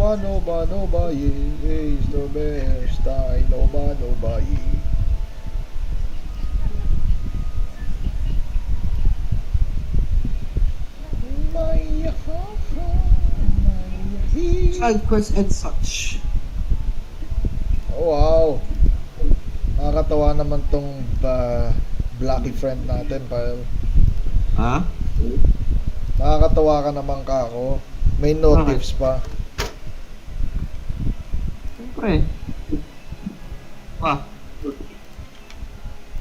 Noba, yeah, is the best. I Noba, yeah. Sidequests and such. Oh, wow. Nakakatawa naman tong Blacky friend natin, pal. Ha? Nakakatawa ka naman ka ako. May notifs pa. Siyempre.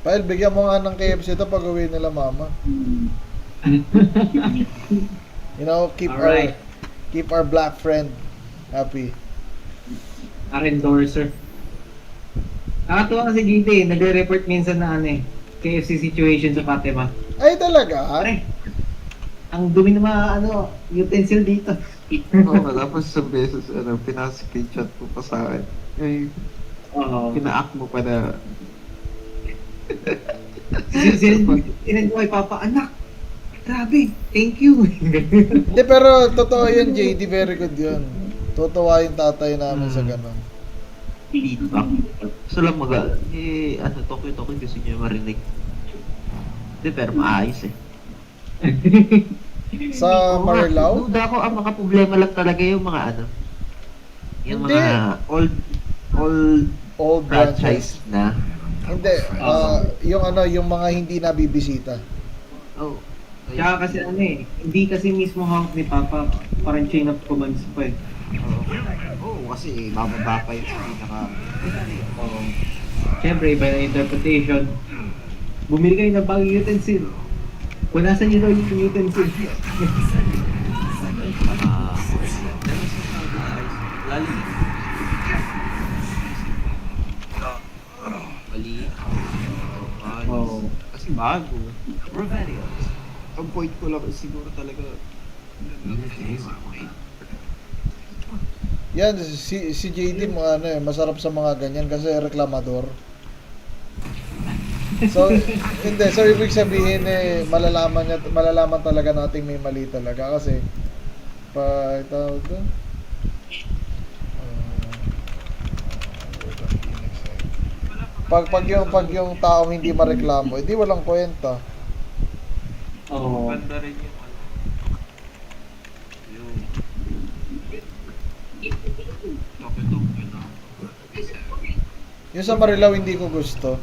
Pal, bigyan mo nga ng KFC ito pag uwi nila mama. You know, keep our black friend happy. Our endorser. Nakatuwa kasi dito nagre-report minsan na KFC situation sa Fatima. Ay, talaga? Pare, ang dumi ng mga utensil dito. Oo, tapos sa beses, pinaka-screenshot mo pa sa akin. Ay, pina-act mo pa na. Sinend ko kay Papa, anak, grabe, thank you. Hindi, pero totoo yun, JD, very good yun. Tutuwa yung tatay namin sa ganun. Feedback. Gusto lang Tokyo gusto niyo marinig. Hindi, pero maayos Sa Marilao? Duda ko, ang mga problema lang talaga yung mga yung Hindi. mga old franchise na. Hindi, yung mga hindi nabibisita. Oh. Tsaka kasi hindi kasi mismo hawak ni Papa, parang chain of commands pa Oo, kasi bababa pa yung pinaka. Siyempre, iba na interpretation. Bumili kayo ng bagong utensil. Punasan niyo daw yung utensil. Mali. Kasi bago. Ang point ko lang siguro talaga. Yan, si JD masarap sa mga ganyan kasi reklamador. So, hindi. So, ibig sabihin malalaman talaga nating may mali talaga kasi tawag doon. Pag yung taong hindi mareklamo, hindi walang kwenta. Oo. Ganda rin yung Yung sa Marilao hindi ko gusto.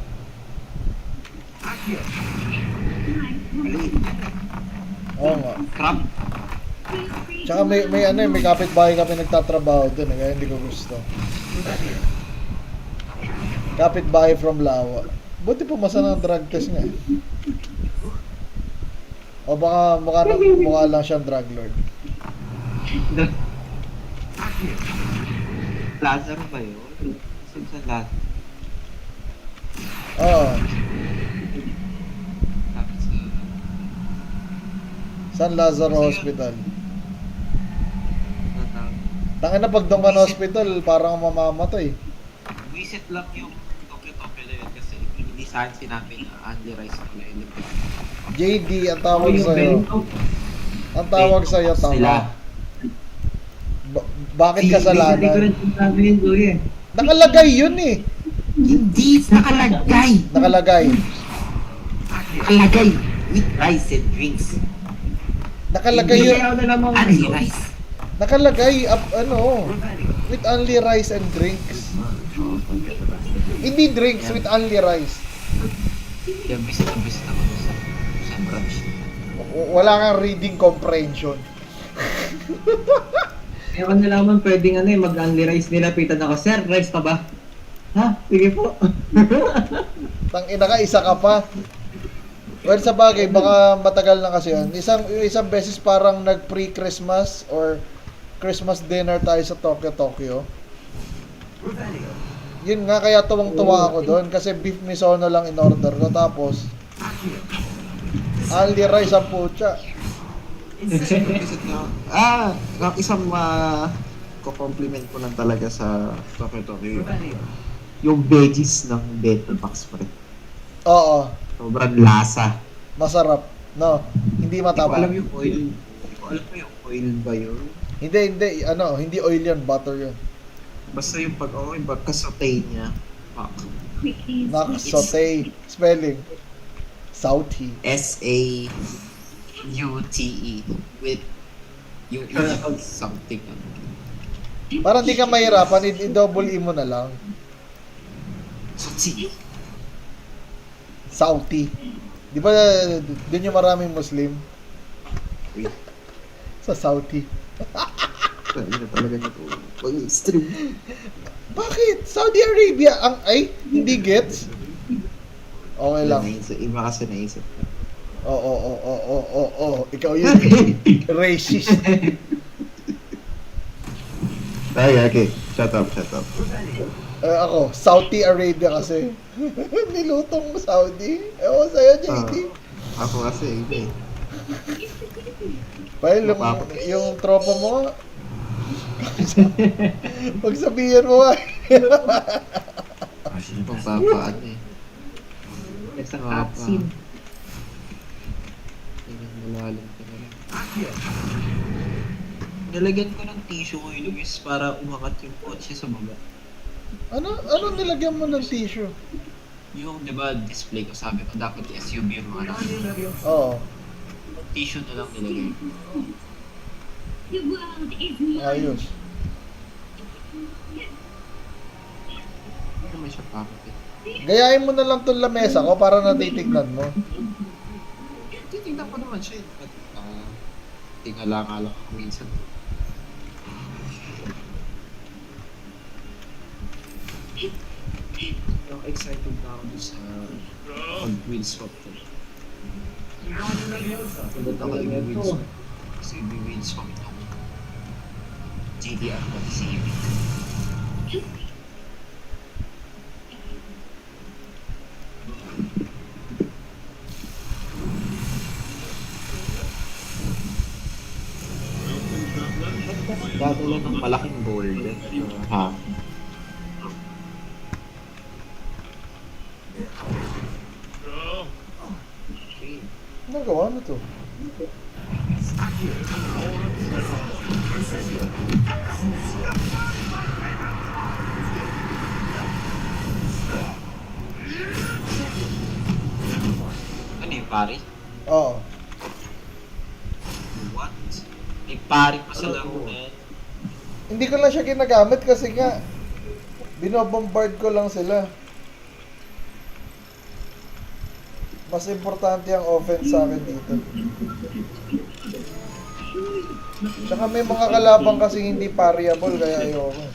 Oo nga. crap. Tsaka may kapitbahay kami nagtatrabaho doon, kaya hindi ko gusto. Kapitbahay from Lawa. Buti pumasa ng drug test nga. O baka mukha lang siyang drug lord. Lazaro ba yun? Sa lahat. Oo. Tapos San Lazaro Hospital. Tangin na pag doon ka na hospital, parang mamamatay. Visit lang yung Tokyo na yun kasi hindi saan sinabi na Andy Rice na element. JD, ang tawag sa'yo. Ang tawag sa'yo, tama. Bakit kasalanan? Nakalagay yun eh. Hindi nakalagay. Nakalagay. Nakalagay with rice and drinks. Nakalagay yun. Andy Rice. Nakalagay with only rice and drinks. Hindi drinks, with only rice. Yung visit ako sa branch. Wala kang reading comprehension. Kaya ko nalaman pwedeng mag-only rice nilapitan ako. Sir, rice ka ba? Ha? Sige po. Tangina ka, isa ka pa. Well, sa bagay, baka matagal na kasi yun. Isang beses parang nag-pre-Christmas or Christmas dinner tayo sa Tokyo. Yun nga, kaya tuwang-tuwa ako doon kasi beef misono lang in order ko. Tapos, only rice ang putya. Isang ko-compliment ko lang talaga sa Tokyo. Yung veggies ng Bento Box pa rin. Oo, Sobrang lasa. masarap. No, hindi Hindi ko mataba. alam yung oil. Hindi ko alam yung oil ba yun? Hindi, hindi oil yun, butter yun. Basta yung yung pagka-saute niya. Fuck. Nakasaute. Spelling. Sauti. S-A-U-T-E. With yung E something. Para hindi ka mahirapan, i-double E mo na lang. Sauti. Sauti. Di ba, dun yung maraming Muslim? Wait. Sa Sauti. Hindi na talaga nito. Pag-stream. Bakit? Saudi Arabia ay hindi gets? Okay lang. Iba kasi naisip ko. Oo. Ikaw yun. Racist. Okay. Shut up. Ako, Saudi Arabia kasi. Nilutong Saudi. Ewan sa'yo, JD. Ako kasi, hindi. Pahil, yung tropa mo, pagsabihan mo nga. Pagpapaan eh. Isang cutscene. Malalim ka na lang. Nilagyan ko ng tissue ko Luis para umangat yung kotse sa baba. Ano nilagyan mo ng tissue? Yung, di ba, display ko, sabi ko, dapat SUV yung mga Oo. tissue na lang nilagay. Ayos. Ano naman siya pakit eh. Gayahin mo na lang itong lamesa ko para natitignan mo. Titignan ko naman siya eh. At tingala-ngala ako minsan. Yung excited na ako doon sa pag-wheel swap ko. Pagod ako yung wheel swap. Kasi may wheel swap ito. GDR ko si Ibi. Dadala ng malaking board. Ha? Nagawa na to. Ano yung pari? Oo. What? May pari pa sa laro na yan. Hindi ko lang siya ginagamit kasi nga binobombard ko lang sila. Mas importante ang offense sa akin dito. Tsaka may mga kalaban kasi hindi pariable kaya ayoko.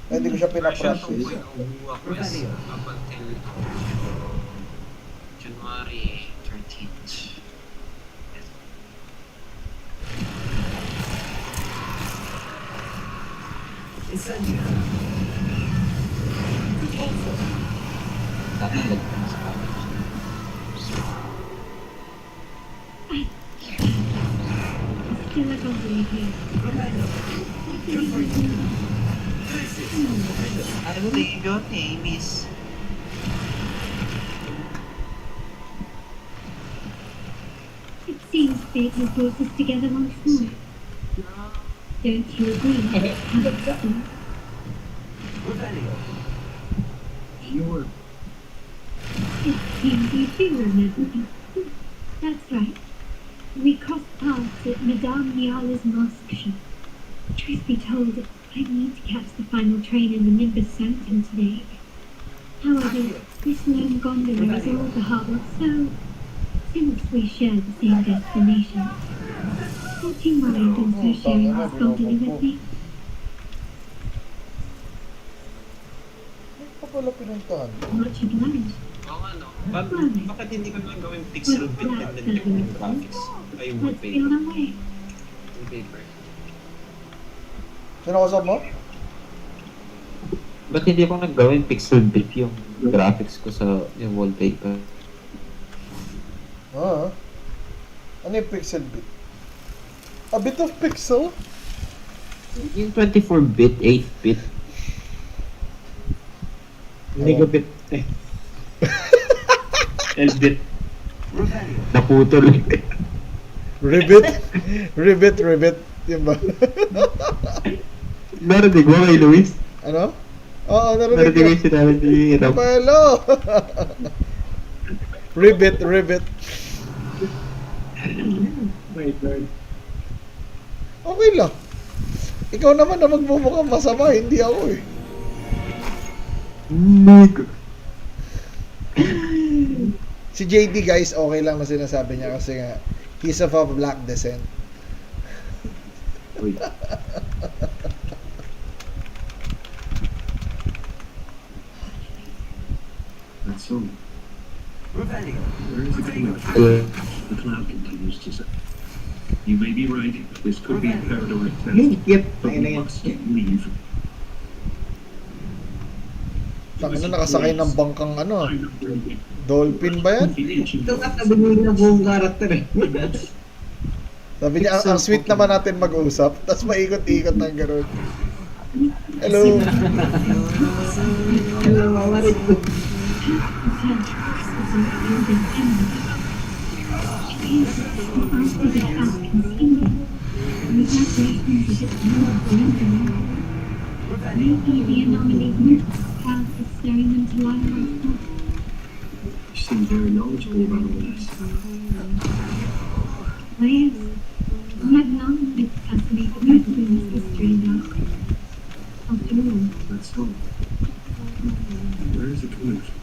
Kaya hindi ko siya pinapractice. Up until January 13th. Tatalag ko na sa college. Ano ba yun eh, miss? It seems fate has brought us together once more. Don't you agree? Sure. It seems you do remember me. That's right. We crossed paths at Madame Niala's mask shop. Truth be told, I need to catch the final train in the Nimbus Sanctum today. However, this lone gondola is all the harbour, so since we share the same destination, would you mind also sharing this gondola with me? Ano pa pala pinuntahan? Much obliged. Oo nga no. Bakit hindi ko na gawing pixel bit and then yung graphics? Ay, yung Let's be on wallpaper. our way. Wallpaper. Sino kasama mo? Ba't hindi ko naggawin pixel bit yung graphics ko sa yung wallpaper? Ano yung pixel bit? A bit of pixel? Yung 24-bit, 8-bit. Megabit eh. Elbit. Naputol. Ribbit? Ribbit. Yun ba? Narinig mo kay Luis? Ano? Oo, narinig Narinig ko. mo yung sinabi ni Ram? Hello! Ribbit. Wait, Lord. Okay lang. Ikaw naman na magmumukhang masama, hindi ako eh. Si JD guys, okay lang na sinasabi niya kasi nga, he's of a black descent. Uy. That's all. Where is it coming from? The cloud continues to say. You may be right. This could be a Herodiana test, Yep. but Ayun na we yan. must leave. Tangina, nakasakay ng bangkang ano, I'm not ready. dolphin ba yan? The ancient Ito ka nabinigyan na buong karakter eh. Sabi niya, ang sweet naman natin mag-usap, tapos maikot-ikot ng gano'n. Hello! Hello, Mama Rick. Maybe the anomalies moved clouds is staring them to life once more. You seem very knowledgeable about all this. Why, yes, I have long been fascinated by the women's history now. After all, That's all. Where is it coming from?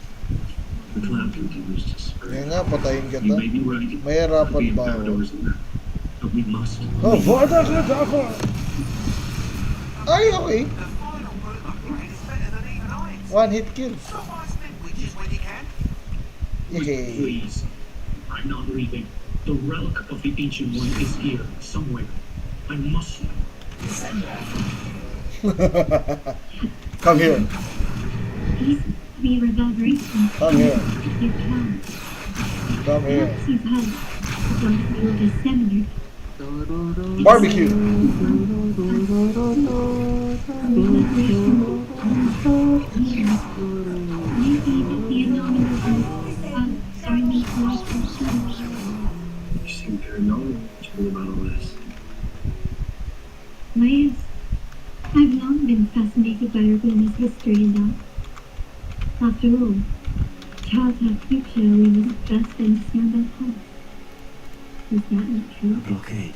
The cloud continues to spread. Kaya nga, patayin You kita. may be right. May Could harapan be ba ako? Herodiana's in that, but we must. Avada Kedavra! Ay, okay. One hit kill. Yay. Please. I'm not leaving. The relic of the Ancient One is here, somewhere. I must know. Come here. these could be reverberations Come here. of your clouds. Come here. Perhaps you've heard of one of the oldest seminary. Barbecue. Maybe the anomalies are starting them to life themselves. You seem very knowledgeable about all this. Why, yes, I've long been fascinated by Urbana's history and art. After all, childhood future was the first to understand our past. Is that not true? Blockade.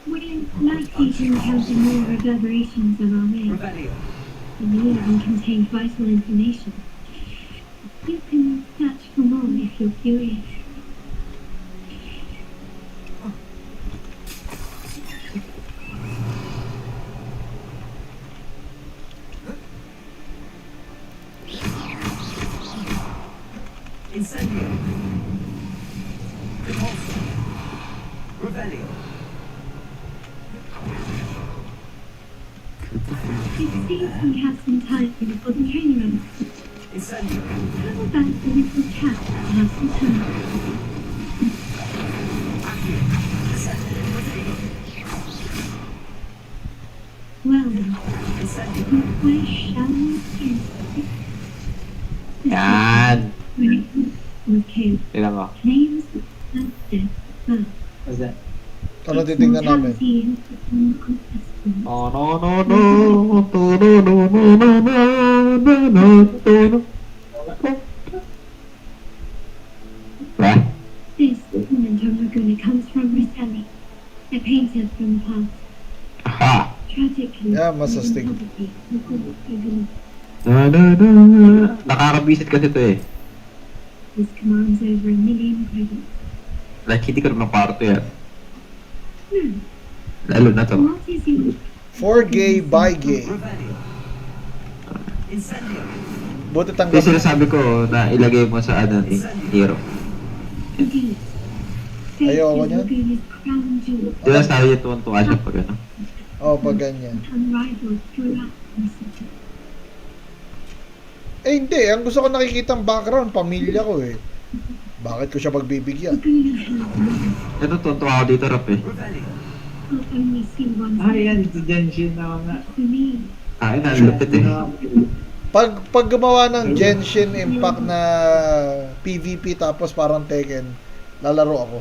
We're likely to encounter more reverberations on our way. Many of them contain vital information. You can search for more if you're curious. Incendio. Repulsor. Revelio. It seems we have some time before the train runs. Incendio. How about the little cat have some time? Well then, Incendio. where shall we begin? Yan! Okay, Tingnan mo. names of death birth. What's that? Ano titignan namin? Mortality and contestants. Oh, no, no, no. No, no, no, no, no, no, no, no, no. Ba? This document on Laguna comes from Roselli, a painter from the past. Aha! Tragically, Yeah, masastig. poverty before Laguna. Na, na, na. Nakakabisit kasi ito eh. This commands over 1 million credits. Like, hindi ko naman parto yan. Hmm, Lalo na to. what is your... For gay, by gay. Revelio. Incendio. Buti Yung tanggap. sinasabi ko na ilagay mo sa ano ni hero. Indeed. Ayoko niyan. Laguna's crown jewel, Di ba sabi niya tuwan-tuwa siya pag ano? Oh, pag ganyan. unrivaled throughout the city. Eh hindi, ang gusto ko nakikita ang background, pamilya ko eh. Bakit ko siya pagbibigyan? Laguna has one. Ito tuwan-tuwa ako dito, Rap eh. Revelio. I'll only see one Ah, side. yan. Si Genshin na nga. For me, Ay, nalupit eh. Pag gumawa ng Genshin Impact na PvP tapos parang Tekken, lalaro ako.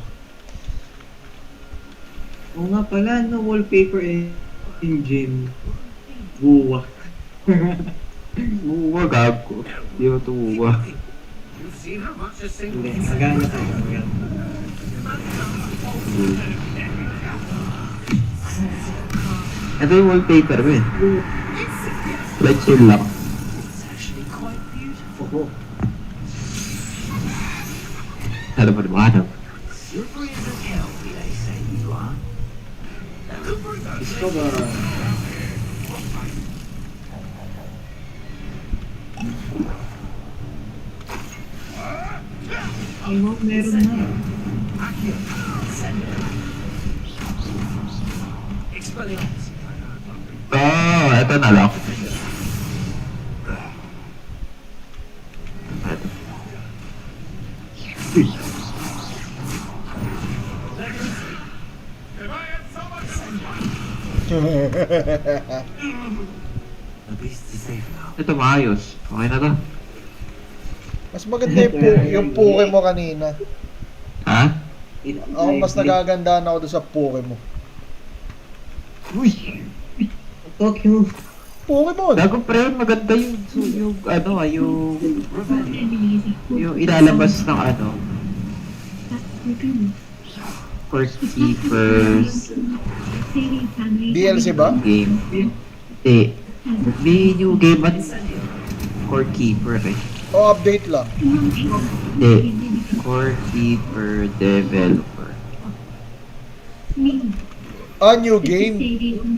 Oo nga pala, no wallpaper engine. Buwa. Uwa, gago. Di ba ito uwa? You've seen how much a single Hindi, magana tayo. Ito yung wallpaper mo eh. Like chill lang. It's actually quite beautiful. Alam mo naman ano? Slippery as a hell, they say you are. Gusto ba? Ay, meron na. Expelliarmus. Ito na lang. Ito. Uy. The beast is safe now. Ito maayos. Okay na to. Mas maganda yung puke mo kanina. Ha? Ako mas nagagandahan ako doon sa puke mo. Uy! Tokyo. Puke mo! Gago pre, maganda yung ano yung Enemies are yung ilalabas ng ano That's Ragusa. first keepers Saving families. DLC ba? game. Hindi. May new game at core keeper eh. O update lang. Hindi. Core keeper developer. Me. A new game.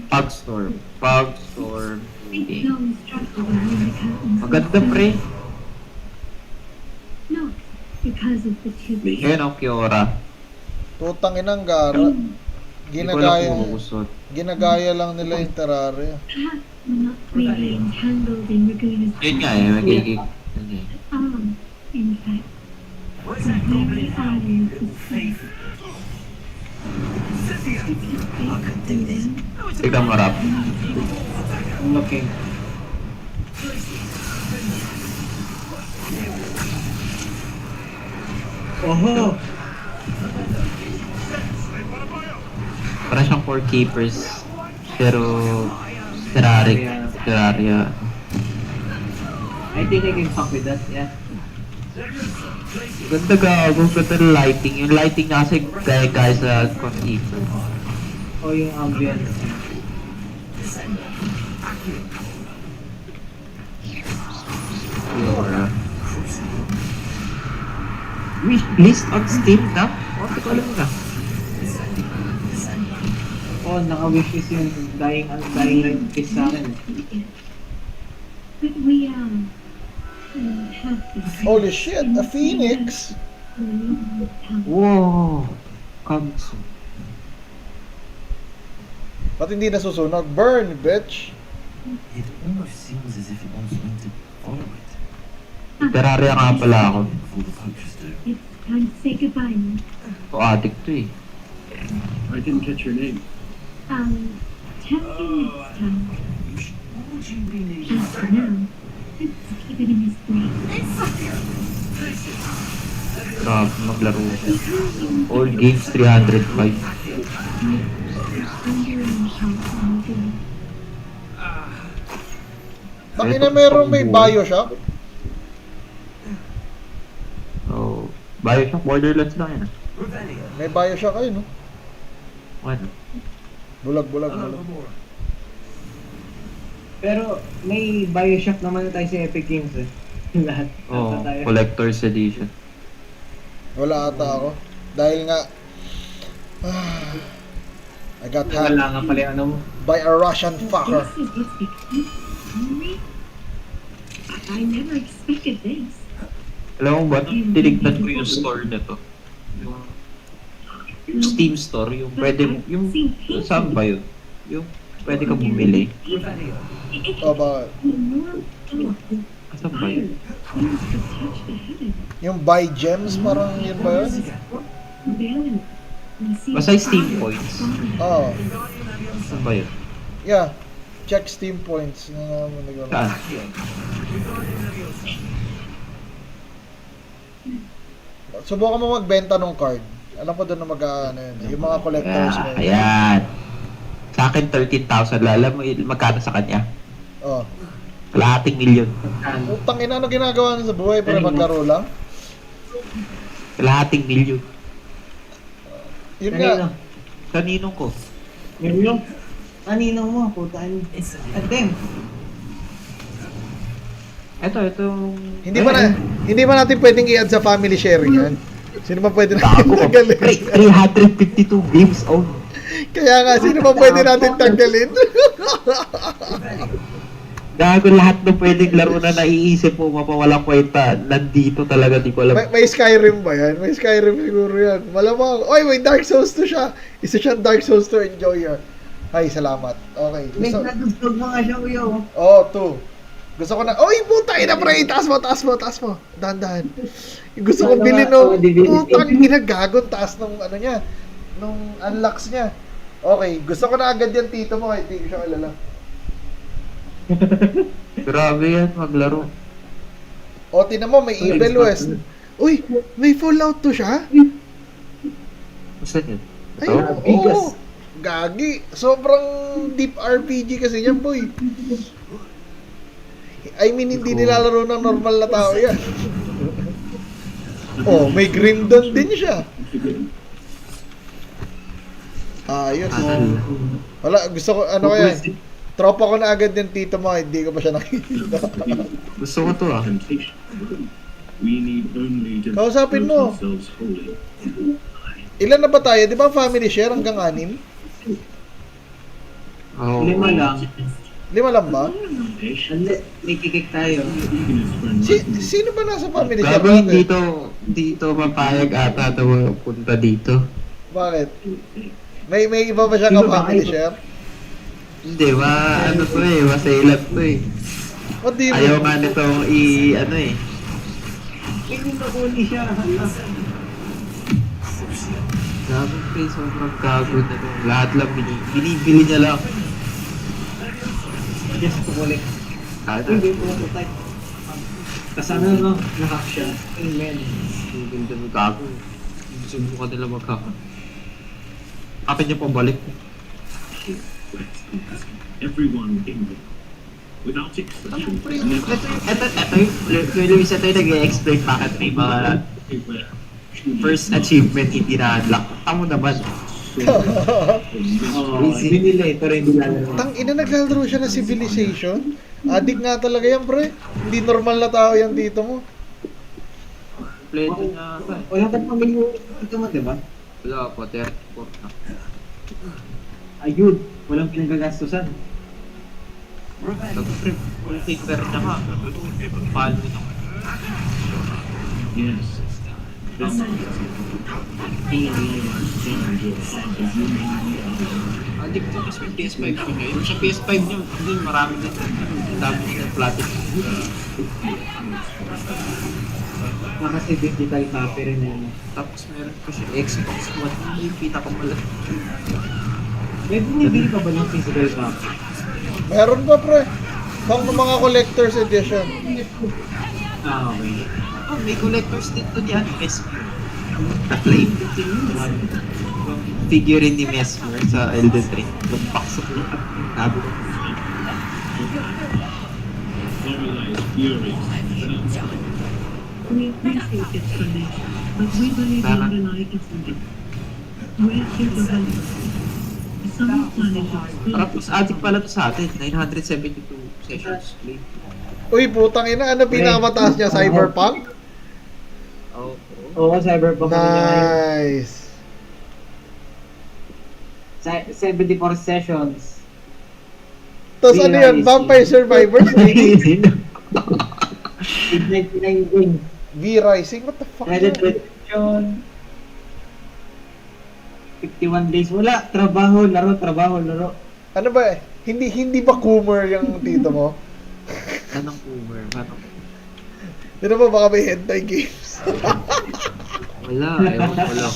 Pogstorm. Pogstorm game. No struggle behind the curtains. Maganda pre. No, because of the two. Ayun ang Kiora. Tutang inang gara. Hindi ko alam kung Ginagaya, umusot. ginagaya lang nila yung Terraria. Perhaps we're not really entangled in Raguna's Yun nga eh, magiging. in fact, What is the that very goblin honor hound? of the Faith. Cynthia! I could do this. Tignan mo rap. Okay. Oho! Para siyang core keepers. Pero Terraria. I think I can fuck with that, yeah. Ganda gago, ganda ng lighting. Yung lighting niya kasi gaya sa core keeper. O yung ambience. Kiora. Wish list on Steam na? What ko alam na? Oh, naka-wishlist yung dying light kiss sa akin. But we have this Holy shit, a phoenix! Wow! Kanso. Ba't hindi nasusunog? Burn, bitch! It almost seems as if it wants me to follow it. Terraria nga pala ako. Before the poachers do. It's time to say goodbye now. So addict to eh. I didn't catch your name. Tell you next time. Would you be needing And for now, let's keep it in his brain. Grabe maglaro. All games 305. Bakit na meron may Bioshock? Oh, Bioshock Borderlands lang yan ah. Revelio. May Bioshock kayo, no? Ano? Bulag. Pero may Bioshock naman na tayo sa Epic Games eh. Lahat. Oh, Ata tayo. Collector's Edition. Wala ata ako. Dahil nga, I got hacked Wala nga pala yung ano mo. by a Russian fucker. This is what's become Henry? I never expected this. Alam mo ba, tinignan ko yung store na to. Yung Steam store, yung pwede mo, yung, saan ba yun? Yung pwede ka bumili. Revelio. O ba, Saan ba yun? yung buy gems, parang yun ba yun? Basta Steam points. Oo. Saan ba yun? Yeah. Check Steam points. Saan? Saan? Subukan mo magbenta ng card. Alam ko doon na mag-ano yun. Yung mga collectors Yeah, ngayon. ayan. Sa akin, 13,000. Alam mo magkano sa kanya? Oh. Kalahating milyon. Utang ina, ano ginagawa niya sa buhay para maglaro lang? Kalahating milyon. Yun nga. Sa ninong ko. Yung kaninang mo, putaan. Atem. Ito. Hindi ba natin pwedeng i-add sa family sharing yan? Sino ba pwede natin Bago ko. tanggalin? 352 games owned. Kaya nga, sino ba pwede natin tanggalin? Gago lahat ng pwedeng laro na naiisip mo mapawalang kwenta. Nandito talaga, di ko alam. May Skyrim ba yan? May Skyrim siguro yan. Malamang. Oy, may Dark Souls 2 siya. Isa siyang Dark Souls 2 enjoyer. Ay, salamat. Okay. May nadugtog mga siya, uyo. Oh, 2. Gusto ko na, oy, puta, ina pre, taas mo. Dahan-dahan. Gusto kong bilhin no. Putang ginagagon, taas nung ano niya. Nung unlocks niya. Okay, gusto ko na agad yan, tito mo, kahit di ko siya alala. Grabe yan, maglaro. O, tinan mo, may Evil West. Uy, may Fallout 2 siya? Saan yun? Ay, Ito? oo. Gagi. Sobrang deep RPG kasi yan, boy. I mean, hindi nilalaro ng normal na tao yan. Oh, may Grim Dawn din siya. Ayos. Wala, gusto ko, ano kaya? Tropa ko na agad yung tito mo, hindi ko pa siya nakikita. Gusto ko to ah. Temptation. We need only to Kausapin mo. prove ourselves holy. Ilan na ba tayo? Di ba family share hanggang 6? Oh. 5 lang. 5 lang ba? Hindi, may kikik tayo. Sino ba nasa family share? Grabe, natin? dito mapayag ata ito punta dito. Bakit? May iba ba siya ka-family share? Hindi, ano to eh, masailat to eh. What do you Ayaw mean? nga nitong ano eh. Hindi na huli siya. Gago pre, sobrang gago na to. Lahat lang binibili niya lang. Just to collect. Ano? Hindi po ako type. Kasana no, nahack siya. Amen. Ang ganda ng gago. Subukan nila magkaka. Akin niya pambalik. Everyone in there. Without exception. Never Ito yung Luis, ito yung nag-explain bakit may mga everywhere. first achievement hindi na-unlock. Tamo naman. Binili, pero hindi lalaro. Tang ina, naglalaro siya ng Civilization? Adik nga talaga yan, pre. Hindi normal na tao yan dito mo. Pleto niya ata eh. Wala ka pang miliyon dito mo, diba? Wala po, 34 na. Ayun, walang pinagagastusan. Tapos pre, full finger niya ka. Palo nito. Yes. This is Hindi ko tapos yung PS5 ko niya. Yung sa PS5 niyo, hindi marami din. Ang dami ng platin. Kasi digital copy rin yan. Tapos meron ko siya Xbox One. Yung pinakamalaki. May binibili ka ba ng physical copy? Meron ba, pre? Pang mga collector's edition. Ah, okay. Oh, may collectors dito diyan. Mesmer. Na-claim. Figurine ni Mesmer sa Elden Ring. Yung box of Nabi ko. normalized fury. We appreciate its donation, but we believe Tama. in Onai Cassandra. We're here to help. Some planets Tapos adik pala to sa atin. 972 sessions played. Uy, putang ina, ano pinakamataas niya? Cyberpunk? Oh, Oo, Cyberpunk rin niya ngayon. Nice. 74 sessions. Tapos ano yan? Vampire Survivors? Midnight 19. V-Rising? What the fuck? Credit retention. 51 days. Wala. Trabaho, laro. Ano ba? Hindi ba Coomer yung tito mo? Anong Uber? Anong... Dito ba baka may hentai games? Wala, ewan ko lang.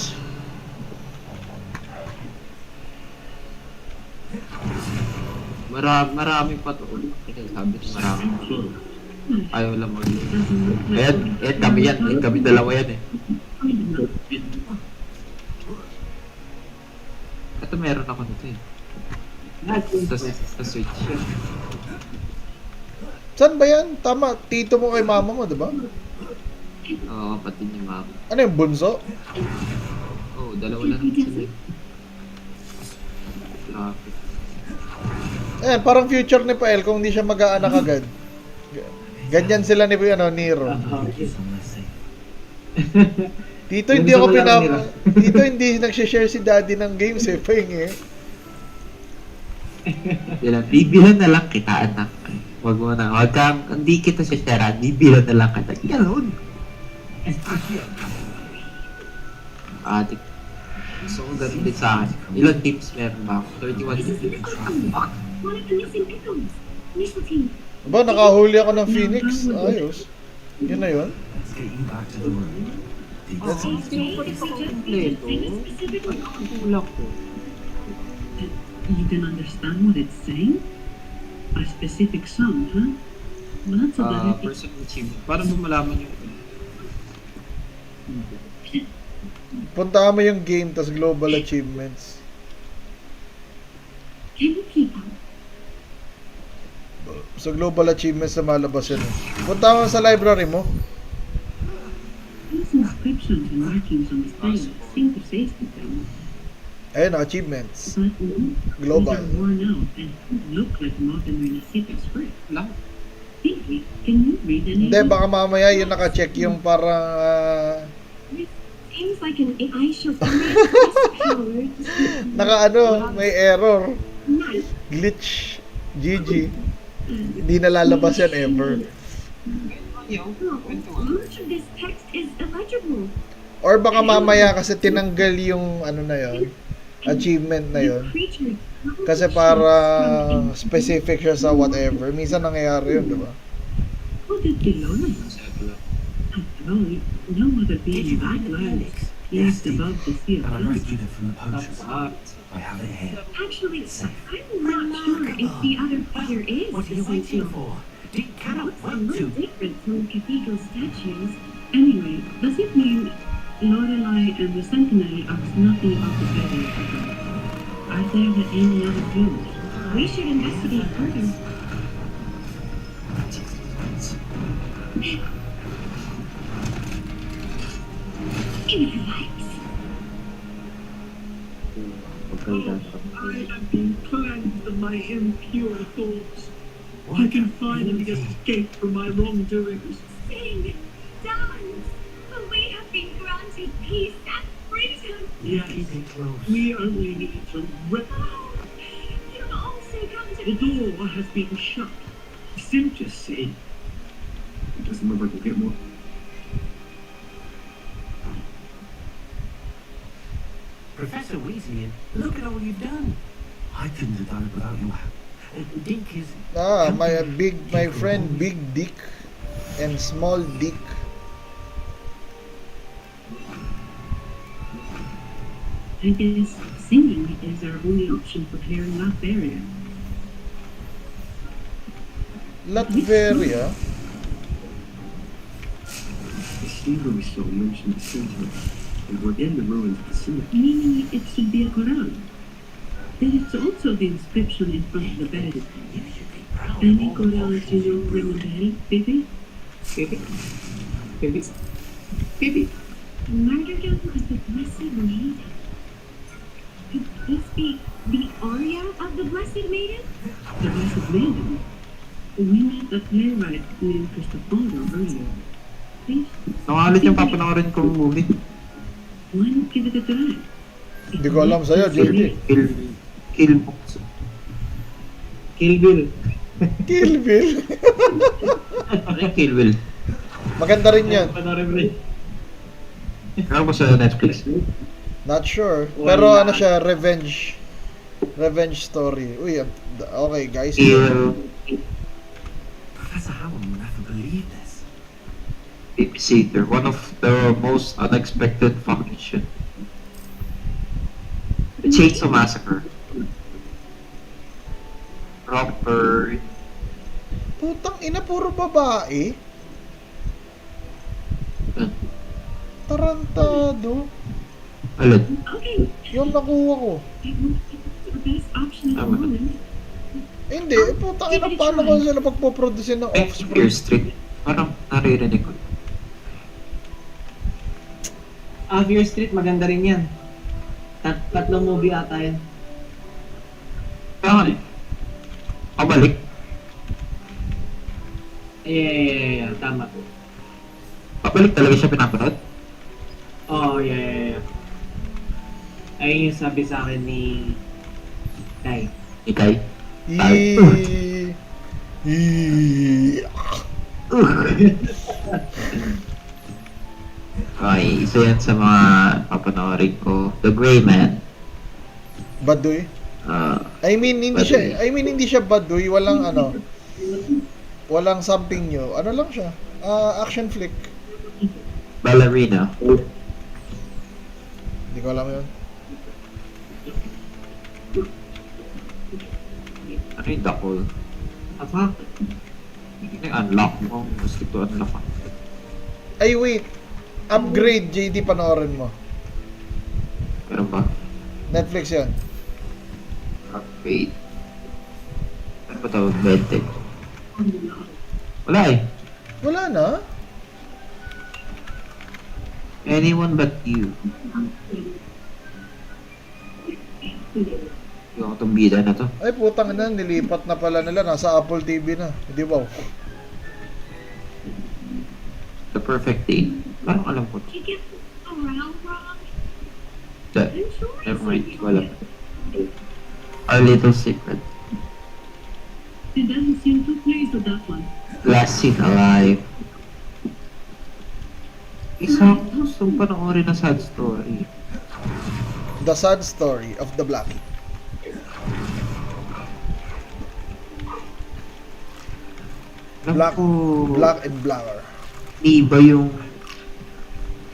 Marami pa to. Sabi ko marami. Ayaw lang mag-load. Ayan, kami yan. Kami dalawa yan eh. ako nito eh. That's Sa Switch. Saan ba yan? Tama, tito mo kay mama mo, di ba? Oo, kapatid ni mama. Ano yung bunso? Oo, dalawa lang naman sila eh. Lapit. Ayan, parang future ni Pael kung hindi siya mag-aanak agad. Ganyan sila ni Nero. Tito, hindi ako Tito, hindi nagsishare si daddy ng games eh. Pahingi. Bibilan na lang kita, anak. Wag mo na. Wag kang, hindi kita siya sharean. Bibilan na lang kita. Yan. Adik. So, ganun din sa akin. Ilan tips meron ba ako? 31 tips. One of the missing pickles. Nicotine. Ba, nakahuli ako ng Phoenix. Ayos. Yun na yun. Let's get you back to the room. That's You can understand what it's saying? A specific sound, huh? Well, that's a bad personal achievement. Para mo malaman yung Punta mo yung game, tas global achievements. Can you keep up? Sa global achievements na malabas yun. Punta mo sa library mo. These inscriptions and markings on the stone seem to say something. Ayun, achievements. But Global. these are worn out and look like modern Renacita script. lang. Pinky, can you read any? Hindi, baka mamaya yung naka-check yung parang Seems like an I shall power. may error. Nice. Glitch. GG. Hindi nalalabas yan ever. Much of this text is illegible. Or baka mamaya kasi tinanggal yung achievement na yun. Kasi para specific siya sa whatever. Minsan nangyayari yun, di ba? What did they learn? After all, no other being that large lives above the sea And I of rescued it from the potions. I have it here. Actually, I'm not sure if the other figure is What are the you waiting Centaur. for? Dean cannot It's a wait little to. different from cathedral statues. Anyway, does it mean Lorelei and the Sentinel asked nothing about the burial? Are there any other clues? We should investigate further. Give me the lights. I have been cleansed of my impure thoughts. I can finally escape from my wrongdoings. Sing, dance. We have been granted peace and freedom. Yes, Keep it close. we only need to rest. Oh, you'll also come to The me. door has been shut. Sim just said. It doesn't look like we'll get more. Professor Weasley, and look at all you've done. I couldn't have done it without your help. Dink is... My friend Big Dick and Small Dick. I guess singing is our only option for clearing that barrier. Latveria. The sleeper we saw mentioned the Centaurs, and we're in the ruins of the cemetery. Meaning it should be a Quran. There is also the inscription in front of the bed. You should be proud Any of all the Qurans you know ring a bell, baby? Baby. Martyrdom of the Blessed Maiden. Could this be the aria of the Blessed Maiden? The Blessed Maiden. We met a playwright named Cristoforo earlier. Please, Nangalit yung papanoorin kong movie. why not give it a try? Hindi ko alam sa'yo, JD. Kill Books. Kill Bill. Kill Bill. Ano yung Kill Bill? Maganda rin yan. Ano ba sa Netflix? Not sure. Pero ano siya, revenge story. Uy, okay guys. Professor Howell would never believe this. Babysitter, one of the most unexpected fucking shit. The Chainsaw Massacre. Proper. Putang ina, puro babae. Tarantado. Alin? Okay, Yung nakuha ko. best option at the Tama. moment. Hindi, putang ina, paano ko sila pagpoproduce ng Fear offspring? Street. Parang naririnig ko. Fear Street, maganda rin yan. Tatlong movie ata yan. Kaya eh. Pabalik. Yeah, tama. Pabalik talaga siya pinapanood. Oh, yeah. Ayun yung sabi sa akin ni Kai. Ikay. Yee. Yee. Okay, isa yan sa mga papanoorin ko. The Gray Man. Baduy? I mean hindi siya baduy, walang something new. Ano lang siya? Action flick. Ballerina. Hindi ko alam 'yun. Ano yung Dakol? Apa? Unlock mo. Gusto ko unlock. Ay wait. Upgrade JD panoorin mo. Meron ba? Netflix 'yan. Wait. Ano ba tawag? Bente. Wala eh. Wala na. Anyone but you. Yung itong bida na to. Ay putang ina, nilipat na pala nila, nasa Apple TV na. Hindi ba? The Perfect Day. Parang alam ko. You get around wrong. That, I'm sure never mind. Ko alam. Our Little Secret. It doesn't seem too pleased with that one. Last Scene Alive. Isa ko gustong panoorin na sad story. The Sad Story of the Blackie. Alam ko, Black and Blacker. iba yung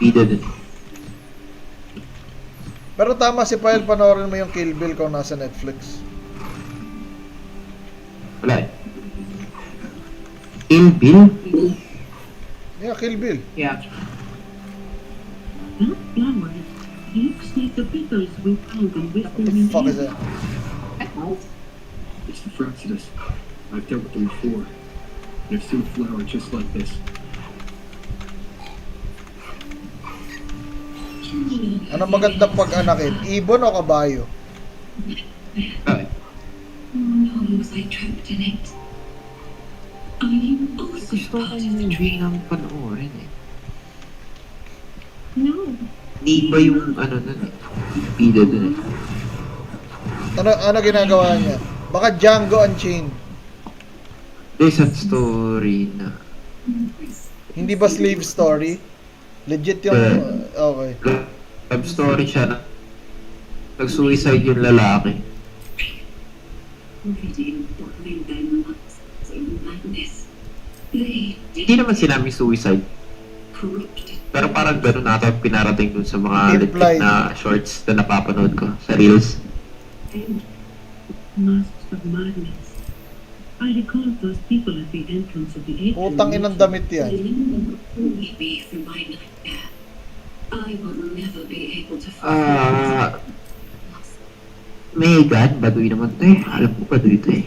bida dun. Pero tama si Pyle, panoorin mo yung Kill Bill kung nasa Netflix. Wala eh. Kill Bill? Yeah, Kill Bill. Yeah. That flower looks like the petals we found in What Western the fuck is India. that? It's the Fraxidus. I've dealt with them before. And I've seen a flower just like this. Ano magandang pag-anakin? Ibon o kabayo? Ay, Nor was I trapped in it. Are you also gusto ko part of the movie dream? ng panoorin eh. No. Iba yung ano nun eh. Bida dun eh. Ano ginagawa niya? Baka Django Unchained. There's a story na Hindi ba slave story? Legit yung... Okay. love story siya na nag-suicide yung lalaki. Reading boiling them in madness. They Hindi naman sinaming suicide. corrupted. Pero parang gano'n ata pinarating dun sa mga Implied. legit na shorts na napapanood ko sa Reels. Masks of madness. I recall those people at the entrance of the atrium. Putang inang damit The yan. limbo will only be through my nightmare. I will never be able to May God, baduy naman to eh. Alam ko baduy to eh.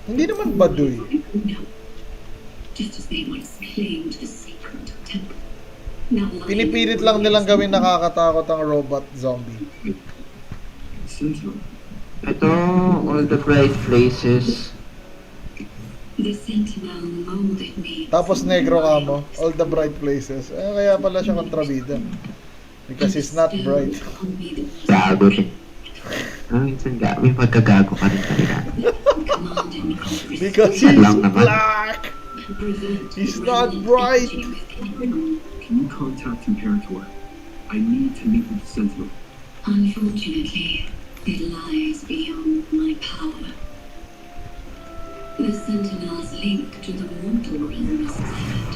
Hindi naman baduy. No. Just as they once claimed the secret temple. Now Pinipilit lang nilang gawin nakakatakot ang robot zombie. Sentinel. Ito, all the bright places. the sentinel molded me. Tapos negro ka mo, all the bright places. Kaya pala siya kontrabida. Because he's not bright. Gago rin. Minsan may pagkagago ka rin talaga. Because he's Lang naman. black! He's not bright! Can you contact Imperator? I need to meet with the Sentinel. Unfortunately, it lies beyond my power. The Sentinel's link to the mortal realm is severed.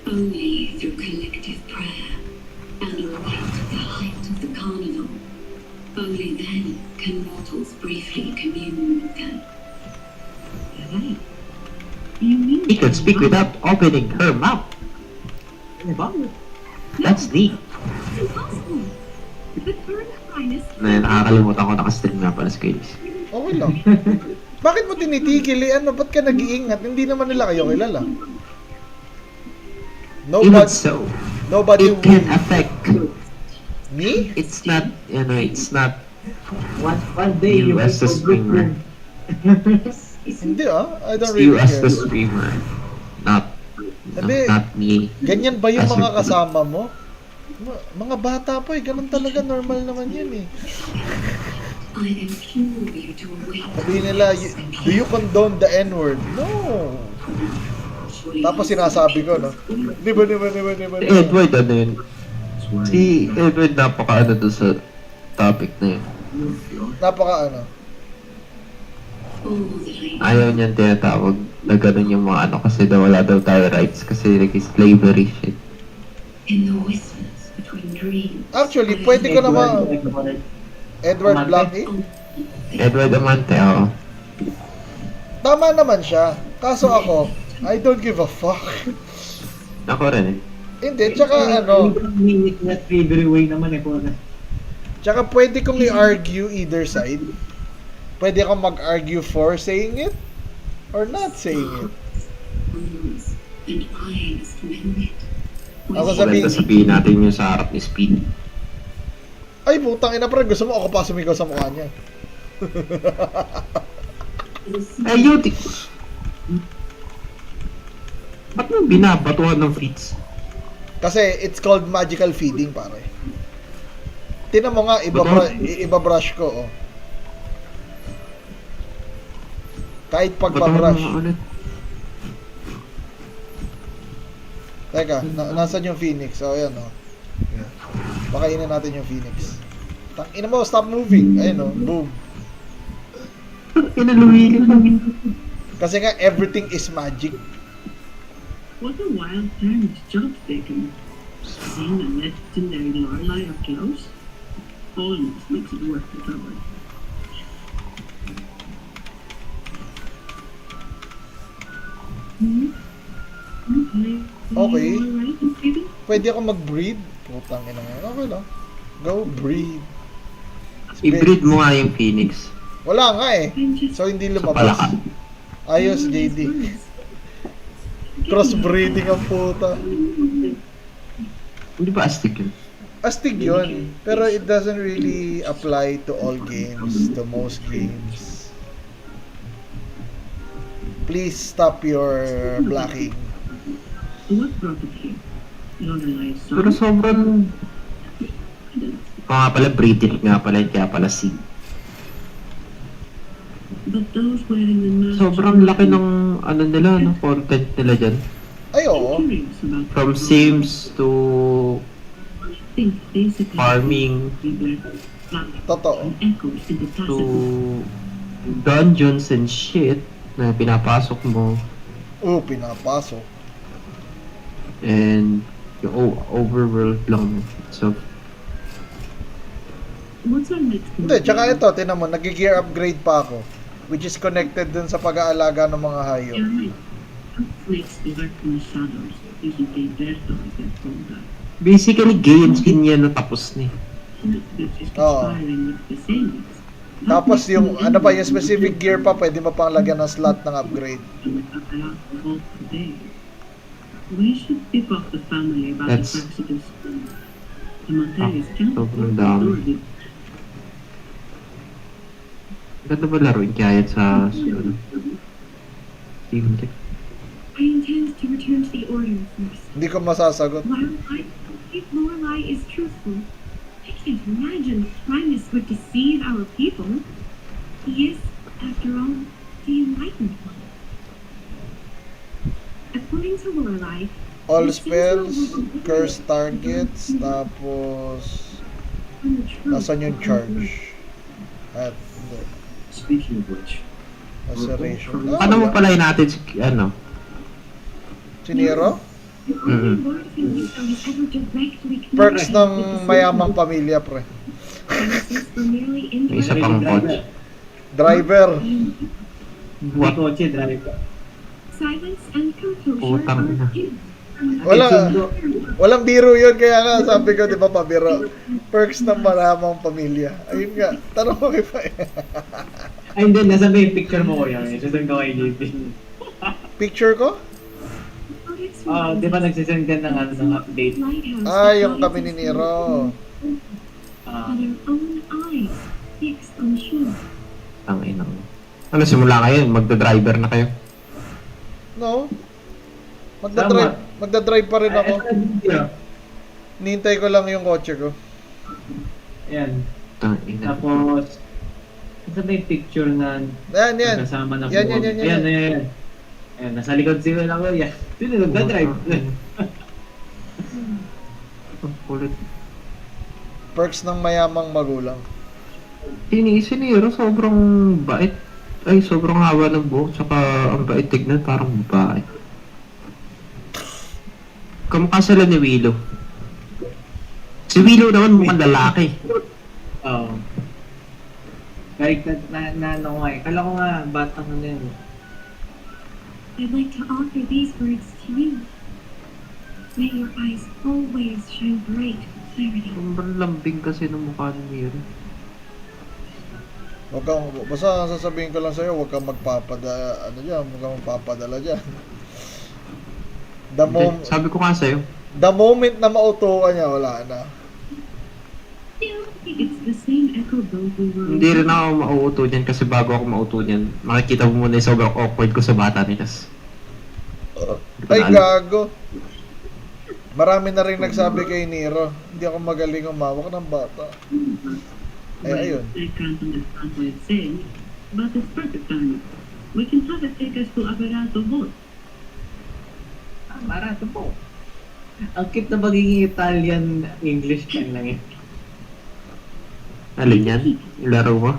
Only through collective prayer and a rite at the height of the carnival. Only then can mortals briefly commune with them. Right. You mean He could speak without opening her mouth. That's neat. Impossible! The current Na nakakalimutan ko nakastream nga pala sa Kalis. Okay lang. Bakit mo tinitigil eh? Ano, ba't ka nag-iingat? Hindi naman nila kayo kilala. Even so, Nobody it can affect. Me? It's not, it's not One day you as the streamer. Hindi I don't It's you really as care. the streamer. Not Hindi. not me. Ganyan ba yung As mga a- kasama mo? Mga bata pa ganun talaga, normal naman yun eh. I implore you to awake. Sabihin nila, do you condone the N-word? No! Tapos sinasabi ko, no? Di ba? Si Edward, ano yun? Si Edward, napaka-ano doon sa topic na yun. Napaka ano? Ayaw niyan tinatawag na gano'n yung mga ano kasi daw wala daw tayo rights kasi slavery shit. In the whispers between dreams. Actually, pwede ko naman... Edward Blackie? Edward Amante, oo. Tama naman siya. Kaso ako, I don't give a fuck. Ako rin eh. Hindi, tsaka ano... Minute na every way naman eh. Tsaka pwede kong i-argue either side. Pwede akong mag-argue for saying it or not saying it. And I must mend it. Ako Maganda sabihin natin yung sa harap ni Speed. Ay, putang ina pre, gusto mo ako pa sumigaw sa mukha niya. Ay, Yutik! Ba't mo binabatuhan ng Fritz? Kasi it's called magical feeding, pare. Tingnan mo nga, ibabrush ko, oh. Kahit pagbabrush. Ulit. Teka, nasan yung Phoenix? Oh, ayan, oh. Ayan. Pakainin natin yung Phoenix. Tangina mo, stop moving. Ayun, oh. Boom. Inaluwili pa. Kasi nga, everything is magic. What a wild turn to job taken. Seeing a legendary Lorelei up close almost makes it worth the trouble. Okay. Alright, baby. Pwede ako mag-breed? Putang ina nga. Okay lang. Go breed. I-breed mo nga yung Phoenix. Wala nga eh. I'm just So, hindi Sa lumabas. palaka. Ayos, JD. Crossbreeding ang puta. Hindi ba astig yun? Astig yun. Pero it doesn't really apply to all games, to most games. Please stop your blocking. what brought it here? Lorelai's son? Pero sobrang... nga pala, breeding nga pala, kaya pala seed. But those wearing the mask Sobrang laki ng ano nila, no? Content nila dyan. Ay, oo. curious about From Sims to think basically farming Totoo. echoes in the to classical dungeons and shit na pinapasok mo Pinapasok. and yung overworld lang. So, what's our next Hindi, tsaka ito, tinan mo, nag-gear upgrade pa ako. Which is connected dun sa pag-aalaga ng mga hayop. Flakes lurk in the shadows, using a better than Honda. basically, games din yan na tapos ni. Which is Oo. conspiring with the same. Tapos yung, ano pa, yung specific gear pa, pwede mo pang lagyan ng slot ng upgrade. We should tip off the family about That's- the Fastidio school. The Monteris can't sobrang afford dami. to do it. Ganda ba laruin kaya yan sa ano? Steam Deck? I intend to return to the Order first. Hindi ko masasagot. If Lorelei is truthful, I can't imagine Primus would deceive our people. He is, after all, the enlightened one. According to Lorelei, All spells, curse targets, tapos... from the truth Nasaan yung of charge? At, hindi. Speaking of which, Laceration. Paano mo pala natin si, ano? Sinero? the only word Finito has ever directly Perks communicated ng with the mayamang pamilya, pre. Primuses were merely May isa indirect. pang coach. Driver. May kotse, drive ka. Silence and composure Utang are ina. gifts. Walang biro yun, kaya nga sabi ko, di ba, pabiro. Perks ng maramang pamilya. Ayun nga, tanong ko kay Pa. Ay, hindi. Nasa ba yung picture mo ko yan? Isasend ko kay JP. Picture ko? Di ba nagsisend ka ng, ng update? Yung kami ni Nero. Ang inang. Ano, simula kayo, magda-driver na kayo. No? Magda-drive pa rin ako. Nihintay ko lang yung kotse ko. Ayan. Ang ina. Tapos, isa ba yung picture na Yan. kasama na Yan. Ayan. Nasa likod si Will ako. Yan. Sino nagda-drive? Ang kulit. Perks ng mayamang magulang. Si Nero, sobrang bait. Ay, sobrang haba ng buhok. Tsaka ang bait tignan, parang babae. Kamukha sila ni Willow. Si Willow naman mukhang lalaki. Oo. Kahit na ano nga eh. Kala ko nga, batang ano yun. I'd like to offer these words to you. May your eyes always shine bright with clarity. Sobrang lambing kasi ng mukha ni Nero. Basta sasabihin ko lang sa'yo, huwag kang magpapadala dyan. Sabi ko nga sa'yo. The moment na mauto ka niya, wala na. It's the same echo both we were. Hindi rin ako mauuto dyan kasi bago ako mauto dyan, makikita mo muna yung sobrang awkward ko sa bata ni Tas. Ay, gago. Marami na rin nagsabi kay Nero, hindi ako magaling umawak ng bata. Ay, ayun. I can't understand what it's saying, but it's perfect time. We can have it take us to Avada both. Marato po. Ang cute na magiging Italian English lang yun. Alin yan? Ilaro mo?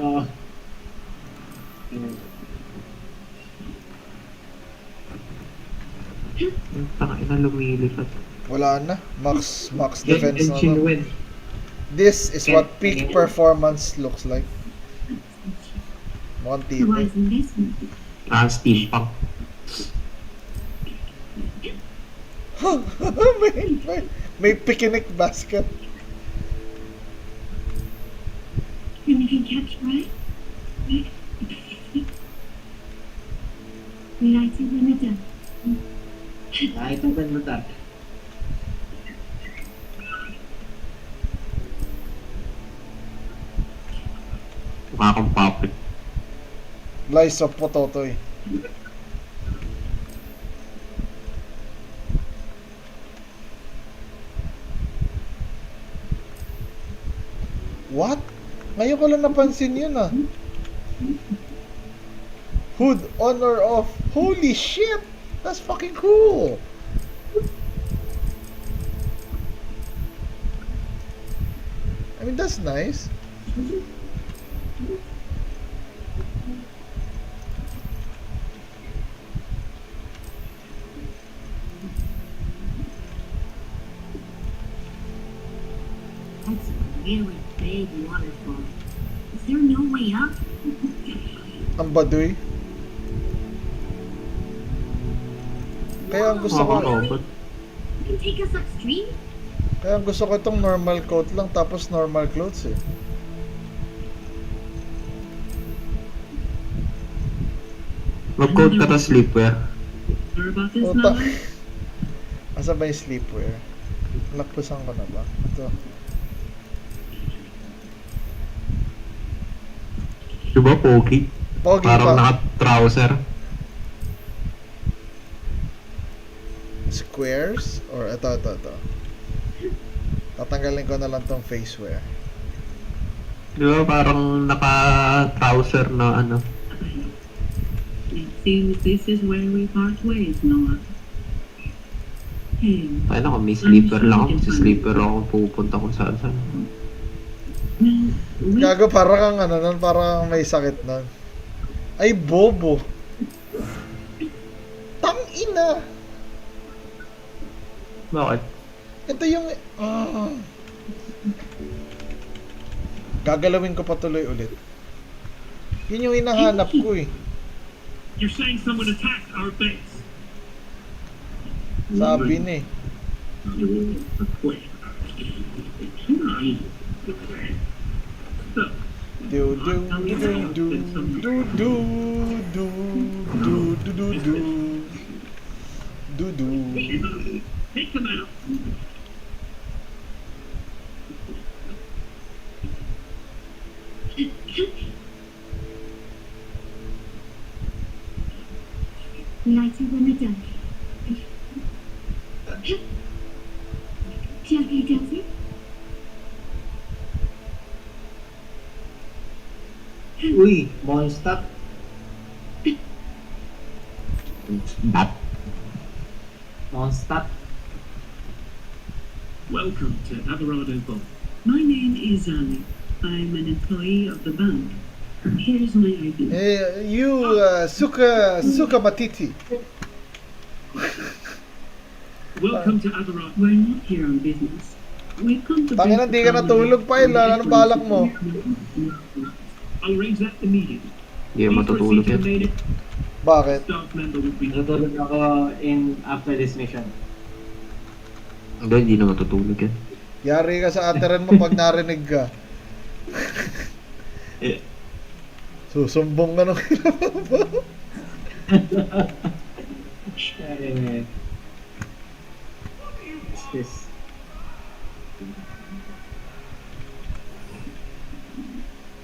Oo. Yung tangina lumilipad. Wala na. Max defense na to. Win. This is what peak performance looks like. Mukhang tito. Wise investment. Steampunk. may picnic basket. And we can catch right? United in the dark. Ay, ito ba na dark? Mukha akong puppet. Lies of Pototoy. What? Ngayon ko lang napansin yun ah. Hood on or off. Holy shit! That's fucking cool! I mean, that's nice. That's a really big waterfall. Is there no way up? Ang baduy. Kaya ang gusto ko, Robot. You can take us upstream? kaya ang gusto ko itong normal coat lang tapos normal clothes eh. Mag-coat ka to sleepwear. Sorry about this, Puta. Mama. Asa ba yung sleepwear? Lakpusan ko na ba? Ito. Diba, pogi? Pogi Parang pa. naka-trouser. Squares? Or ito. Tatanggalin ko na lang tong face wear. Diba, parang naka-trouser na ano. It seems this is where we part ways, Noah. Hey, Tayo na, kung may sleeper lang ako, si sleeper ako pupunta kung saan. now, we Gago, parang kang ano nun, parang may sakit nun. Ay, bobo. Tangina. Bakit? Ito yung... Gagalawin ko patuloy ulit. Yun yung hinahanap ko eh. You're saying someone attacked our base. Sabi ni. You're a quick. So, Do do do do do do do do do do do do. take them out. Lighter than the dark. Gently does it? Uy, monster. Bat. Monster. Welcome to Avada Foe. My name is Annie. I'm an employee of the bank. Here's my ID. You suka matiti. Welcome to Avada. We're not here on business. We've come to... Tangina, di ka natulog pa ila. Anong balak mo? I'll arrange that immediately. Hindi ka matutulog yan. Bakit? Staff member will be... Natulog ako after this mission. Hindi na matutulog yan. Yari ka sa ateran mo pag narinig ka. Susumbong ka nung What's this?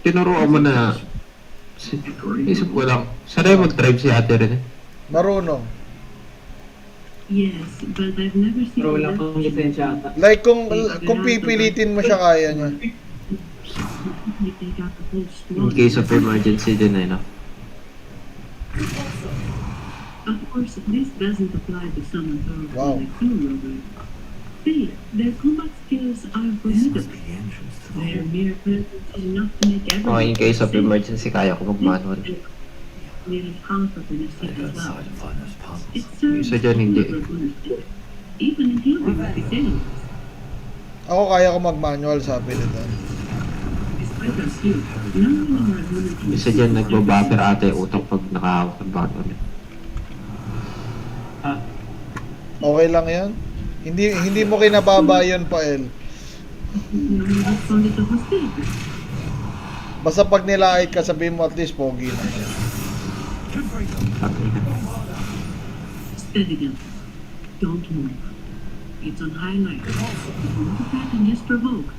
Tinuruan mo na. Isip ko lang. Sanay mag-drive si ate rin eh. marunong. Yes, but I've never seen Pero wala that. pang lisensya ata. Like kung pipilitin mo siya, kaya niya. If they got the whole In story. case of emergency din eh, no? Of course, this doesn't apply to someone powerful Wow. like you, Robert. Still, their combat skills are formidable. entrance to Their mere presence is enough to make Oh, everyone in case of safe. emergency, kaya ko mag-manual. Nearly half of the city as well. It serves Isa dyan, hindi. all purposes, even including the sailors. Ako kaya ko mag-manual, sabi nito. Despite their skill, none of them are limited. Isa dyan, nagbabuffer ate utak pag nakahawak ng manual. Okay lang yan? Hindi mo kinababa yun, Pael. No one responded to hostility. Basta pag nilait ka, sabihin mo at least pogi na. Steady down. Don't move. It's on highlight. Don't attack unless provoked.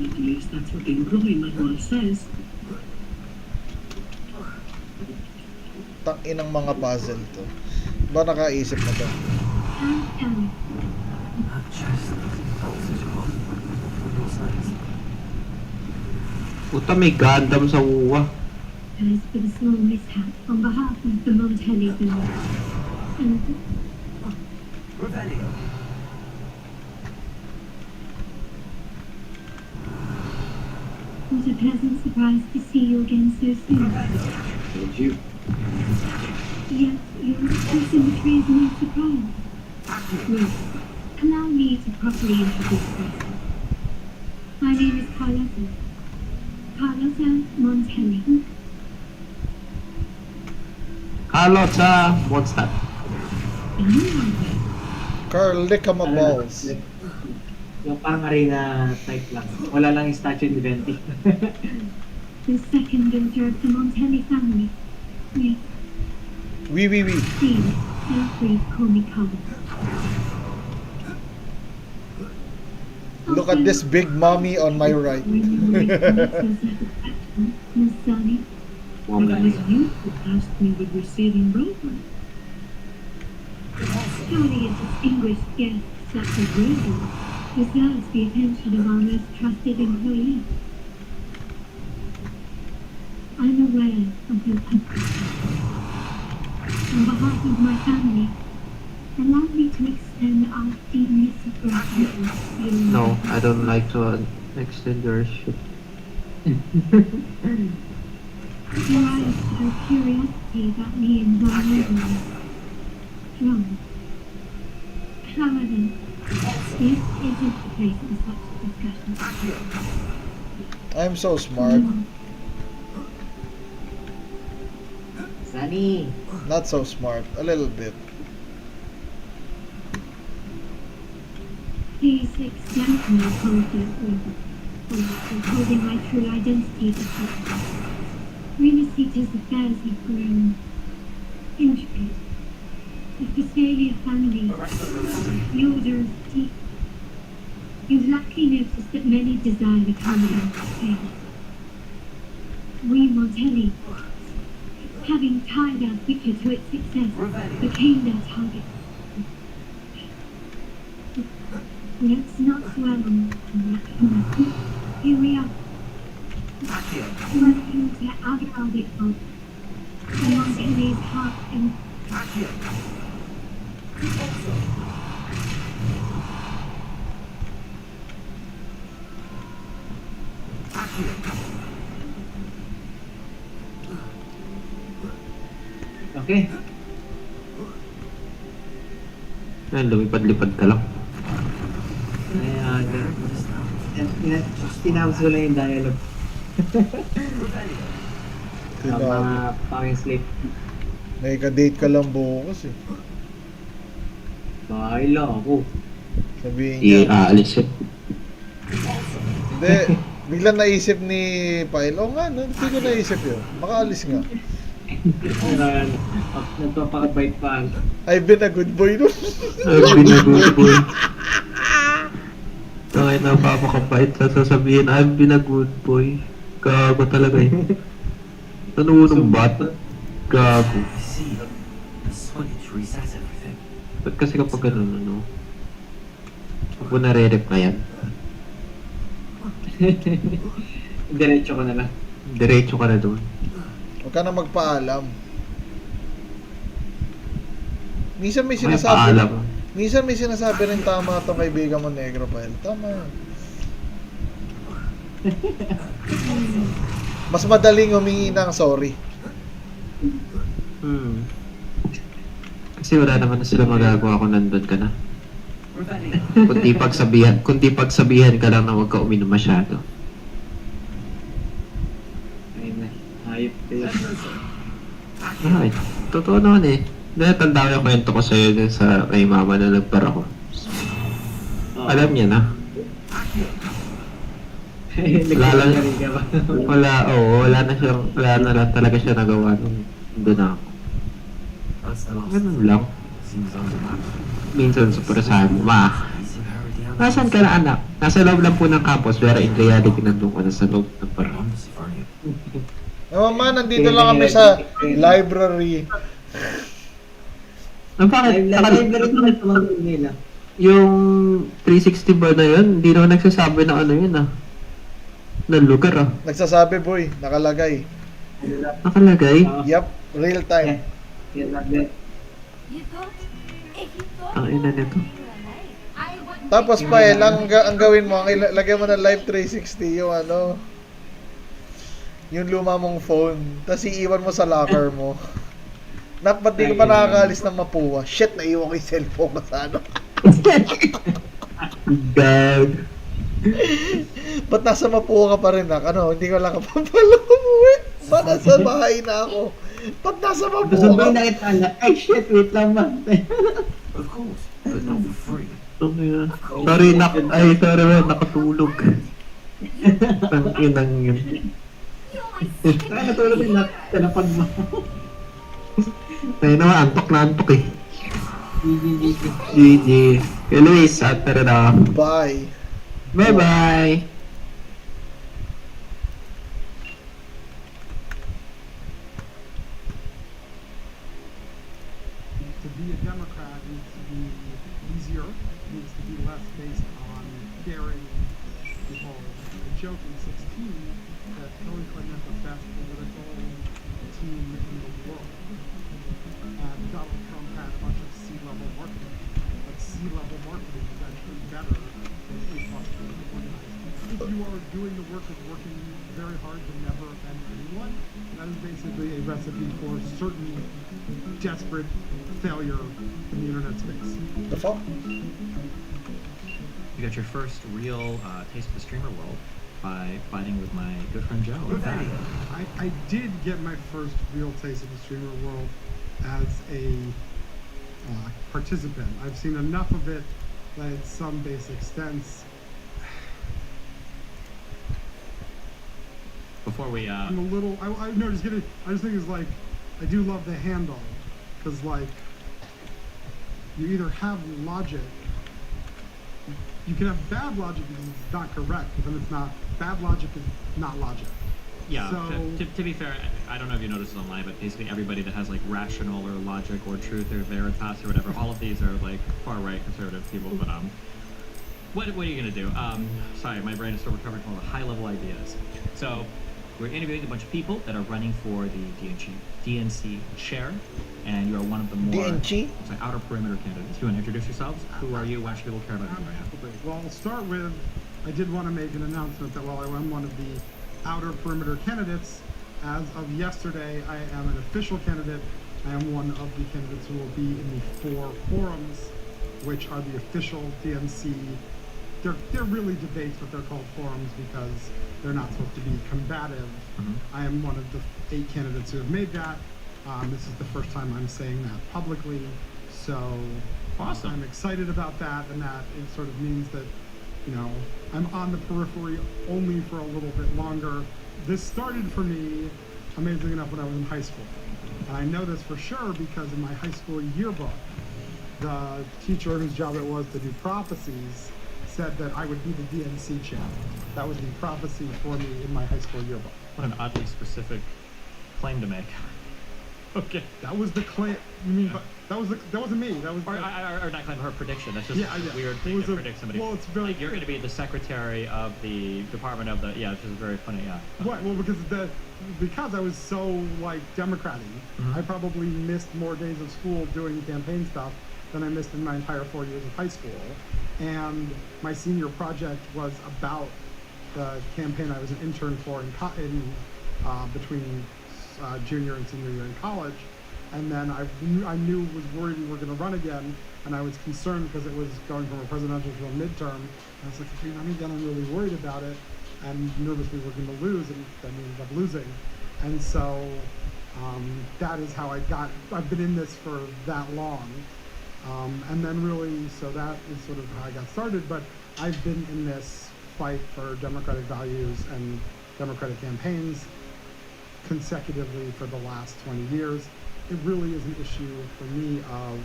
At least that's what the employee manual says. Inang mga puzzle to. Ba nakaisip na to? And Puta, may Gundam sa uwa. as for the small mishap on behalf of the Montelli family. And what a pleasant surprise to see you again so soon. Thank you. Yes, your expression betrays no surprise. Well, allow me to properly introduce myself. My name is Carlotta. Carlotta Montelli. Kalot sa Mondstadt. And you are Carl, lick my balls. Yung pang arena type lang. Wala lang yung statue ni Venti. The second daughter of the Montelli family. Yes, Wee. please, feel free to call me Carl. Look at this big mommy on my right. When you wait for me to satisfaction, Miss Sunny. But it was you who asked me with receiving Rover. Surely a distinguished guest such as Rosie deserves the attention of our most trusted employee. I'm aware of your purpose. On behalf of my family, allow me to extend our deepest gratitude to you. No, I don't like to extend your shit. Your eyes show curiosity about me and my movements. Wrong. However, this isn't the place for such discussion. I'm so smart. Sunny! Not so smart. A little bit. Please exempt me from withholding my true identity to you. Renacita's affairs have grown intricate. The Fastidio family, the Order of Deep. You've likely noticed that many desire the Commodore to fail. We Montelli, having tied our future to its success, became their target. Let's not dwell on that. Here we are. Welcome to Avada, the Montelli's heart and Okay. Ay, lumipad-lipad ka lang. Ayan. Tinapos ko lang yung dialogue. Mga panging sleep. May ka-date ka lang bukas eh. Bahay lang ako. Sabihin niya. Aalis eh. Hindi. Biglang naisip ni Pyle. Oo nga, no? Hindi ko naisip yun. Makaalis nga. Nagpapakabait pa. I've been a good boy nun. I've been a good boy. Bakit napapakabait sa sasabihin, I've been a good boy. Gago talaga eh. Ano nung bata? Gago. See, the switch resets everything. Ba't kasi kapag ganun, ano? Pag mo nare-rep na yan, Diretso ko na lang. diretso ka na doon. Huwag ka na magpaalam. Minsan may May sinasabi. paalam. Minsan may sinasabi rin tama itong kaibigan mo, Negro Pyle. Tama yan. Mas madaling humingi ng sorry. Kasi wala naman na sila magagawa kung nandun ka na. Kundi pagsabihan ka lang na huwag ka uminom masyado. Ayun na. Hayop kayo. Ay, totoo naman eh. Tanda ko yung kwento ko sa'yo dun sa kay mama na nagpara ko. Alam niya na. Wala na lang talaga siya nagawa nung doon ako. Ganun lang. Minsan suprasahan mo, nasaan ka na anak? Nasa loob lang po ng campus, pero in reality nandun ko na sa loob ng parang. Mama, nandito lang kami sa library. Bakit? Library naman sa mga nila. Yung 360 ba na yun, hindi naman nagsasabi na ano yun ng lugar Nagsasabi, boy, nakalagay. Nakalagay? Yup, real time. Ang ina nito. Tapos pa ang gawin mo, lagyan mo ng Live 360 yung yung luma mong phone, tapos iiwan mo sa locker mo. Ba't di ka pa nakakaalis ng Mapua? Shit, naiwan ko yung cellphone ko sa Gag. Ba't nasa Mapua ka pa rin, Nak? Hindi ko lang kapapala umuwi. Ba't nasa bahay na ako? Ba't nasa Mapua ka? Sabay na kita anak. Ay shit, wait lang ba? Of course, but not for free. Ano yan? Sorry, nakatulog. Ang inang yun. Nakatulog yung talapag mo. Tayo naman, antok eh. GG. Anyways, tara na. Bye. Bye-bye. To be a Democrat needs to be easier, needs to be less based on daring people. A joke in 16 that Hillary Clinton had the best political team in the world. And Donald Trump had a bunch of C-level marketing. But C-level marketing is actually better than A-plus organized. If you are doing the work of working very hard to never offend anyone, that is basically a recipe for certain desperate failure in the internet space. The fuck? You got your first real taste of the streamer world by fighting with my good friend Joe. I did get my first real taste of the streamer world as a participant. I've seen enough of it in some basic sense. Before we, I'm a little. I no, just kidding. I just think it's like I do love the handle because like you either have logic. You can have bad logic because it's not correct, but then it's not. Bad logic is not logic. Yeah, So, to be fair, I don't know if you noticed this online, but basically everybody that has like rational or logic or truth or veritas or whatever, all of these are like far right conservative people. But what are you gonna do? Sorry, my brain is still recovering from all the high level ideas. So we're interviewing a bunch of people that are running for the DNC chair, and you are one of the more outer perimeter candidates. Do you want to introduce yourselves? Who are you? Why should people care about you? absolutely. Well, I'll start with. I did want to make an announcement that while I am one of the outer perimeter candidates, as of yesterday, I am an official candidate. I am one of the candidates who will be in the 4 forums, which are the official DNC. They're really debates, but they're called forums because they're not supposed to be combative. Mm-hmm. I am one of the 8 candidates who have made that. This is the first time I'm saying that publicly, so awesome. I'm excited about that, and that it sort of means that, you know, I'm on the periphery only for a little bit longer. This started for me, amazing enough, when I was in high school. And I know this for sure because in my high school yearbook, the teacher whose job it was to do prophecies said that I would be the DNC chair. That was the prophecy for me in my high school yearbook. What an oddly specific claim to make. Okay. That was the claim. You mean, but that wasn't me. That was Or not claim, her prediction. That's just Yeah, a yeah. weird It thing was to a- predict somebody. well, it's very- like you're going to be the secretary of the department of the which is very funny. Yeah. Right, well, because I was so like Democrat-y, Mhm. I probably missed more days of school doing campaign stuff than I missed in my entire 4 years of high school. And my senior project was about the campaign I was an intern for between junior and senior year in college. And then I was worried we were going to run again, and I was concerned because it was going from a presidential to a midterm. And I was like, if we run again, I'm really worried about it, and nervous we were going to lose, and then we ended up losing. And so that is how I've been in this for that long. And then really, so that is sort of how I got started, but I've been in this fight for democratic values and democratic campaigns consecutively for the last 20 years. It really is an issue for me of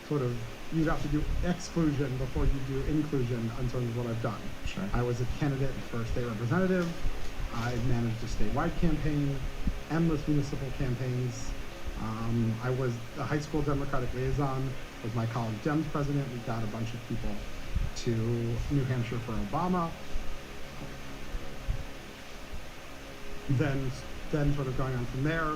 sort of, you have to do exclusion before you do inclusion in terms of what I've done. Sure. I was a candidate for state representative. I managed a statewide campaign, endless municipal campaigns. I was a high school Democratic liaison, was my college Dems president. We got a bunch of people to New Hampshire for Obama. Then sort of going on from there.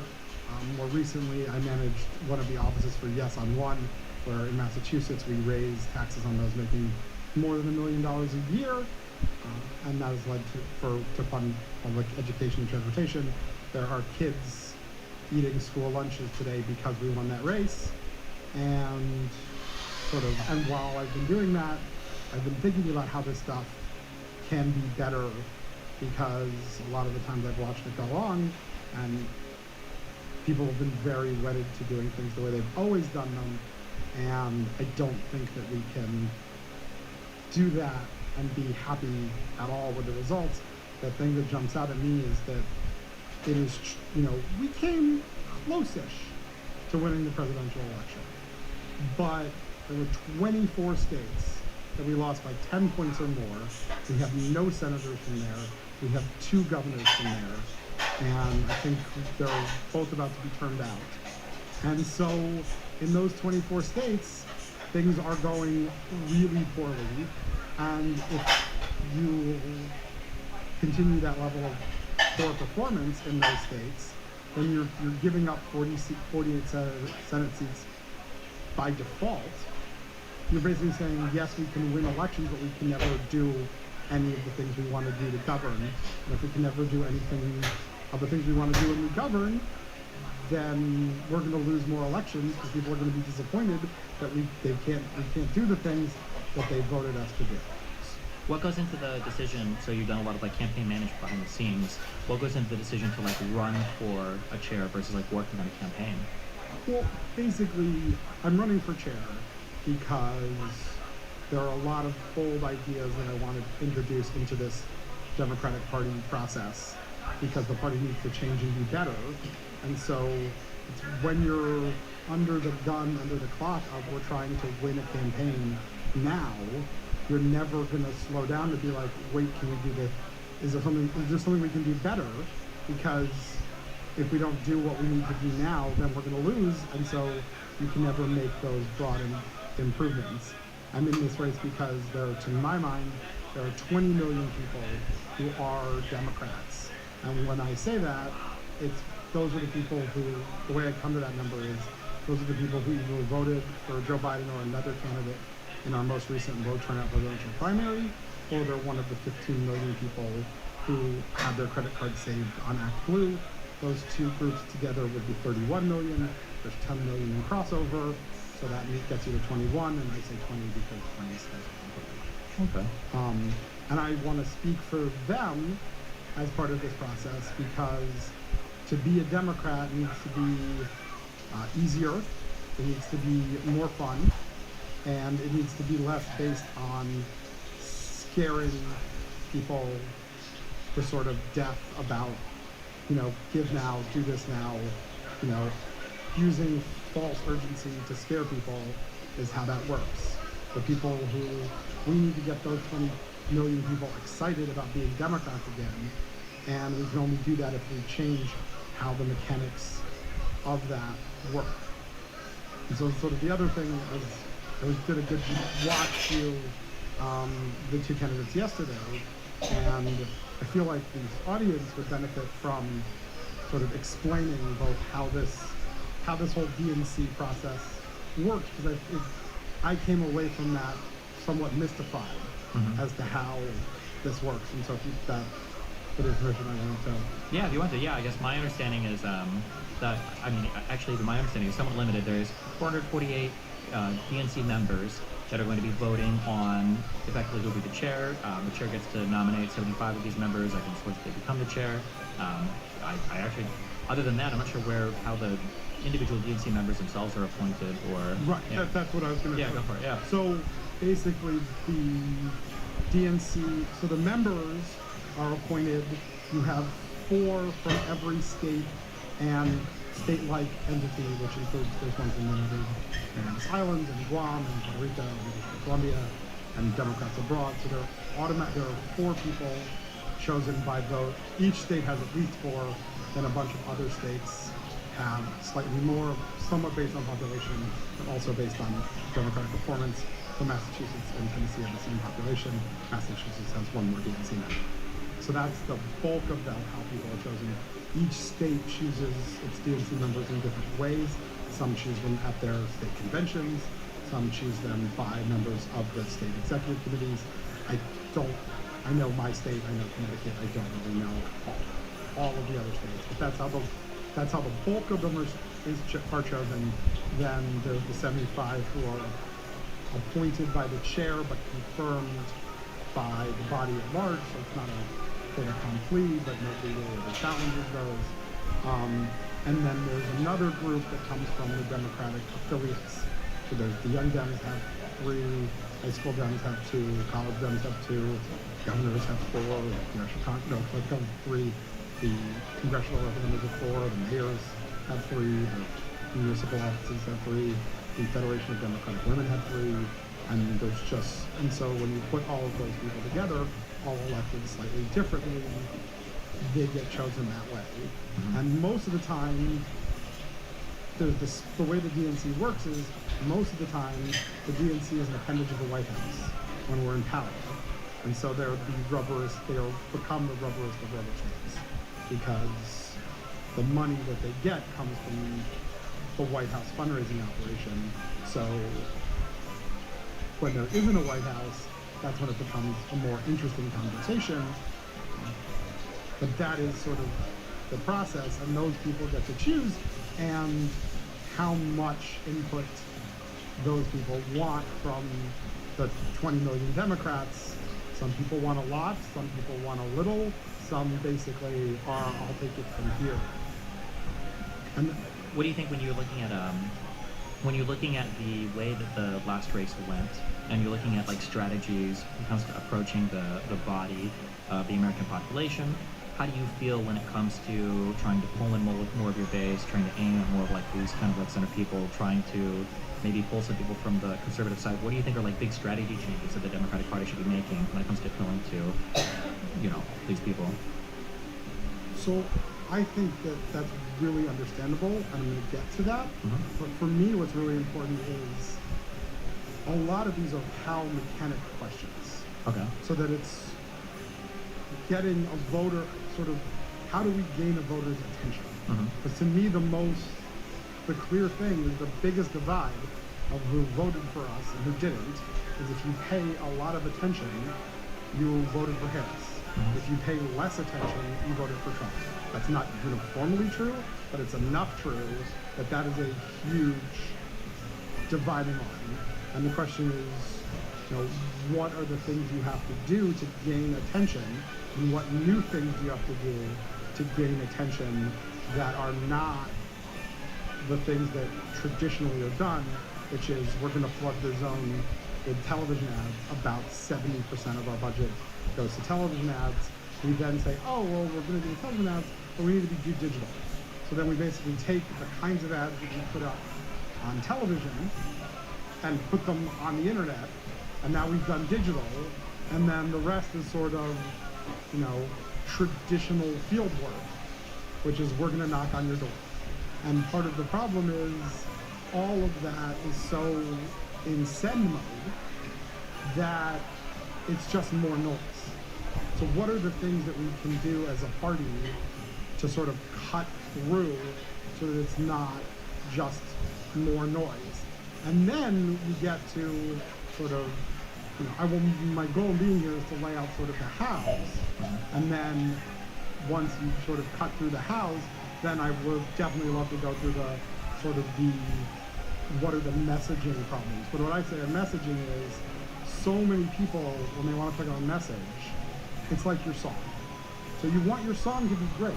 More recently, I managed one of the offices for Yes on One, where in Massachusetts we raise taxes on those making more than $1 million a year, and that has led to fund public education and transportation. There are kids eating school lunches today because we won that race, and while I've been doing that, I've been thinking about how this stuff can be better, because a lot of the times I've watched it go wrong, and people have been very wedded to doing things the way they've always done them, and I don't think that we can do that and be happy at all with the results. The thing that jumps out at me is that it is, we came close-ish to winning the presidential election, but there were 24 states that we lost by 10 points or more. We have no senators from there. We have 2 governors from there. And I think they're both about to be turned out. And so in those 24 states, things are going really poorly. And if you continue that level of poor performance in those states, then you're giving up 48 Senate seats by default. You're basically saying, yes, we can win elections, but we can never do any of the things we want to do to govern. And if we can never do anything of the things we want to do when we govern, then we're going to lose more elections because people are going to be disappointed that we can't do the things that they voted us to do. What goes into the decision? So you've done a lot of like campaign management behind the scenes. What goes into the decision to like run for a chair versus like working on a campaign? Well, basically, I'm running for chair because there are a lot of bold ideas that I want to introduce into this Democratic Party process because the party needs to change and be better. And so it's when you're under the gun, under the clock of we're trying to win a campaign now, you're never going to slow down to be like, wait, can we do this? Is there something we can do better? Because if we don't do what we need to do now, then we're going to lose. And so you can never make those broad improvements. I'm in this race because to my mind, there are 20 million people who are Democrats. And when I say that, those are the people who, the way I come to that number is, those are the people who either voted for Joe Biden or another candidate in our most recent low turnout presidential primary, or they're one of the 15 million people who have their credit card saved on Act Blue. Those two groups together would be 31 million. There's 10 million in crossover, so that gets you to 21, and I say 20 because 20 says 21. Okay. And I want to speak for them as part of this process because to be a Democrat needs to be easier, it needs to be more fun, and it needs to be less based on scaring people to sort of death about, give now, do this now, using false urgency to scare people is how that works. The people we need to get those 20 million people excited about being Democrats again, and we can only do that if we change how the mechanics of that work. And so sort of the other thing is, I did a good watch the two candidates yesterday, and I feel like the audience would benefit from sort of explaining both how this whole DNC process works, because I came away from that somewhat mystified as to how this works. And so if you've got the information I want to... Yeah, if you want to, I guess my understanding is my understanding is somewhat limited. There's 448 DNC members that are going to be voting on effectively who will be the chair. The chair gets to nominate 75 of these members. I can suppose they become the chair. I actually, other than that, I'm not sure how the individual DNC members themselves are appointed or... Right, yeah. That's what I was going to say. Yeah, go for it, yeah. So basically the DNC, so the members are appointed. You have 4 from every state and state-like entity, which includes those ones in the Marianas Islands and Guam and Puerto Rico and Colombia and Democrats abroad. So there are 4 people chosen by vote. Each state has at least 4, then a bunch of other states have slightly more, somewhat based on population, but also based on Democratic performance. So Massachusetts and Tennessee have the same population. Massachusetts has 1 more DNC member. So that's the bulk of how people are chosen. Each state chooses its DNC members in different ways. Some choose them at their state conventions. Some choose them by members of the state executive committees. I know my state, I know Connecticut, I don't really know all of the other states, but that's how the bulk of them are chosen. Then there's the 75 who are appointed by the chair but confirmed by the body at large, so it's not a fait accompli, but nobody really ever challenges those. And then there's another group that comes from the Democratic affiliates. So there's the Young Dems have 3, high school Dems have 2, college Dems have 2, governors have 4, congressional 3, the congressional representatives have 4, the mayors have 3, the municipal offices have 3, the Federation of Democratic Women have 3, and so when you put all of those people together, all elected slightly differently, they get chosen that way. And most of the time, the way the DNC works is, most of the time, the DNC is an appendage of the White House when we're in power. And so they'll become the rubberest of rubber stamps, because the money that they get comes from the White House fundraising operation. So when there isn't a White House, that's when it becomes a more interesting conversation. But that is sort of the process, and those people get to choose, and how much input those people want from the 20 million Democrats. Some people want a lot, some people want a little, some basically are, I'll take it from here. And what do you think when you're looking at when you're looking at the way that the last race went, and you're looking at like strategies when it comes to approaching the body of the American population, how do you feel when it comes to trying to pull in more of your base, trying to aim at more of like these kind of like center people, trying to maybe pull some people from the conservative side? What do you think are like big strategy changes that the Democratic Party should be making when it comes to appealing to, these people? So I think that that's really understandable, and I'm going to get to that. Mm-hmm. But for me, what's really important is a lot of these are how mechanic questions. Okay. So that it's getting a voter, sort of, how do we gain a voter's attention? Because to me, the clear thing is the biggest divide of who voted for us and who didn't is if you pay a lot of attention, you voted for Harris. If you pay less attention, you voted for Trump. That's not uniformly true, but it's enough true that that is a huge dividing line. And the question is, what are the things you have to do to gain attention, and what new things do you have to do to gain attention that are not the things that traditionally are done, which is we're going to flood the zone with television ads. About 70% of our budget goes to television ads. We then say, oh, well, we're going to do television ads, but we need to do digital. So then we basically take the kinds of ads that we put up on television and put them on the internet, and now we've done digital, and then the rest is sort of, traditional field work, which is we're going to knock on your door. And part of the problem is all of that is so in send mode that it's just more noise. So what are the things that we can do as a party to sort of cut through so that it's not just more noise? And then we get to sort of, my goal being here is to lay out sort of the hows, and then once you sort of cut through the hows, then I would definitely love to go through the sort of what are the messaging problems. But what I say a messaging is, so many people, when they want to pick up a message, it's like your song. So you want your song to be great,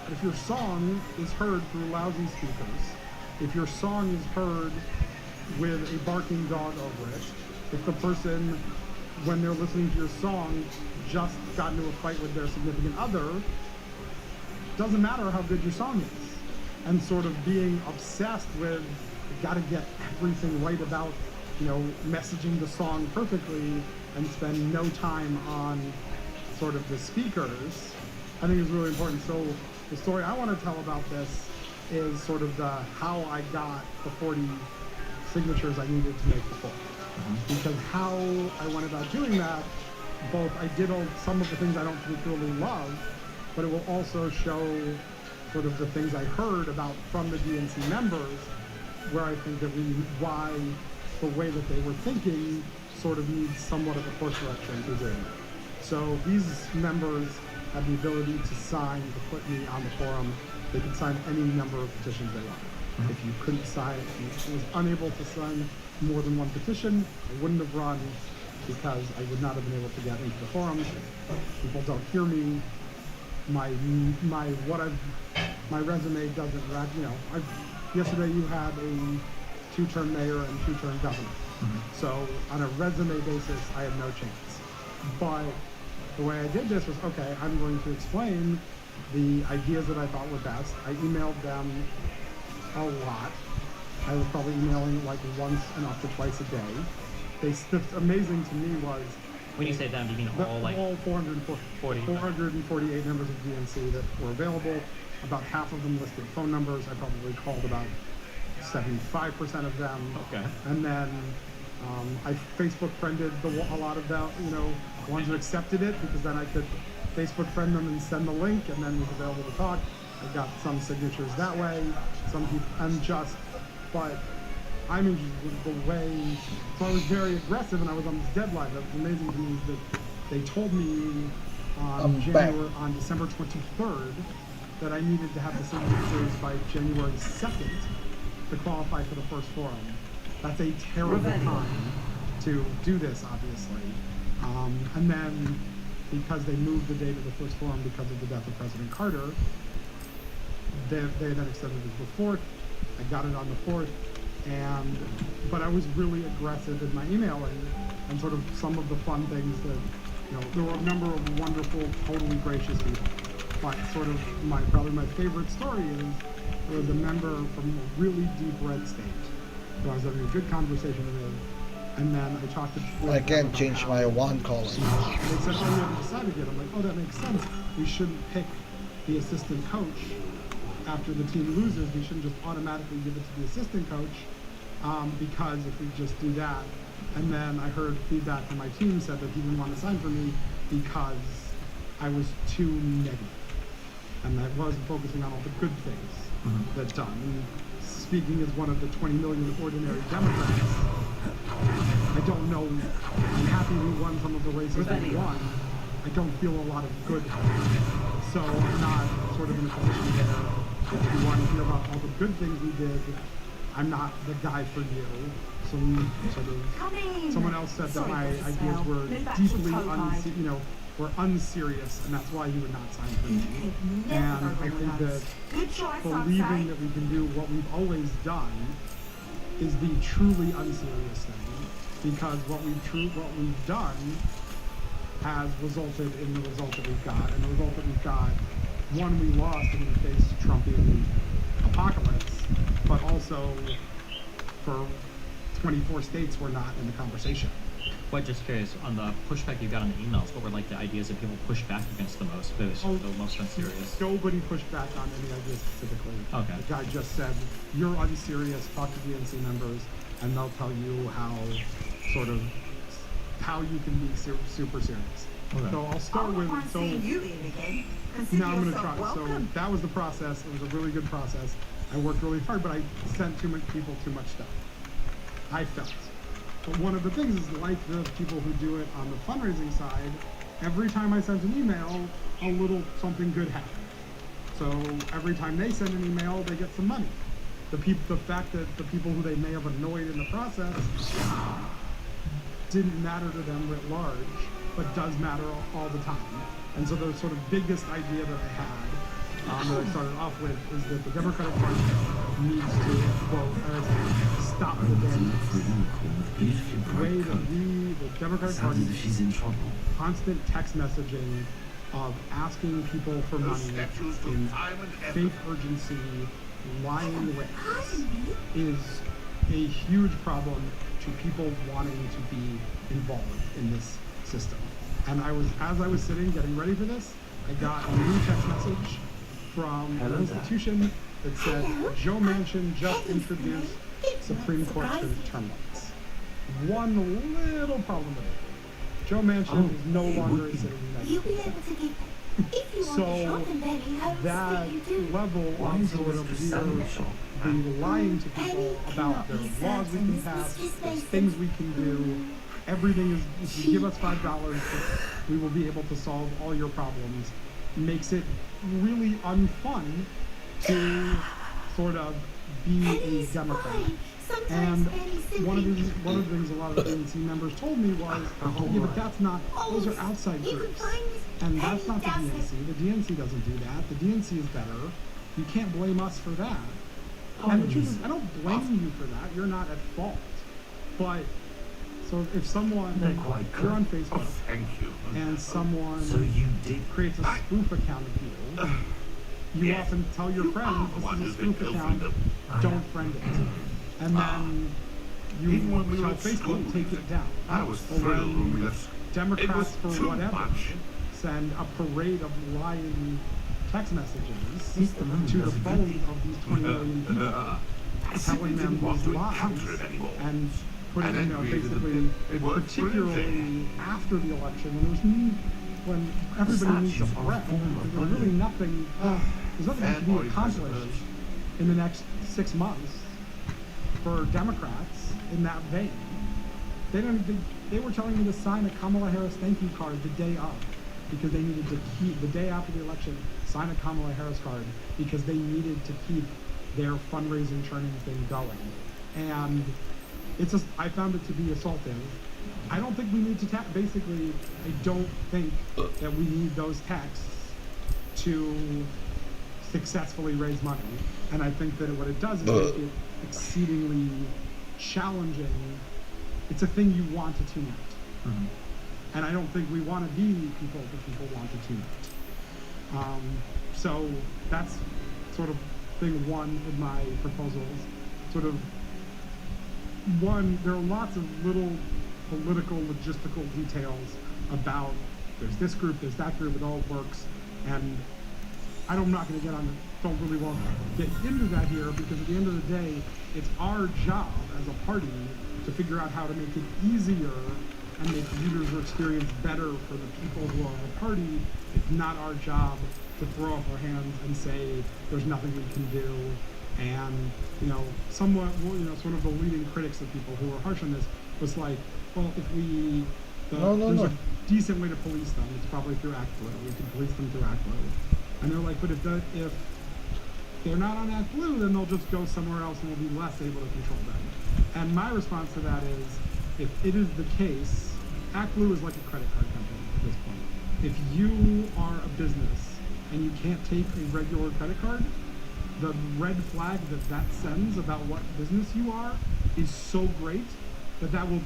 but if your song is heard through lousy speakers, if your song is heard with a barking dog over it, if the person, when they're listening to your song, just got into a fight with their significant other, doesn't matter how good your song is. And sort of being obsessed with, you gotta get everything right about, messaging the song perfectly and spend no time on sort of the speakers, I think is really important. So the story I want to tell about this is sort of how I got the 40 signatures I needed to make the poll. Because how I went about doing that, both I did some of the things I don't particularly love, but it will also show sort of the things I heard about from the DNC members, where I think that why the way that they were thinking sort of needs somewhat of a course correction to do. So these members have the ability to sign, to put me on the forum. They could sign any number of petitions they want. If you couldn't sign, if you was unable to sign more than one petition, I wouldn't have run because I would not have been able to get into the forums. People don't hear me. My resume doesn't, yesterday you had a 2-term mayor and 2-term governor. So on a resume basis, I had no chance. But the way I did this was, okay, I'm going to explain the ideas that I thought were best. I emailed them a lot. I was probably emailing like once and up to twice a day. What's amazing to me was, when you say them, do you mean all 448 members of DNC that were available. About half of them listed phone numbers. I probably called about 75% of them. Okay. And then I Facebook friended a lot of the ones who accepted it, because then I could Facebook friend them and send the link, and then was available to talk. I got some signatures that way. Some people, but I'm interested in the way. So I was very aggressive, and I was on this deadline. That was amazing to me is that they told me on December 23rd that I needed to have the signatures by January 2nd to qualify for the first forum. That's a terrible time to do this, obviously. And then, because they moved the date of the first forum because of the death of President Carter, they then extended it to the 4th. I got it on the 4th. But I was really aggressive in my emailing, and sort of some of the fun things that, there were a number of wonderful, totally gracious people. But sort of probably my favorite story is there was a member from a really deep red state who I was having a good conversation with, and then I talked to. I can't change my wand color. They said, "Oh, we haven't decided yet." I'm like, "Oh, that makes sense. We shouldn't pick the assistant coach after the team loses. We shouldn't just automatically give it to the assistant coach, because if we just do that." And then I heard feedback from my team said that he didn't want to sign for me because I was too negative, and I wasn't focusing on all the good things that done. And speaking as one of the 20 million ordinary Democrats, I don't know. I'm happy we won some of the races we won. I don't feel a lot of good. So I'm not sort of in a position where if you want to hear about all the good things we did, I'm not the guy for you. So someone else said that my ideas were deeply were unserious, and that's why he would not sign for me. And I think that believing that we can do what we've always done is the truly unserious thing, because what we've done has resulted in the result that we've got, and the result that we've got, one, we lost and we faced Trumpian apocalypse, but also for 24 states we're not in the conversation. But just curious, on the pushback you got on the emails, what were like the ideas that people pushed back against the most? The most unserious? Nobody pushed back on any ideas specifically. Okay. The guy just said, "You're unserious, talk to DNC members, and they'll tell you how you can be super serious." Okay. So I'll start with, now I'm going to try. So that was the process. It was a really good process. I worked really hard, but I sent too much people too much stuff. I felt. But one of the things is, like the people who do it on the fundraising side, every time I sent an email, a little something good happened. So every time they send an email, they get some money. The fact that the people who they may have annoyed in the process didn't matter to them writ large, but does matter all the time. And so the sort of biggest idea that I had, that I started off with, is that the Democratic Party needs to, quote, stop the damage. The way that the Democratic Party, constant text messaging of asking people for money in fake urgency, lying ways, is a huge problem to people wanting to be involved in this system. And as I was sitting getting ready for this, I got a new text message from an institution that said, "Joe Manchin just introduced Supreme Court term limits." One little problem with it. Joe Manchin is no longer a citizen of the United States. So that level of sort of the lying to people about their laws we can pass, there's things we can do, everything is, if you give us $5, we will be able to solve all your problems, makes it really unfun to sort of be a Democrat. And one of the things a lot of the DNC members told me was, yeah, but those are outside groups. And that's not the DNC. The DNC doesn't do that. The DNC is better. You can't blame us for that. And the truth is, I don't blame you for that. You're not at fault. But, so if someone, you're on Facebook, and someone creates a spoof account of you, you often tell your friends, this is a spoof account, don't friend it. And then you tell Facebook, take it down. When Democrats, for whatever, send a parade of lying text messages to the phones of these 20 million people, telling them these lies, and putting, basically, particularly after the election, when everybody needs a breath, there's really nothing, there's nothing to be accomplished in the next 6 months for Democrats in that vein. They were telling me to sign a Kamala Harris thank you card the day of, because they needed to keep, the day after the election, sign a Kamala Harris card because they needed to keep their fundraising churning thing going. And I found it to be assaultive. I don't think we need to basically, I don't think that we need those texts to successfully raise money. And I think that what it does is make it exceedingly challenging. It's a thing you want to tune out. And I don't think we want to be people that people want to tune out. So that's sort of thing one with my proposals. Sort of one, there are lots of little political, logistical details about there's this group, there's that group, it all works. And I'm not going to don't really want to get into that here, because at the end of the day, it's our job as a party to figure out how to make it easier and make the user experience better for the people who are a party. It's not our job to throw up our hands and say there's nothing we can do. And, somewhat, sort of the leading critics of people who were harsh on this was like, well, if there's a decent way to police them, it's probably through Act Blue. We can police them through Act Blue. And they're like, but if they're not on Act Blue, then they'll just go somewhere else and we'll be less able to control them. And my response to that is, if it is the case, Act Blue is like a credit card company at this point. If you are a business and you can't take a regular credit card, the red flag that sends about what business you are is so great that will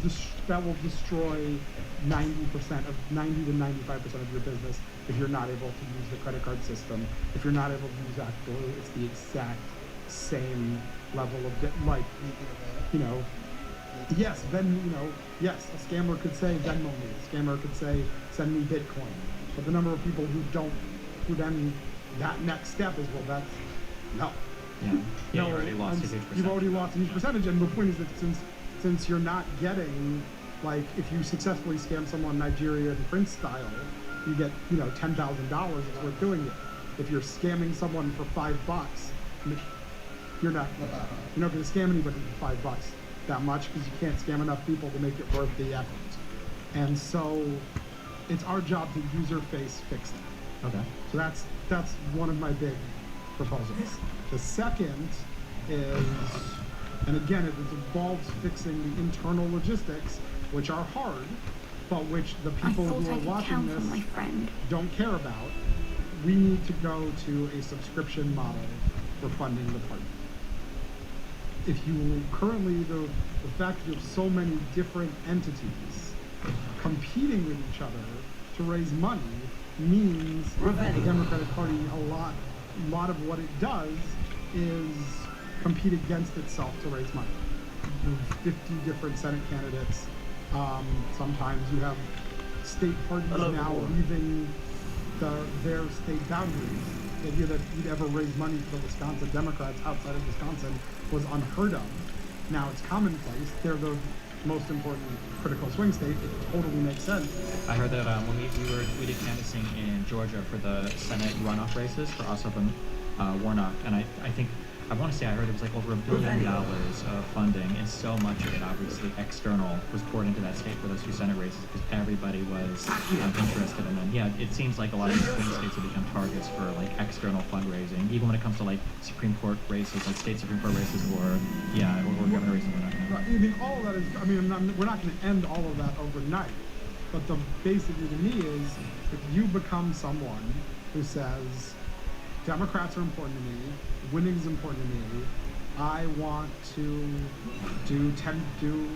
destroy 90 to 95% of your business if you're not able to use the credit card system. If you're not able to use Act Blue, it's the exact same level of yes, then yes, a scammer could say Venmo me, a scammer could say send me Bitcoin, but the number of people who then that next step is, well, that's no. Yeah, you already lost a huge percentage. You've already lost a huge percentage, and the point is that since you're not getting, like, if you successfully scam someone Nigerian Prince style, you get $10,000. It's worth doing it. If you're scamming someone for $5, you're not going to scam anybody for $5 that much, because you can't scam enough people to make it worth the effort. And so it's our job to user face fix that. Okay. So that's one of my big proposals. The second is, and again, it involves fixing the internal logistics, which are hard, but which the people who are watching this don't care about. We need to go to a subscription model for funding the party. If you currently, the fact that you have so many different entities competing with each other to raise money means the Democratic Party, a lot of what it does is compete against itself to raise money. You have 50 different Senate candidates. Sometimes you have state parties now leaving their state boundaries. The idea that you'd ever raise money for the Wisconsin Democrats outside of Wisconsin was unheard of. Now it's commonplace. They're the most important critical swing state. It totally makes sense. I heard that when we did canvassing in Georgia for the Senate runoff races for Ossoff and Warnock, and I think I want to say I heard it was like over $1 billion of funding, and so much of it obviously external was poured into that state for those two Senate races because everybody was interested in them. Yeah, it seems like a lot of these swing states have become targets for like external fundraising, even when it comes to like Supreme Court races, like state Supreme Court races, or governor races. Right. I mean, all of that is. I mean, we're not going to end all of that overnight, but the basically to me is if you become someone who says Democrats are important to me, winning is important to me, I want to do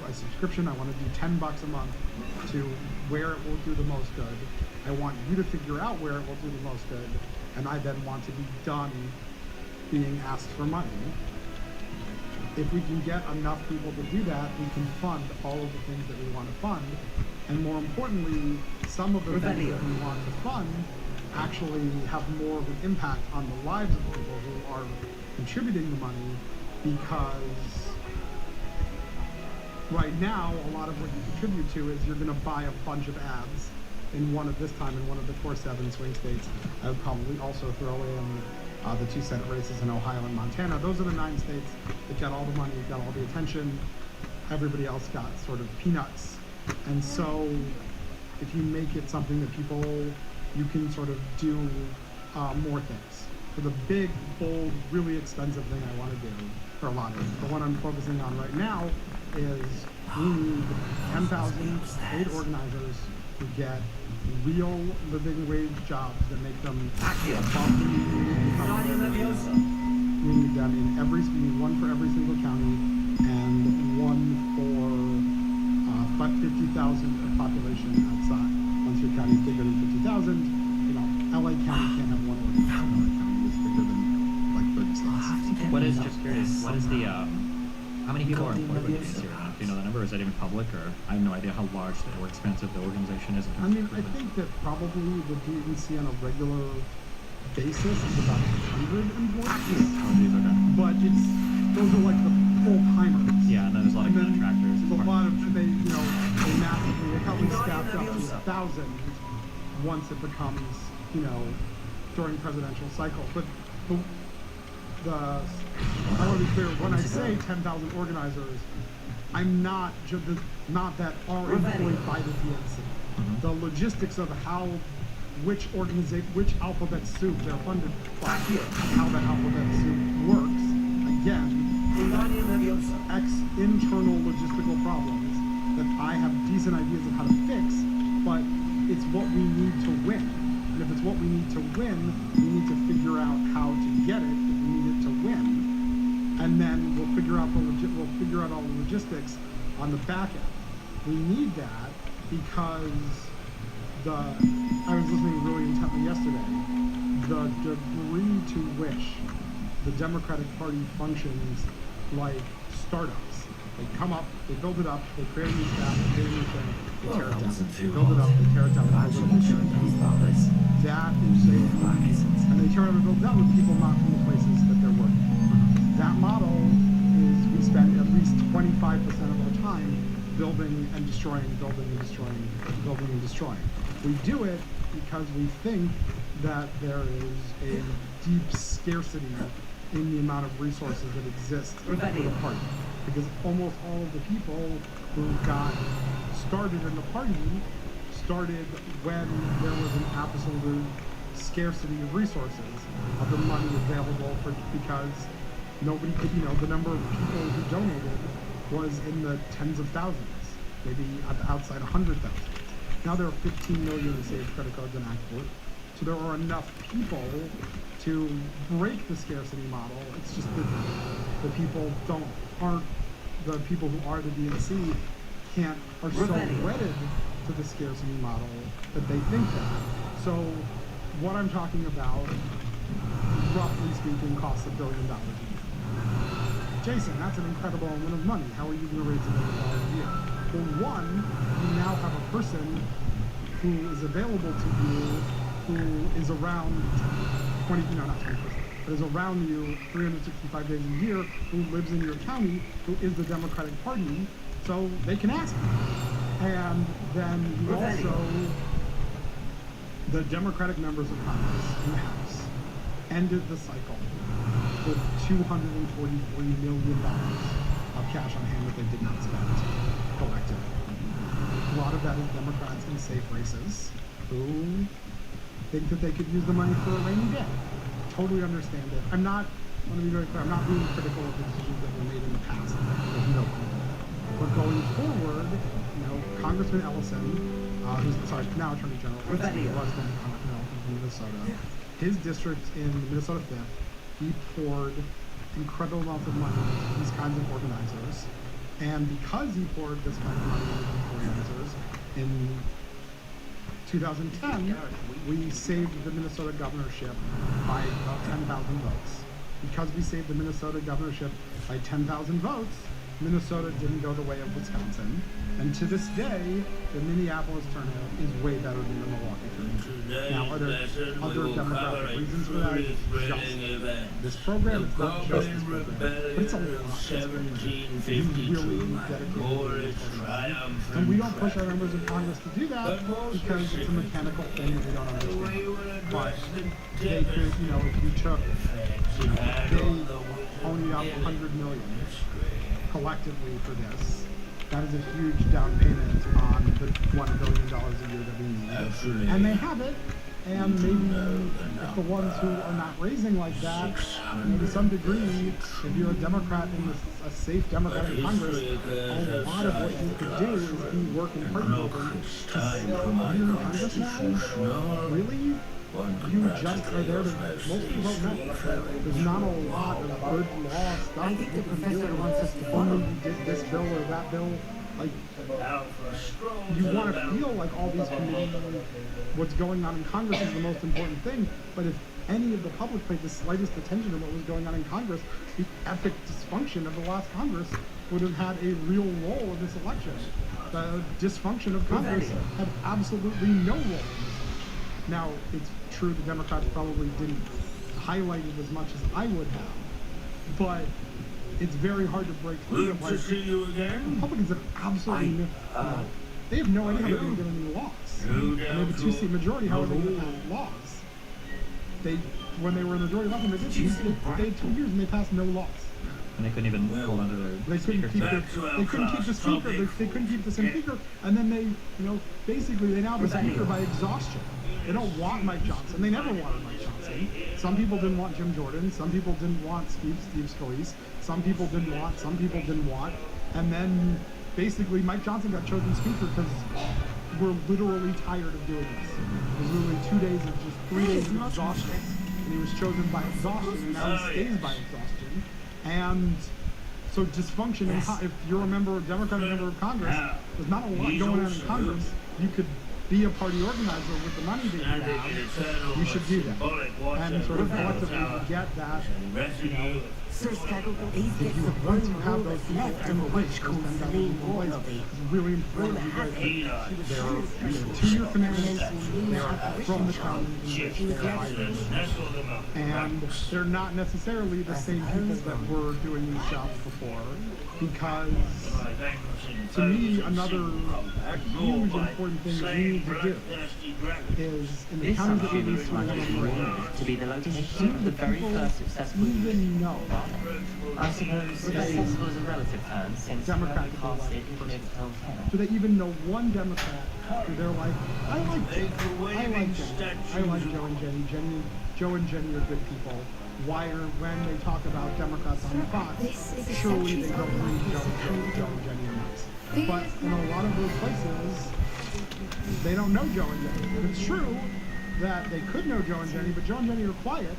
a subscription, I want to do $10 a month to where it will do the most good. I want you to figure out where it will do the most good, and I then want to be done being asked for money. If we can get enough people to do that, we can fund all of the things that we want to fund. And more importantly, some of the things that we want to fund actually have more of an impact on the lives of people who are contributing the money, because right now a lot of what you contribute to is you're going to buy a bunch of ads in one of the core 7 swing states. I would probably also throw in the 2 Senate races in Ohio and Montana. Those are the 9 states that got all the money, got all the attention. Everybody else got sort of peanuts. And so if you make it something that you can sort of do more things. For the big, bold, really expensive thing I want to do for a lot of it. The one I'm focusing on right now is we need 10,000 paid organizers to get real living wage jobs that make them above the median. We need them in we need one for every single county and one for but 50,000 of population outside. Once your county is bigger than 50,000, you know, LA County can't have one organization. LA County is bigger than like 30 states. What is, just curious, what is the, how many people are employed by the DNC right now? Do you know the number? Is that even public, or I have no idea how large or expensive the organization is? I mean, I think that probably the DNC on a regular basis is about 100 employees. Oh, geez, okay. But those are like the full timers. Yeah, and then there's a lot of contractors. There's a lot of they probably staffed up to 1,000 once it becomes, you know, during presidential cycles. But I want to be clear, when I say 10,000 organizers, I'm not that are employed by the DNC. The logistics of which alphabet soup they're funded by, how that alphabet soup works, again, internal logistical problems that I have decent ideas of how to fix, but it's what we need to win. And if it's what we need to win, we need to figure out how to get it if we need it to win. And then we'll figure out all the logistics on the back end. We need that because I was listening really intently yesterday. The degree to which the Democratic Party functions like startups. They come up, they build it up, they create a new staff, they create a new thing, they tear it down. They build it up, they tear it down, they build it up, they tear it down. That is and they tear it up and build it down with people not from the places that they're working. That model is we spend at least 25% of our time building and destroying, building and destroying, building and destroying. We do it because we think that there is a deep scarcity in the amount of resources that exist for the party. Because almost all of the people who got started in the party started when there was an absolute scarcity of resources, of the money available because nobody could, you know, the number of people who donated was in the tens of thousands, maybe outside 100,000. Now there are 15 million saved credit cards in Accord, so there are enough people to break the scarcity model. It's just that the people the people who are the DNC are so wedded to the scarcity model that they think that. So what I'm talking about, roughly speaking, costs $1 billion a year. Jason, that's an incredible amount of money. How are you going to raise $1 billion a year? Well, one, you now have a person who is available to you who is around 20%, but is around you 365 days a year, who lives in your county, who is the Democratic Party, so they can ask you. And then you also, the Democratic members of Congress in the House ended the cycle with $243 million of cash on hand that they did not spend collectively. A lot of that is Democrats in safe races who think that they could use the money for a rainy day. Totally understand it. I want to be very clear, I'm not being critical of the decisions that were made in the past. There's no problem with that. But going forward, you know, Congressman Ellison, who's now Attorney General, was from Minnesota. His district in Minnesota 5th, he poured incredible amounts of money into these kinds of organizers. And because he poured this kind of money into these organizers, in 2010, we saved the Minnesota governorship by about 10,000 votes. Because we saved the Minnesota governorship by 10,000 votes, Minnesota didn't go the way of Wisconsin. And to this day, the Minneapolis turnout is way better than the Milwaukee turnout. Now, are there other demographic reasons for that? Just this program, it's not just this program, but it's a lot. We really dedicated to this program. And we don't push our members of Congress to do that because it's a mechanical thing that we don't understand. But they could, you know, if you took, they pony up $100 million collectively for this. That is a huge down payment on the $1 billion a year that we need. And they have it And maybe if the ones who are not raising like that, to some degree, if you're a Democrat in a safe Democratic Congress, a lot of what you could do is be working hard over you're in Congress now? Really? You just are there to mostly vote no. There's not a lot of good law stuff. I think the professor wants us to Only follow. you did this bill or that bill. Like, you want to feel like all these committees, what's going on in Congress is the most important thing, but if any of the public paid the slightest attention to what was going on in Congress, the epic dysfunction of the last Congress would have had a real role in this election. The dysfunction of Congress had absolutely no role in this election. Now, it's true the Democrats probably didn't highlight it as much as I would have, but it's very hard to break through. Good to see you again. Republicans have absolutely they have no idea how they're going to get any laws. And they have a two-seat majority, however, they pass laws. They, when they were in the majority left, they had 2 years and they passed no laws. And they couldn't even hold onto their They couldn't keep speaker. they couldn't keep the speaker. They couldn't keep the same speaker, and then they, basically they now have a speaker by exhaustion. They don't want Mike Johnson. They never wanted Mike Johnson. Some people didn't want Jim Jordan. Some people didn't want Steve Scalise. Some people didn't want. Some people didn't want. And then basically Mike Johnson got chosen speaker because we're literally tired of doing this. It was literally 2 days of just 3 days of exhaustion, and he was chosen by exhaustion, and now he stays by exhaustion. And so dysfunction, if you're a Democratic member of Congress, there's not a lot going on in Congress. You could be a party organizer with the money that you have. You should do that. And sort of collectively get that, Sir Skaggle, these if bits you of want to bone have wall those that's people left in of place, which those calls guys the in lean place, wall of it's really important. Rumor has it They're she two-year was commitments apparition from the town in which She was they're hired. And they're not necessarily the same people that were doing these jobs before, because to me, another huge important thing that we need to do is in the This counties that we sanctuary need is to likely work to be the location of the very first successful even know I suppose successful is a relative term since Democratic nobody cast it in its hometown. do they even know one Democrat who they're like, I like Joe. I like Jenny. I like Joe and Jenny. Joe and Jenny are good people. Why are, when they talk about Democrats on Fox, surely they don't read Joe and Jenny enough. But in a lot of those places, they don't know Joe and Jenny. It's true that they could know Joe and Jenny, but Joe and Jenny are quiet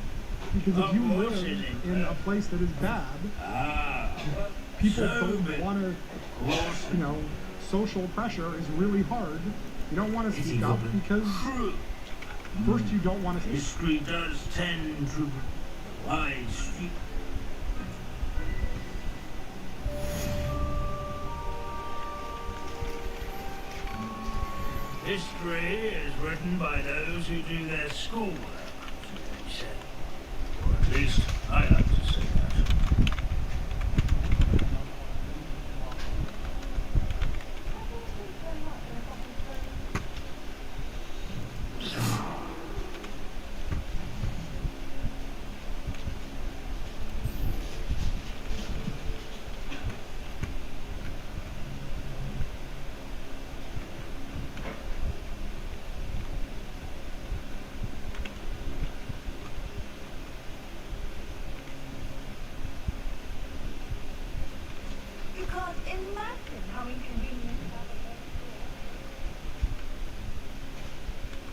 because if you live in a place that is bad, people don't want to, social pressure is really hard. You don't want to speak up because first you don't want to speak. History does tend to wide street. History is written by those who do their schoolwork, they say. Or at least I like to say that. You can't imagine how inconvenient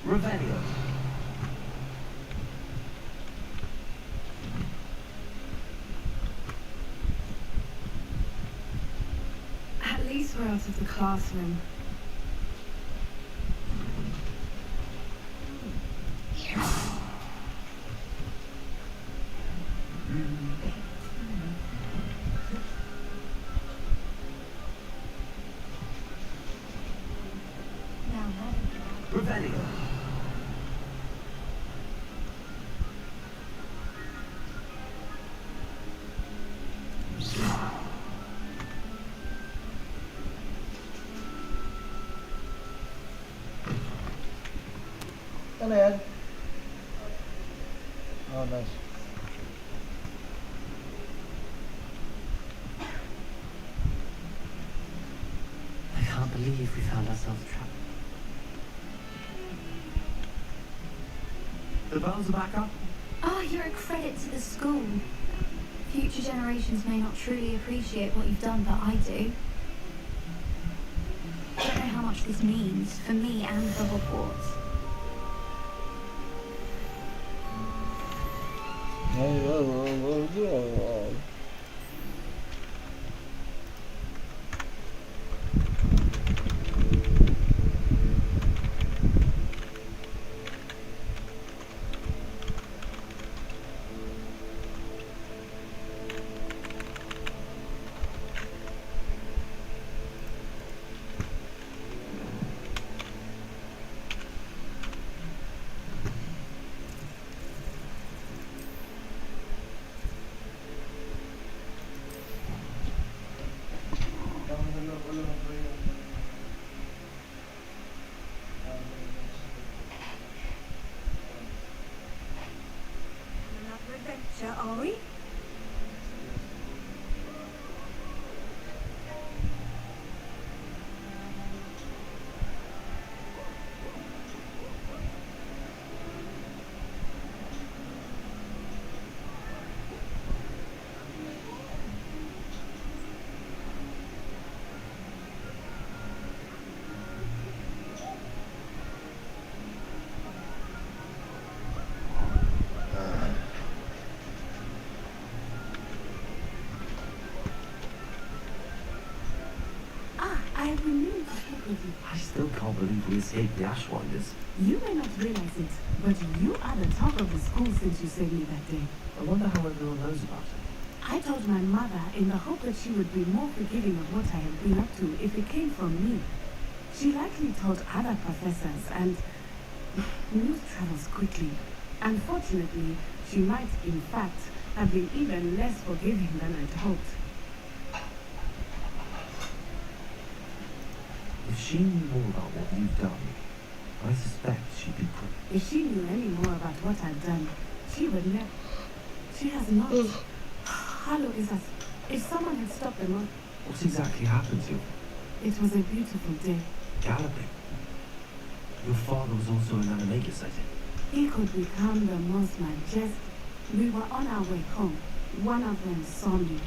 Revelio. At least we're out of the classroom. Revelio. Ano yan? Oh, nice. I can't believe we found ourselves trapped. The bells are back up. Ah, you're a credit to the school. Future generations may not truly appreciate what you've done, but I do. I don't know how much this means for me and for Hogwarts. Another adventure, are we? I renewed I still can't believe we escaped the Ashwinders. You may not realize it, but you are the talk of the school since you saved me that day. I wonder how everyone knows about it. I told my mother in the hope that she would be more forgiving of what I have been up to if it came from me. She likely told other professors, and news travels quickly. Unfortunately, she might, in fact, have been even less forgiving than I'd hoped. If she knew more about what you've done, I suspect she'd be If she knew any more about what I've done, she would never. She has not. Hello, Isas. If someone had stopped them all. What exactly happened to you? It was a beautiful day. Galloping. Your father was also an animagus, I think. He could become the most majestic. We were on our way home. One of them saw me,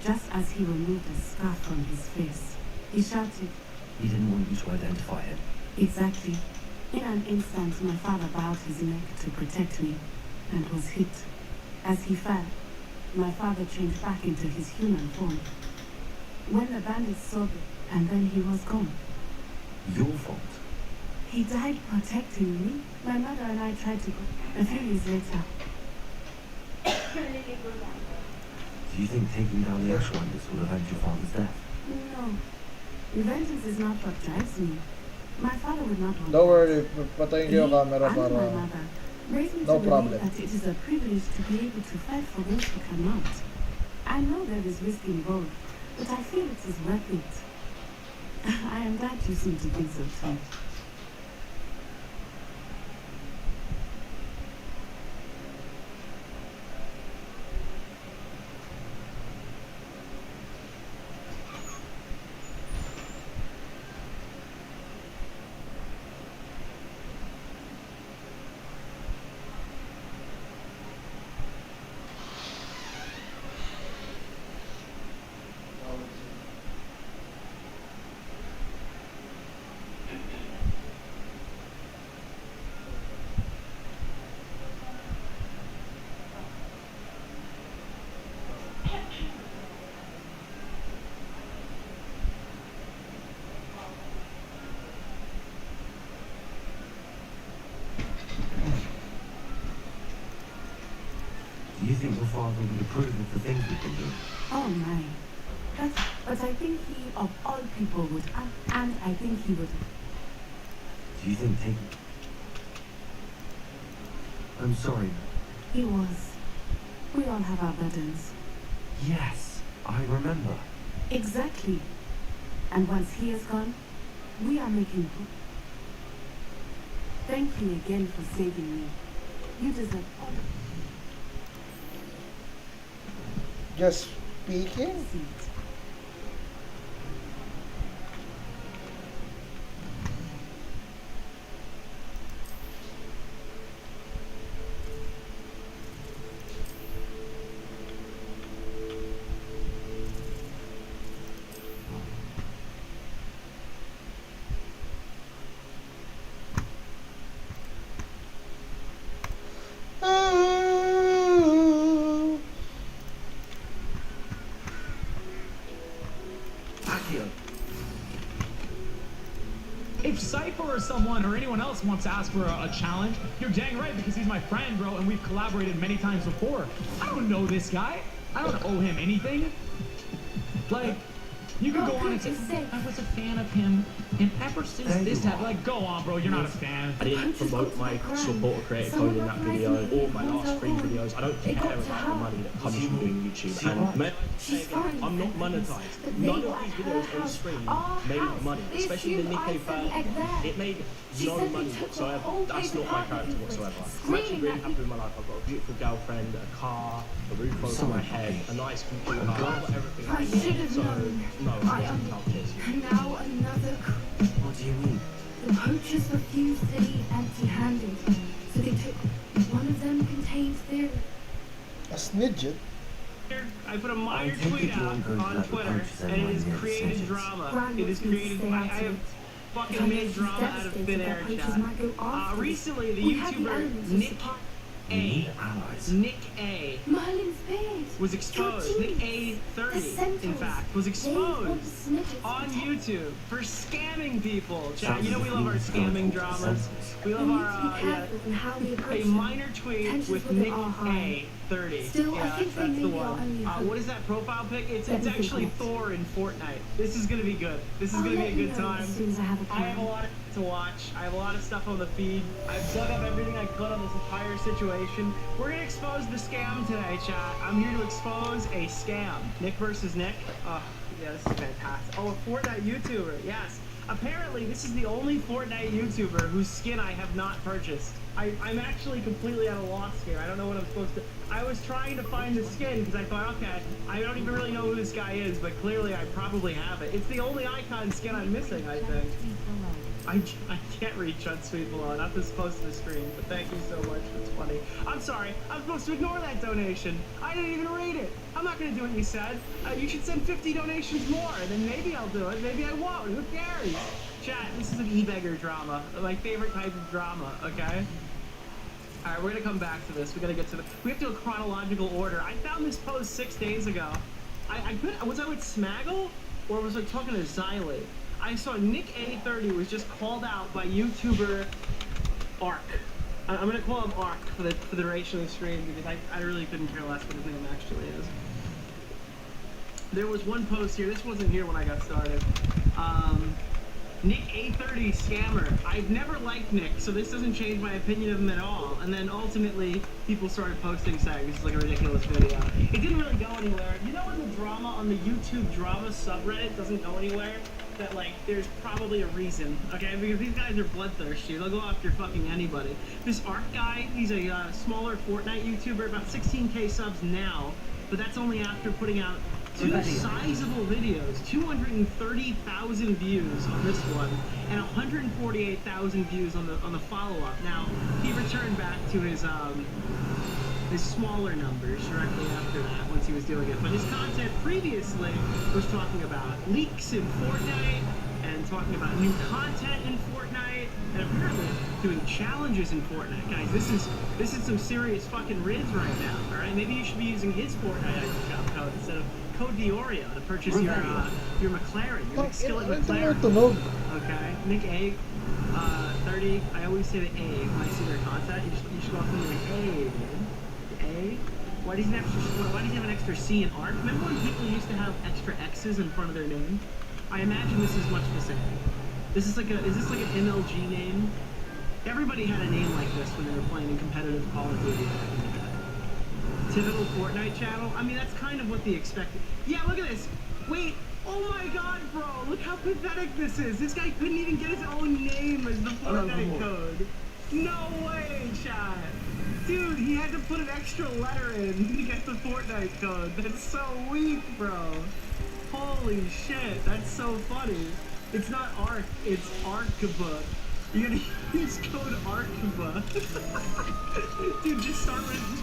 just as he removed a scarf from his face. He shouted. He didn't want you to identify him. Exactly. In an instant, my father bowed his neck to protect me, and was hit. As he fell, my father changed back into his human form. When the bandits saw me, and then he was gone. Your fault. He died protecting me. My mother and I tried to go. A few years later. Do you think taking down the Ashwinders will avenge your father's death? No. Vengeance is not what drives me. My father would not want Don't worry, patayin ko yung camera and my para mother raised me no to problem. believe that it is a privilege to be able to fight for those who cannot. I know there is risk involved, but I feel it is worth it. I am glad you seem to think so too. Do you think your father would approve of the things we've been doing? Oh my. But I think he, of all people, would, and I think he would. Do you think taking... I'm sorry. He was. We all have our burdens. Yes, I remember. Exactly. And once he is gone, we are making good. Thank you again for saving me. You deserve all. Just speaking? Revelio. If Cypher or someone or anyone else wants to ask for a challenge, you're dang right because he's my friend, bro, and we've collaborated many times before. I don't know this guy. I don't owe him anything. Like, you can go on and say, I was a fan of him, and ever since this happened, like, go on, bro, you're not a fan. I didn't promote my supporter creator code in that video or my last 3 videos. I don't care about the money that comes from doing YouTube. And may I say again, I'm not monetized. None of these videos on stream made money, especially the Nikkei fan. It made no money whatsoever. That's not my character whatsoever. I'm actually really happy with my life. I've got a beautiful girlfriend, a car, a roof over my head, a nice computer. I've got everything I need. So, no, I don't count this. Now another. What do you mean? The poachers refused to leave empty-handed, so they took one of them contained theory. A snidget? I put a minor tweet out on Twitter, and it has created drama. It has created. I have fucking made drama out of thin air, chat. Recently, the YouTuber Nick A was exposed. Nick A30, in fact, was exposed on YouTube for scamming people. Chat, you know we love our scamming dramas. We love our a minor tweet with Nick A30. Yeah, that's the one. What is that profile pic? It's actually Thor in Fortnite. This is gonna be good. This is gonna be a good time. I have a lot to watch. I have a lot of stuff on the feed. I've dug up everything I could on this entire situation. We're gonna expose the scam today, chat. I'm here to expose a scam. Nick versus Nick. Oh, yeah, this is fantastic. Oh, a Fortnite YouTuber. Yes. Apparently, this is the only Fortnite YouTuber whose skin I have not purchased. I'm actually completely at a loss here. I don't know what I'm supposed to... I was trying to find the skin because I thought, okay, I don't even really know who this guy is, but clearly I probably have it. It's the only icon skin I'm missing, I think. I can't reach on Sweet Below, not this close to the screen, but thank you so much, that's funny. I'm sorry, I'm supposed to ignore that donation. I didn't even read it. I'm not gonna do what you said. You should send 50 donations more, and then maybe I'll do it, maybe I won't, who cares? Chat, this is an e-beggar drama, my favorite type of drama, okay? Alright, we're gonna come back to this, we gotta get to the, we have to do a chronological order. I found this post 6 days ago. Was I with Smaggle, or was I talking to Xylee? I saw Nick A30 was just called out by YouTuber Ark. I'm gonna call him Ark for the duration of the stream because I really couldn't care less what his name actually is. There was one post here, this wasn't here when I got started. Nick A30 scammer. I've never liked Nick, so this doesn't change my opinion of him at all. And then ultimately, people started posting saying this is like a ridiculous video. It didn't really go anywhere. You know when the drama on the YouTube drama subreddit doesn't go anywhere? That like, there's probably a reason, okay? Because these guys are bloodthirsty. They'll go after fucking anybody. This Ark guy, he's a smaller Fortnite YouTuber, about 16K subs now, but that's only after putting out 2 sizable videos, 230,000 views on this one, and 148,000 views on the follow-up. Now, he returned back to his smaller numbers directly after that, once he was doing it. But his content previously was talking about leaks in Fortnite, and talking about new content in Fortnite, and apparently doing challenges in Fortnite. Guys, this is some serious fucking rids right now, alright? Maybe you should be using his Fortnite shop code instead of code Diorio to purchase your McLaren, your McSkillet McLaren. Okay, Nick A, 30, I always say the A when I see their content. You should go up and be like, hey, A? Why does he have an extra C in Ark? Remember when people used to have extra X's in front of their name? I imagine this is much the same. Is this like an MLG name? Everybody had a name like this when they were playing in competitive Call of Duty back in the day. Typical Fortnite channel? I mean, that's kind of what they expected. Yeah, look at this! Wait! Oh my god, bro! Look how pathetic this is! This guy couldn't even get his own name as the Fortnite code! No way, chat! Dude, he had to put an extra letter in to get the Fortnite code. That's so weak, bro! Holy shit, that's so funny. It's not Ark, it's Arkaba. You're gonna use code Arkaba. Dude, just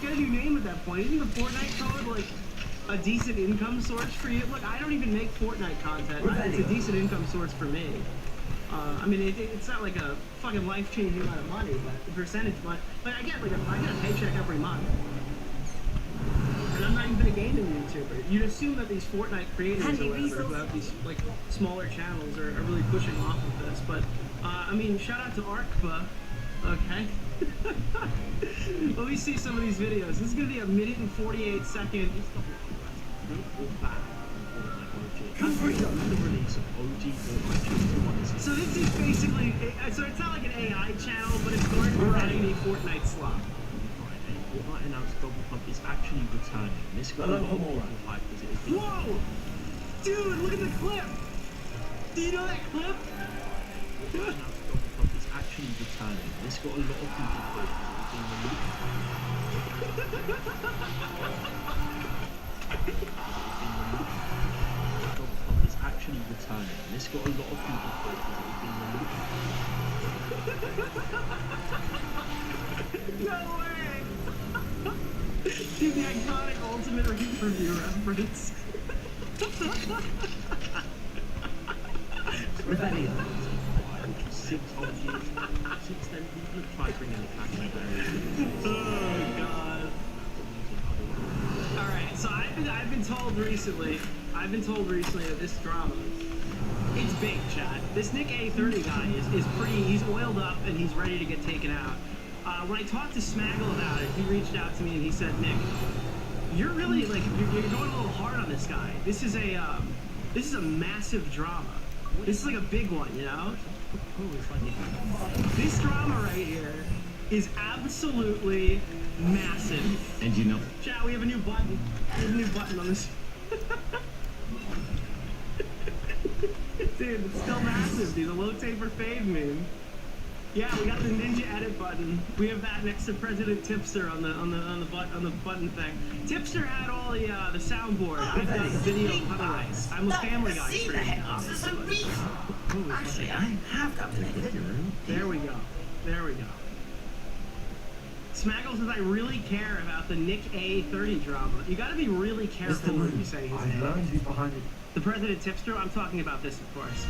get a new name at that point. Isn't the Fortnite code like a decent income source for you? Look, I don't even make Fortnite content. It's a decent income source for me. I mean, it's not like a fucking life-changing amount of money, but the percentage money. Like I get a paycheck every month. And I'm not even been a gaming YouTuber. You'd assume that these Fortnite creators or whatever, who have these like smaller channels, are really pushing off of this. But I mean, shout out to Arkpa. Okay. Let me see some of these videos. This is gonna be a 1:48. So this is basically, so it's not like an AI channel, but it's more providing a Fortnite slot. Fortnite announced Gobblepop is actually returning. This got a lot more hype as it is. Whoa! Dude, look at the clip! Do you know that clip? Fortnite announced Gobblepop is actually returning. This got a lot of people hyped as it was being released. Gobblepop is actually returning. This got a lot of people hyped as it was being released. No way! Dude, the iconic ultimate review reference. Rebellion. Since then, people have tried bringing it back like that. Oh god. Alright, so I've been told recently that this drama, it's big, chat. This Nick A30 guy is pretty, he's oiled up and he's ready to get taken out. When I talked to Smaggle about it, he reached out to me and he said, Nick, you're really, like, you're going a little hard on this guy. This is a massive drama. This is like a big one, you know? This drama right here is absolutely massive. And you know, chat, we have a new button. We have a new button on this. Dude, it's still massive, dude. The low taper fade meme. Yeah, we got the ninja edit button. We have that next to President Tipster on the button thing. Tipster had all the soundboard. I've got video cutaways. I'm a Family Guy stream. Actually, I have got the video. There we go. There we go. Smaggle says I really care about the Nick A30 drama. You gotta be really careful when you say his name. I learned who's behind it. The President Tipster? I'm talking about this, of course.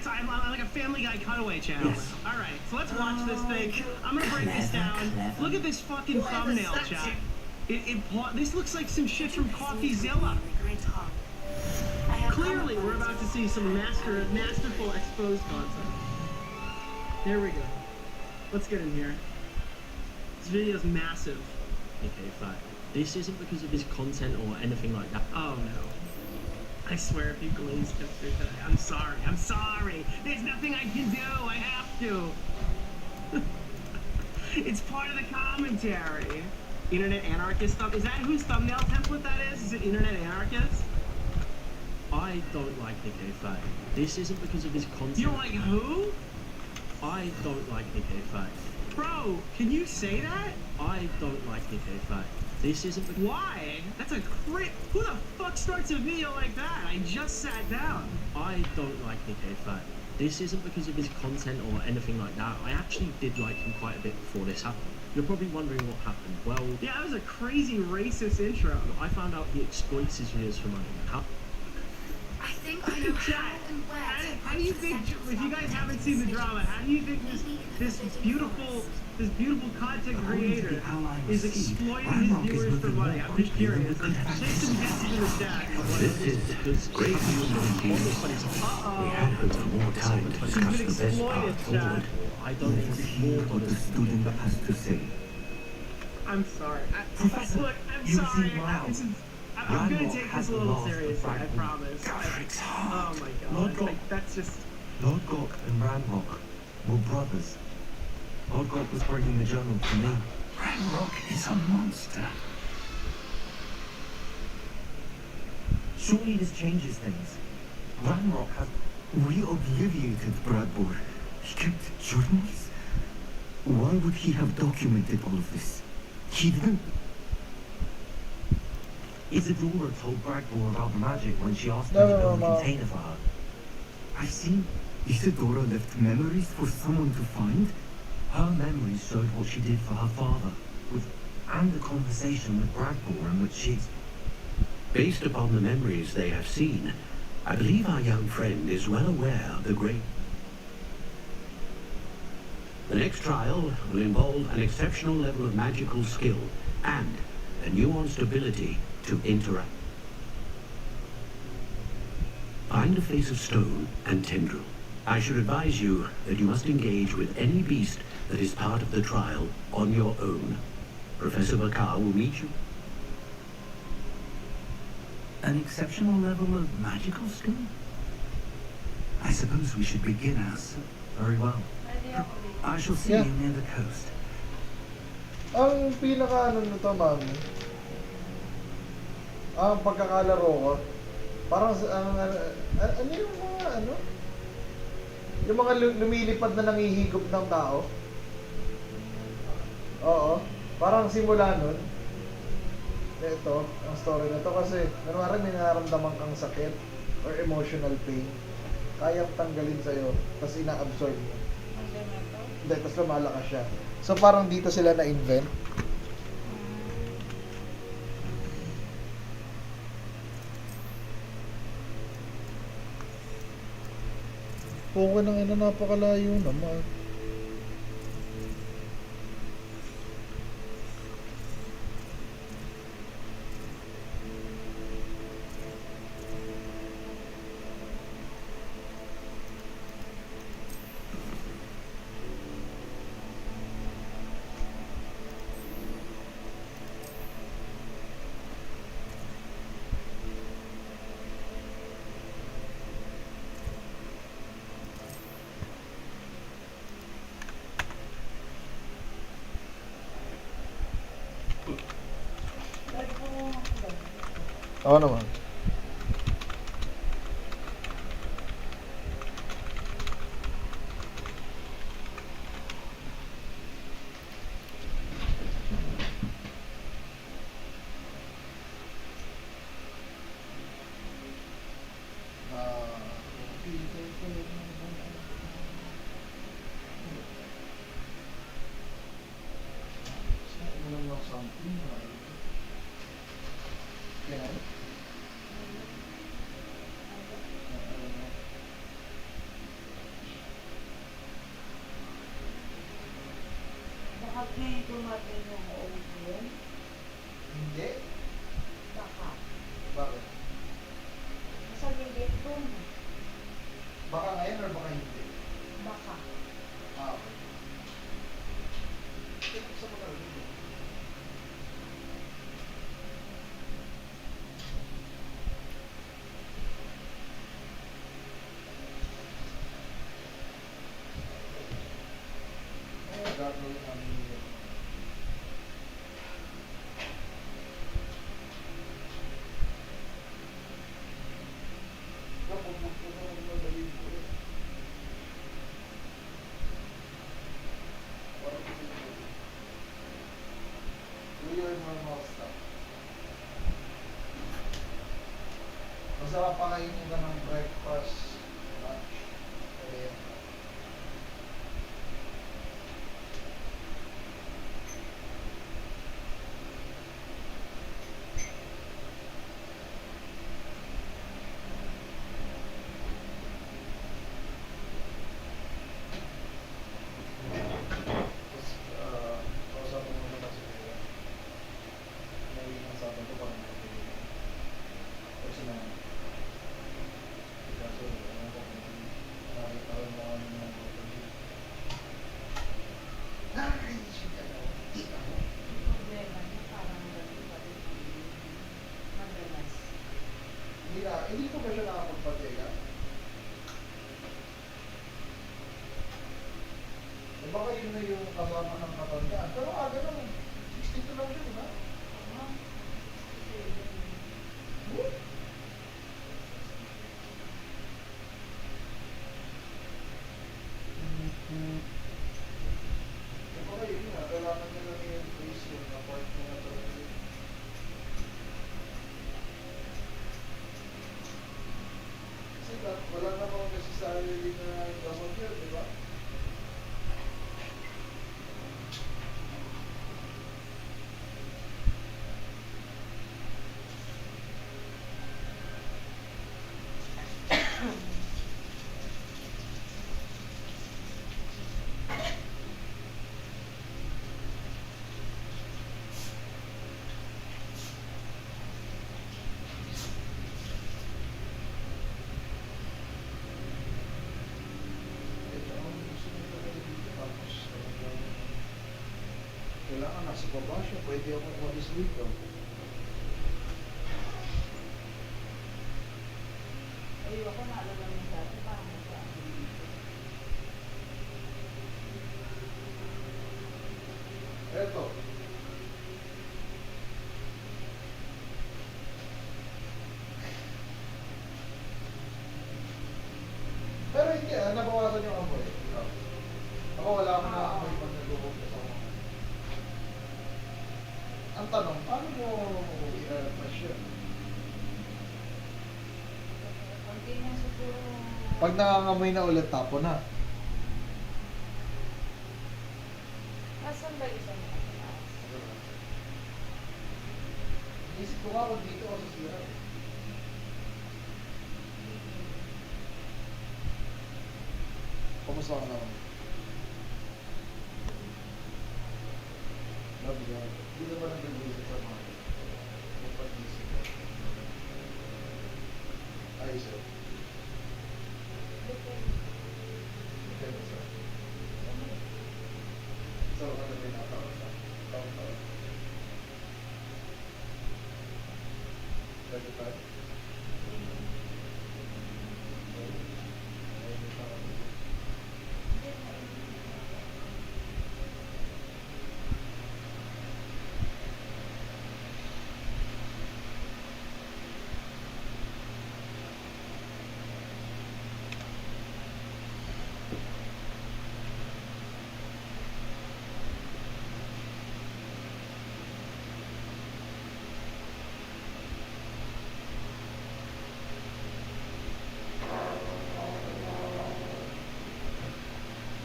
I'm on like a Family Guy cutaway channel. Yes. All right, so let's watch this thing. I'm gonna break this down. Look at this fucking thumbnail, chat. This looks like some shit from CoffeeZilla. Clearly, we're about to see some masterful exposed content. There we go. Let's get in here. This video's massive. okay, fact. This isn't because of his content or anything like that. Oh no. I swear if you glaze Tipster today, I'm sorry. I'm sorry. There's nothing I can do. I have to. It's part of the commentary. Internet Anarchist stuff. Is that whose thumbnail template that is? Is it Internet Anarchist? I don't like Nick A. This isn't because of his content. You don't like who? I don't like Nick A. Bro, can you say that? I don't like Nick A. This isn't because... Why? That's a crit. Who the fuck starts a video like that? I just sat down. I don't like Nick A. This isn't because of his content or anything like that. I actually did like him quite a bit before this happened. You're probably wondering what happened. Well... Yeah, that was a crazy racist intro. I found out he exploits his viewers for money. I think I know how and where how do you think, if you guys haven't seen the drama, how do you think this beautiful content creator is exploiting his viewers for money? I'm just curious. Take some guesses in the chat. This is great news indeed. We had hoped for more time to discuss the best path forward. I don't Let's hear what the student has to say. I'm sorry. Professor, Look, I'm you sorry. seem well. I'm gonna take this a little seriously, I promise. Oh my god. Like, that's just... Lord Gok and Ranrock were brothers. Lord Gok was bringing the journal to me. Ranrock is a monster. Surely this changes things. Ranrock has re-obliviated Bradbor. He kept journals? Why would he have documented all of this? He didn't... Isidora told Bradbor about the magic when she asked me to build a container for her. I've seen Isidora left memories for someone to find. Her memories showed what she did for her father, and the conversation with Bradbor in which she's... Based upon the memories they have seen, I believe our young friend is well aware of the great... The next trial will involve an exceptional level of magical skill and a nuanced ability to interact. Find a face of stone and tendril. I should advise you that you must engage with any beast that is part of the trial on your own. Professor Bakar will meet you. An exceptional level of magical skill? I suppose we should begin as... Very well. I shall see you near the coast. Ang pinaka ano nito, mami, ang pagkakalaro ko, parang ano yung mga ano? Yung mga lumilipad na nangihigop ng tao? Oo. Parang simula nun, ito, ang story na to kasi kunwari may nararamdaman kang sakit or emotional pain, kayang tanggalin sa'yo, tapos ina-absorb mo. Hindi, tapos lumalakas siya. So parang dito sila na-invent. Oo, nang ina, napakalayo naman. Oo naman. Bakit ngayon dumating yung OVN? Hindi. Baka. Bakit? Kasi hindi doon. Baka ngayon or baka hindi? Baka. Ah, okay. Sa mga rin. Gagawin namin yun. Napabukto na ang madali ko. Do your normal stuff. Masarap pakainin ka ng breakfast, lunch, merienda. Hindi ko ba siya nakapagpatega? Eh baka yun na yung kasama ng katandaan. Pero aga lang, 62 lang siya, di ba? Eh baka yun na, kailangan nila yung face yung apart mo na talaga. Wala namang necessarily na gasol yun, di ba? kailangan nasa baba siya. Pwede ako umalis dito. Ay, ako naalala mo dati, parang magkaan dito. Eto. Pero hindi nabawasan yung amoy. Ako wala akong naamoy pag nag-uump sa mga. Ang tanong, paano mo i-refresh yun? Hindi na siguro... Pag nangangamoy na ulit, tapo na. Nasaan ba isang Inisip ko nga kung dito ako sasira. Kamusta ka naman? Love God. Hindi na ba nag-visit sa mga pag-visit ka? Ayos yun. Depende sa. So, ano ba yung nakataon sa? Taon-taon. 35?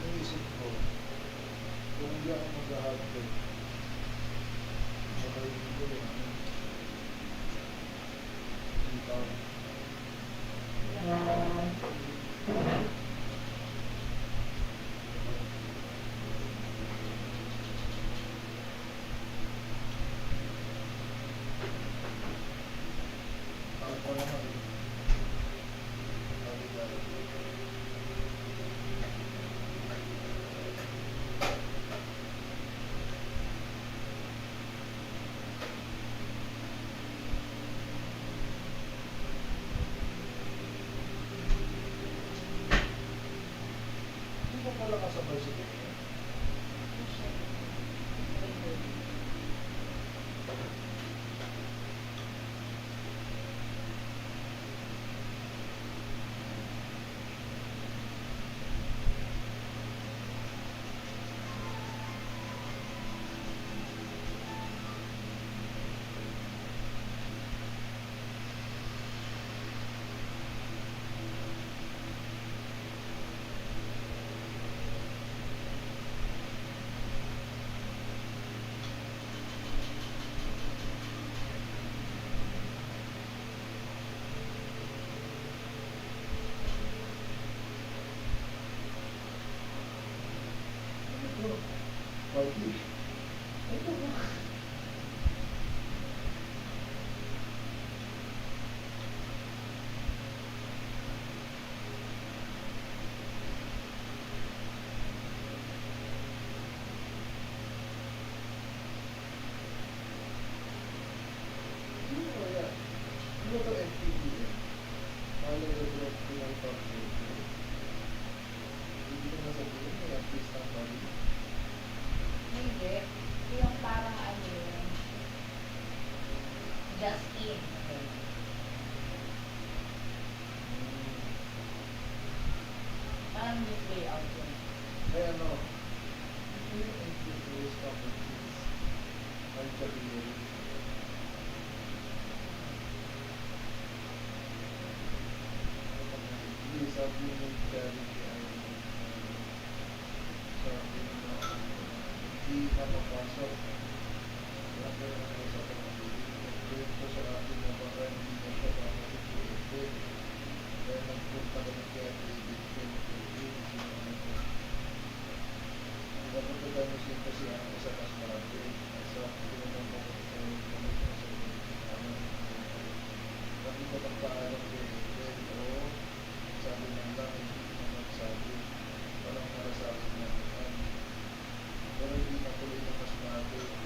Naisip ko, kung hindi ako mag-hapon, makainin ko yung ikaw. Ako naman. Hindi mo pala kasabay sa tingin. Pagi. Ito ba? Ano ba yan? Ano ba ito FPDM? Paano nag-drop ko yung top rating? Hindi ko nasabihin mo yan, please not body. Hindi. Yung parang ano yun. Just in. Parang just way out yun. Ay ano, ito yung entry-based properties. Culturally. Please help me make clarity. Hindi napapasok. Wala ko yung sa pag-ibig ko sa atin na baka hindi na siya baka ito. Kaya nagpunta ko ng kaya ibig ko ng dapat ko tayo siya kasi ang isa mas marami. Sa pinunang mo ko sa mga sa Bakit ko pagpaalam ko o sabi ng lang hindi ko magsabi. Walang para sa akin na pero hindi na tuloy na mas marami.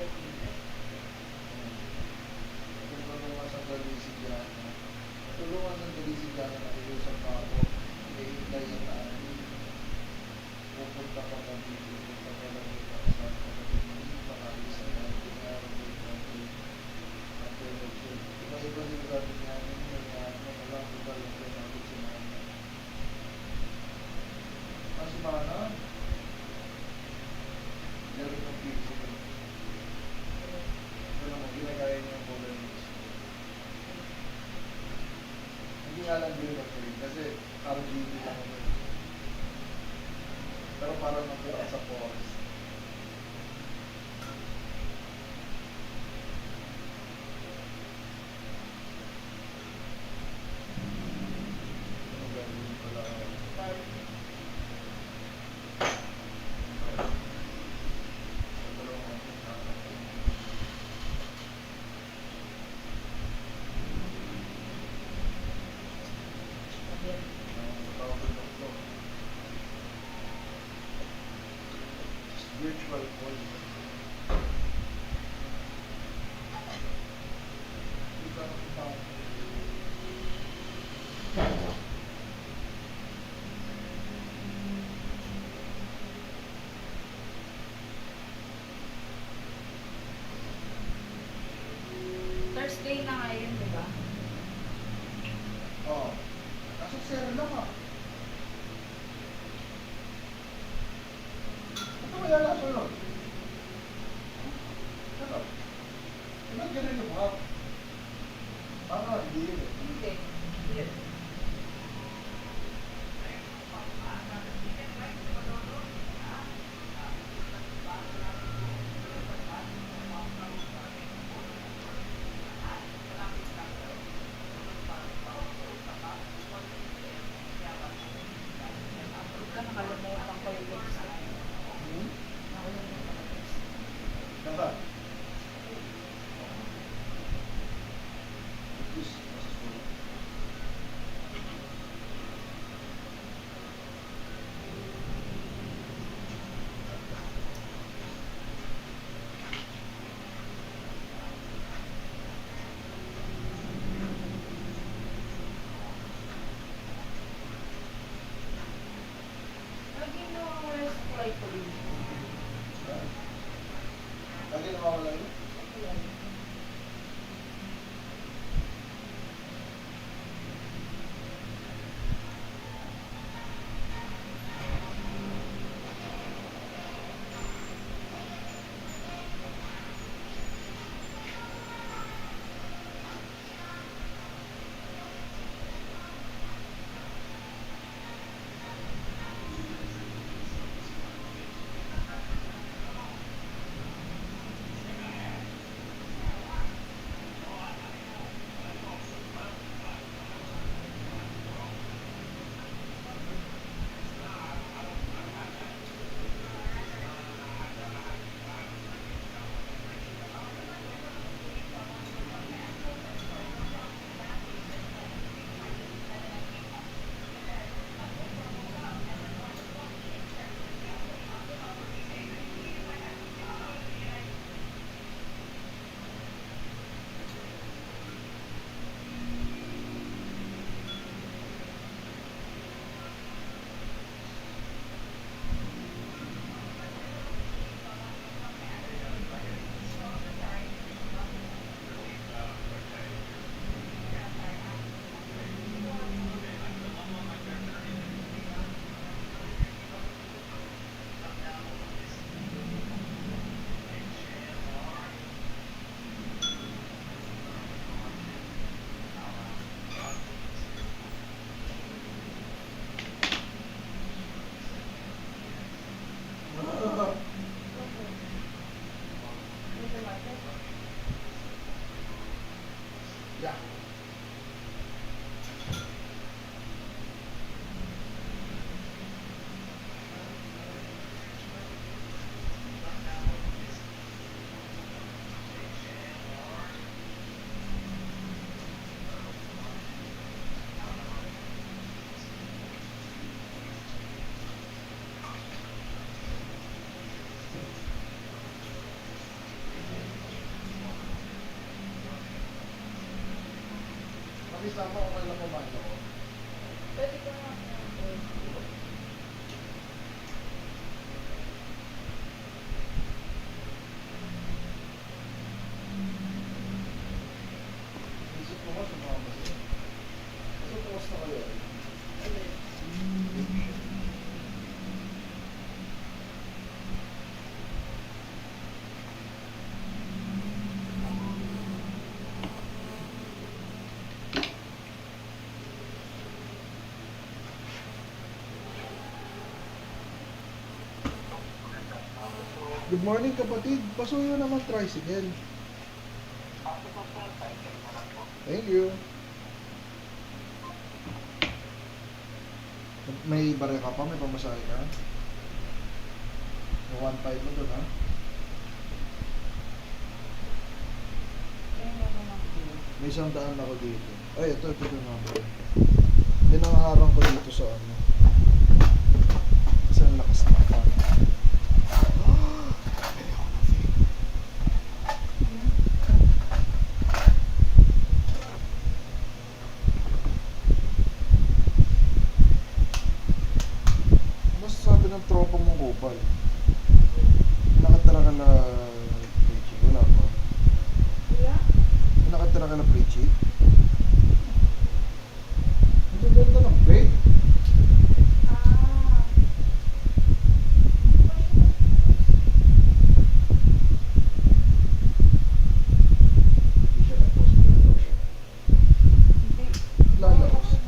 Tulungan sa Galisig yan. Tulungan ng Galisig yan na nakiusap na ako. Hintay yan na pupunta ka pa dito. Pupunta ka lang dito. Saan ka pa dito. Pangalis na yan. Tingnan dito. Iba-iba yung gabi namin. Kaya walang lugar yung pinagin si Mana. Si Mana? Galing ng Pensieve. Pero mo, ginagaya niya yung Golden Mix. Hindi nga lang bilhin ng trade kasi RGB lang ako. Pero parang nagbuka sa forest. Virtual voice. Thursday na ngayon, di ba? Oo. Kaso zero lang ah. Ano kaya nasa yun? Ano? Ilang ganun yung hap? Hindi yun eh. Hindi. Yes. Nakalimutan ko yung website. Nakalimutan kasama, okay lang kumain ako. Pwede ko na. Isip ko ba sumama siya? Kasi post na kayo. Good morning kapatid, pasuyo naman tricycle. Thank you. May barya ka pa? May pamasahe ka? May 1.5 mo doon ha? May 100 ako dito. Ay, ito naman. Pinangaharang ko dito sa ano. Kasi ang lakas na pa. Ng tropa mong kupal. Nakatira ka na preachy? Wala pa? Wala? Nakatira ka na preachy? Ang ganda ng bed. Hindi siya nag-post dito. Lalabas.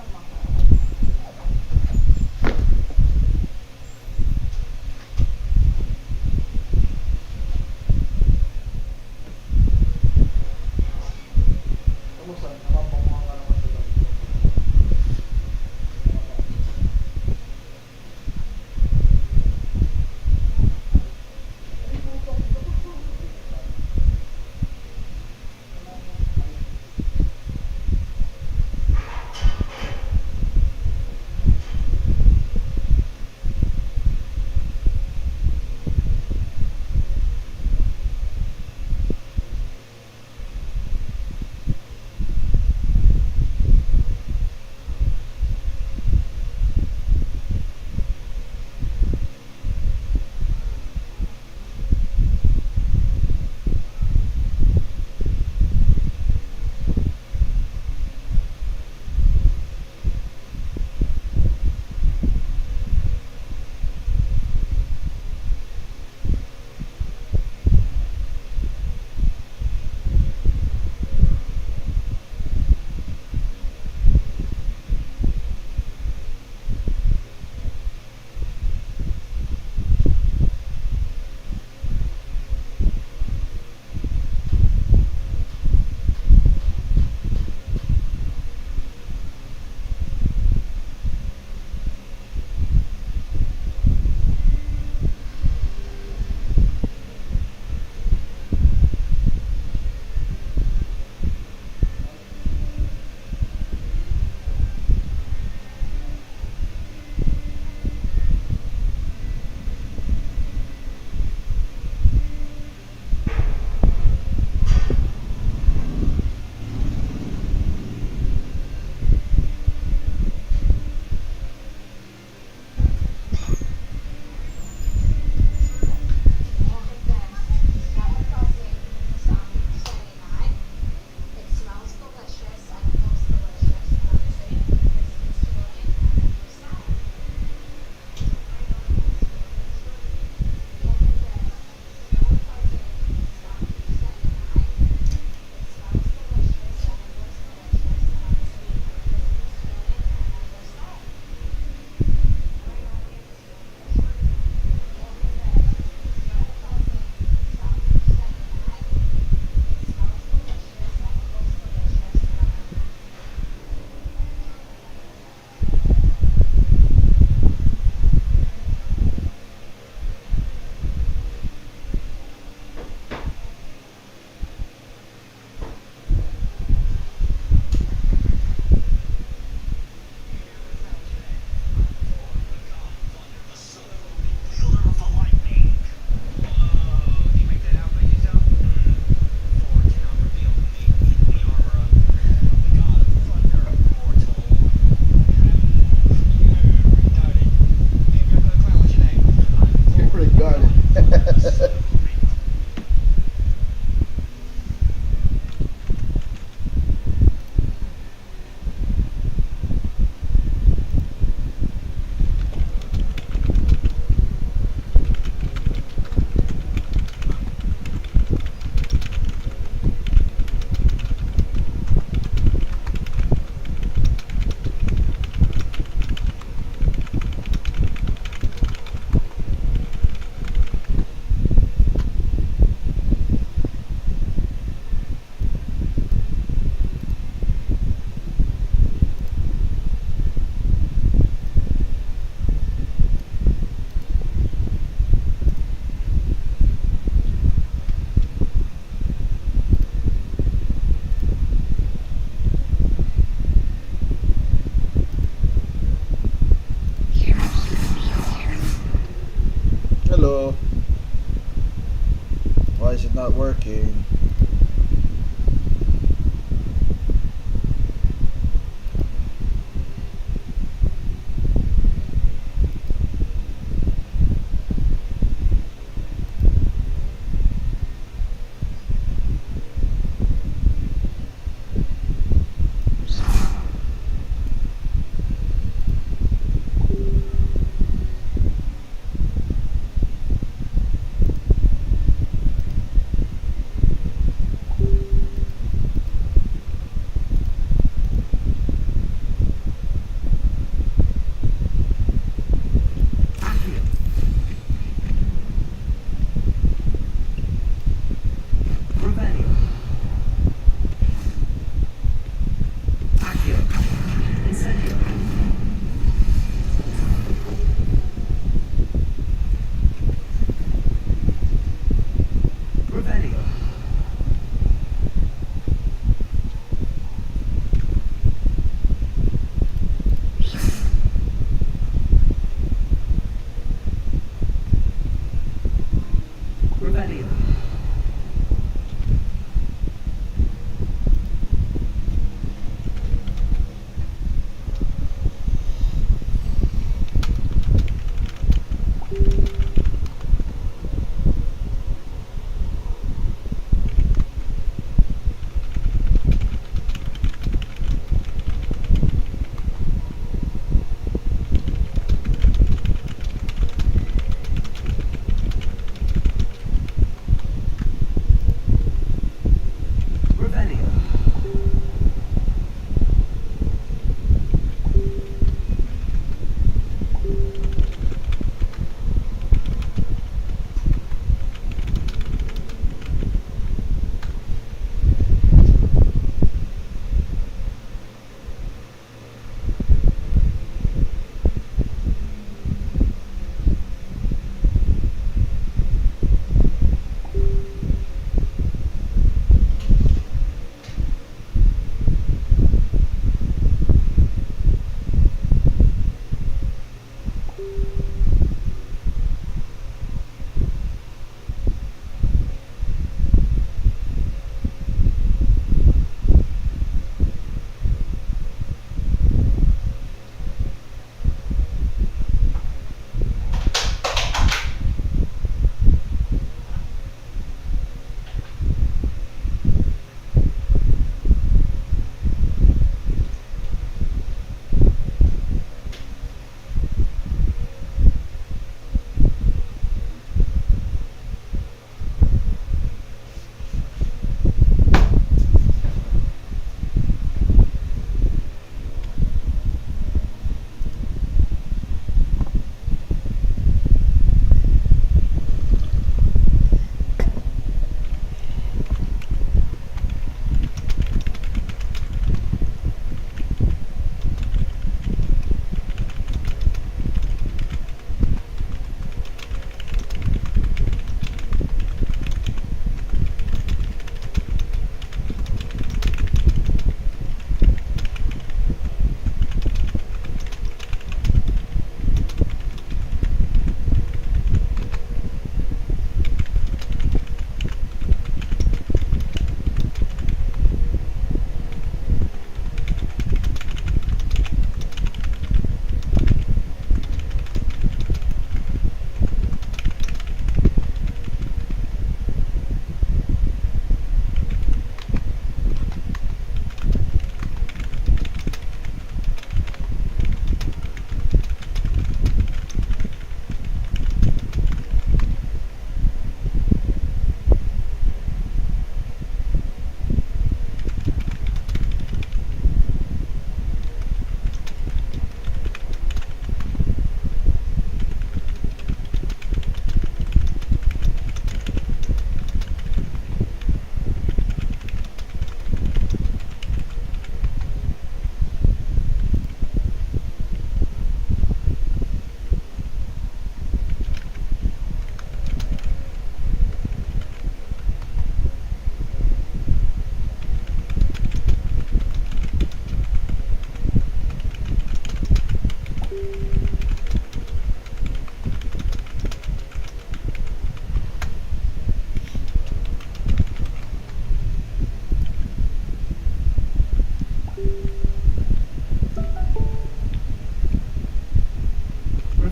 not working.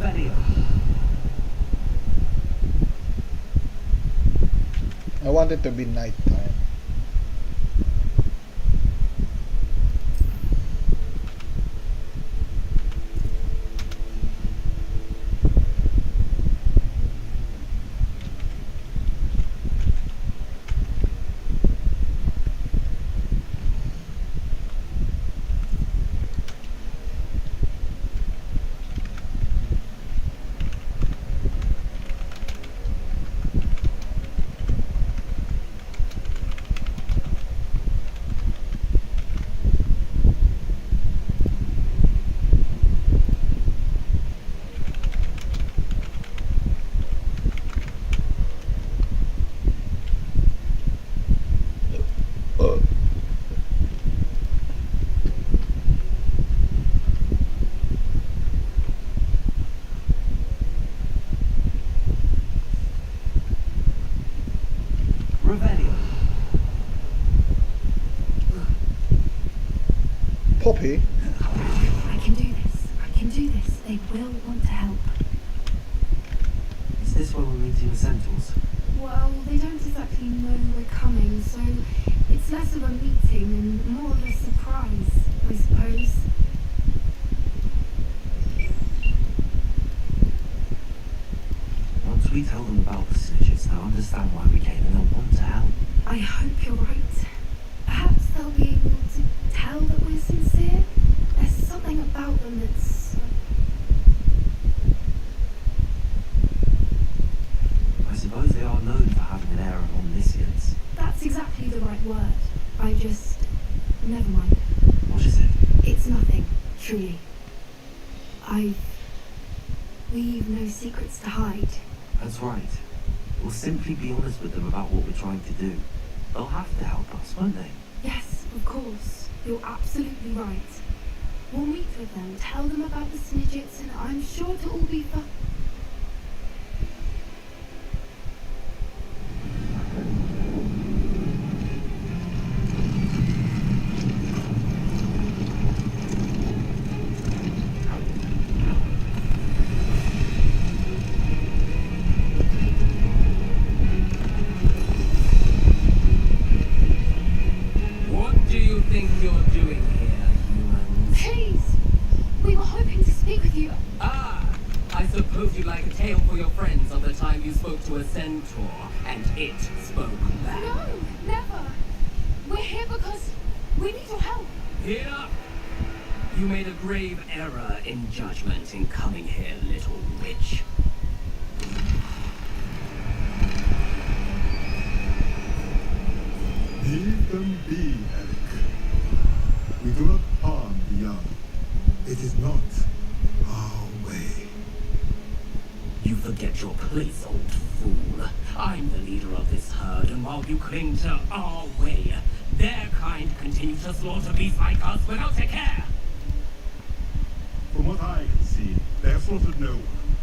Revelio. I want it to be nighttime. Poppy? I can do this. I can do this. They will want to help. Is this where we're meeting the Centaurs? Well, they don't exactly know we're coming, so it's less of a meeting and more of a surprise, I suppose. Once we tell them about the snitches, they'll understand why we came and they'll want to help. I hope you're right. Perhaps they'll be able to tell that we're sincere. There's something about them that's... I suppose they are known for having an air of omniscience. That's exactly the right word. I just... Never mind. What is it? It's nothing, truly. We've no secrets to hide. That's right. We'll simply be honest with them about what we're trying to do. They'll have to help us, won't they? Yes, of course. You're absolutely right. We'll meet with them, tell them about the snidgets, and I'm sure it'll all be fun. To a centaur, and it spoke back. No, never. We're here because we need your help. Get up! You made a grave error in judgment in coming here, little witch. Leave them be, Eric. We do not harm the young. It is not our way. You forget your place, old fool. I'm the leader of this herd, and while you cling to our way, their kind continue to slaughter beasts like us without a care. From what I can see, they have slaughtered no one.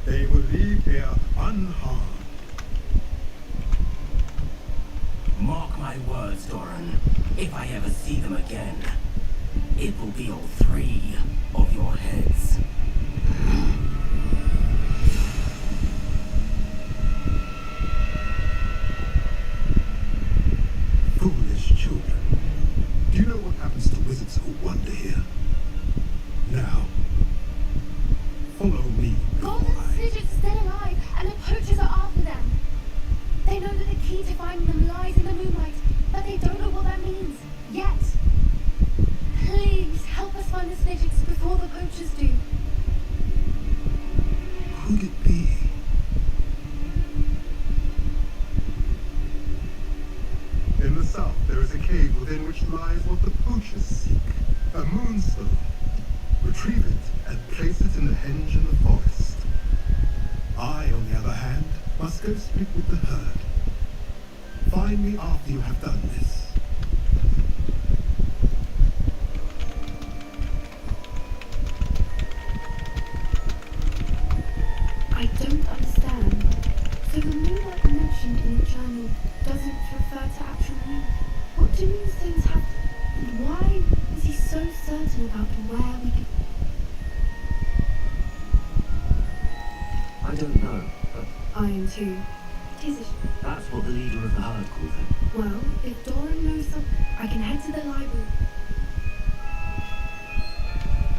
They will leave here unharmed. Mark my words, Doran. If I ever see them again, it will be all three of your heads. Foolish children. Do you know what happens to wizards who wander here? Now, follow me. Golden Snidgets are still alive, and the poachers are after them. They know that the key to finding them lies in the moonlight, but they don't know what that means, yet. Please, help us find the Snidgets before the poachers do. Could it be? In the south, there is a cave within which lies what the poachers seek. A moonstone. Retrieve it and place it in the henge in the forest. I, on the other hand, must go speak with the herd. Find me after you have done this. I don't understand. So the moonlight mentioned in the journal doesn't refer to actual moon. What do moonstones have? And why is he so certain about where we could... iron too. It is a That's what the leader of the herd called them. well, if Dora knows something, I can head to the library.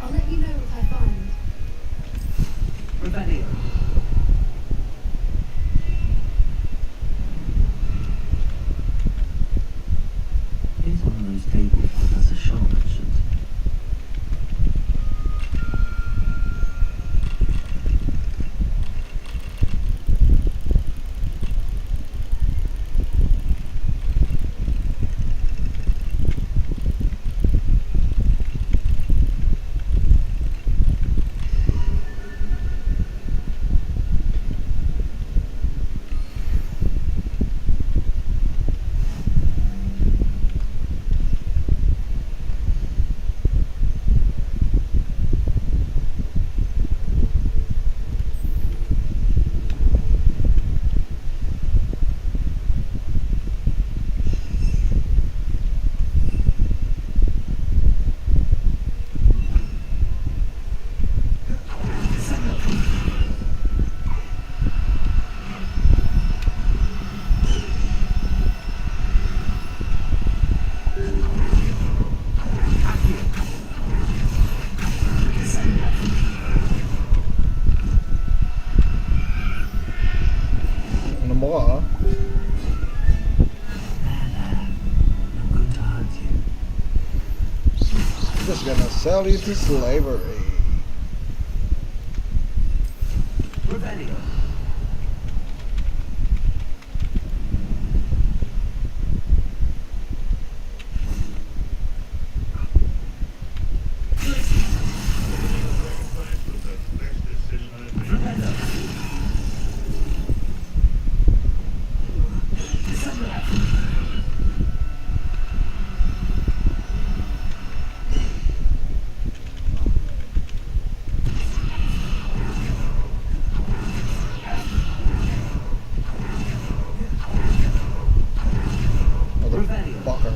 I'll let you know what I find. Revelio. Here's one of those tables Professor Shaw mentioned. Sell you to slavery. Revelio. Bakar.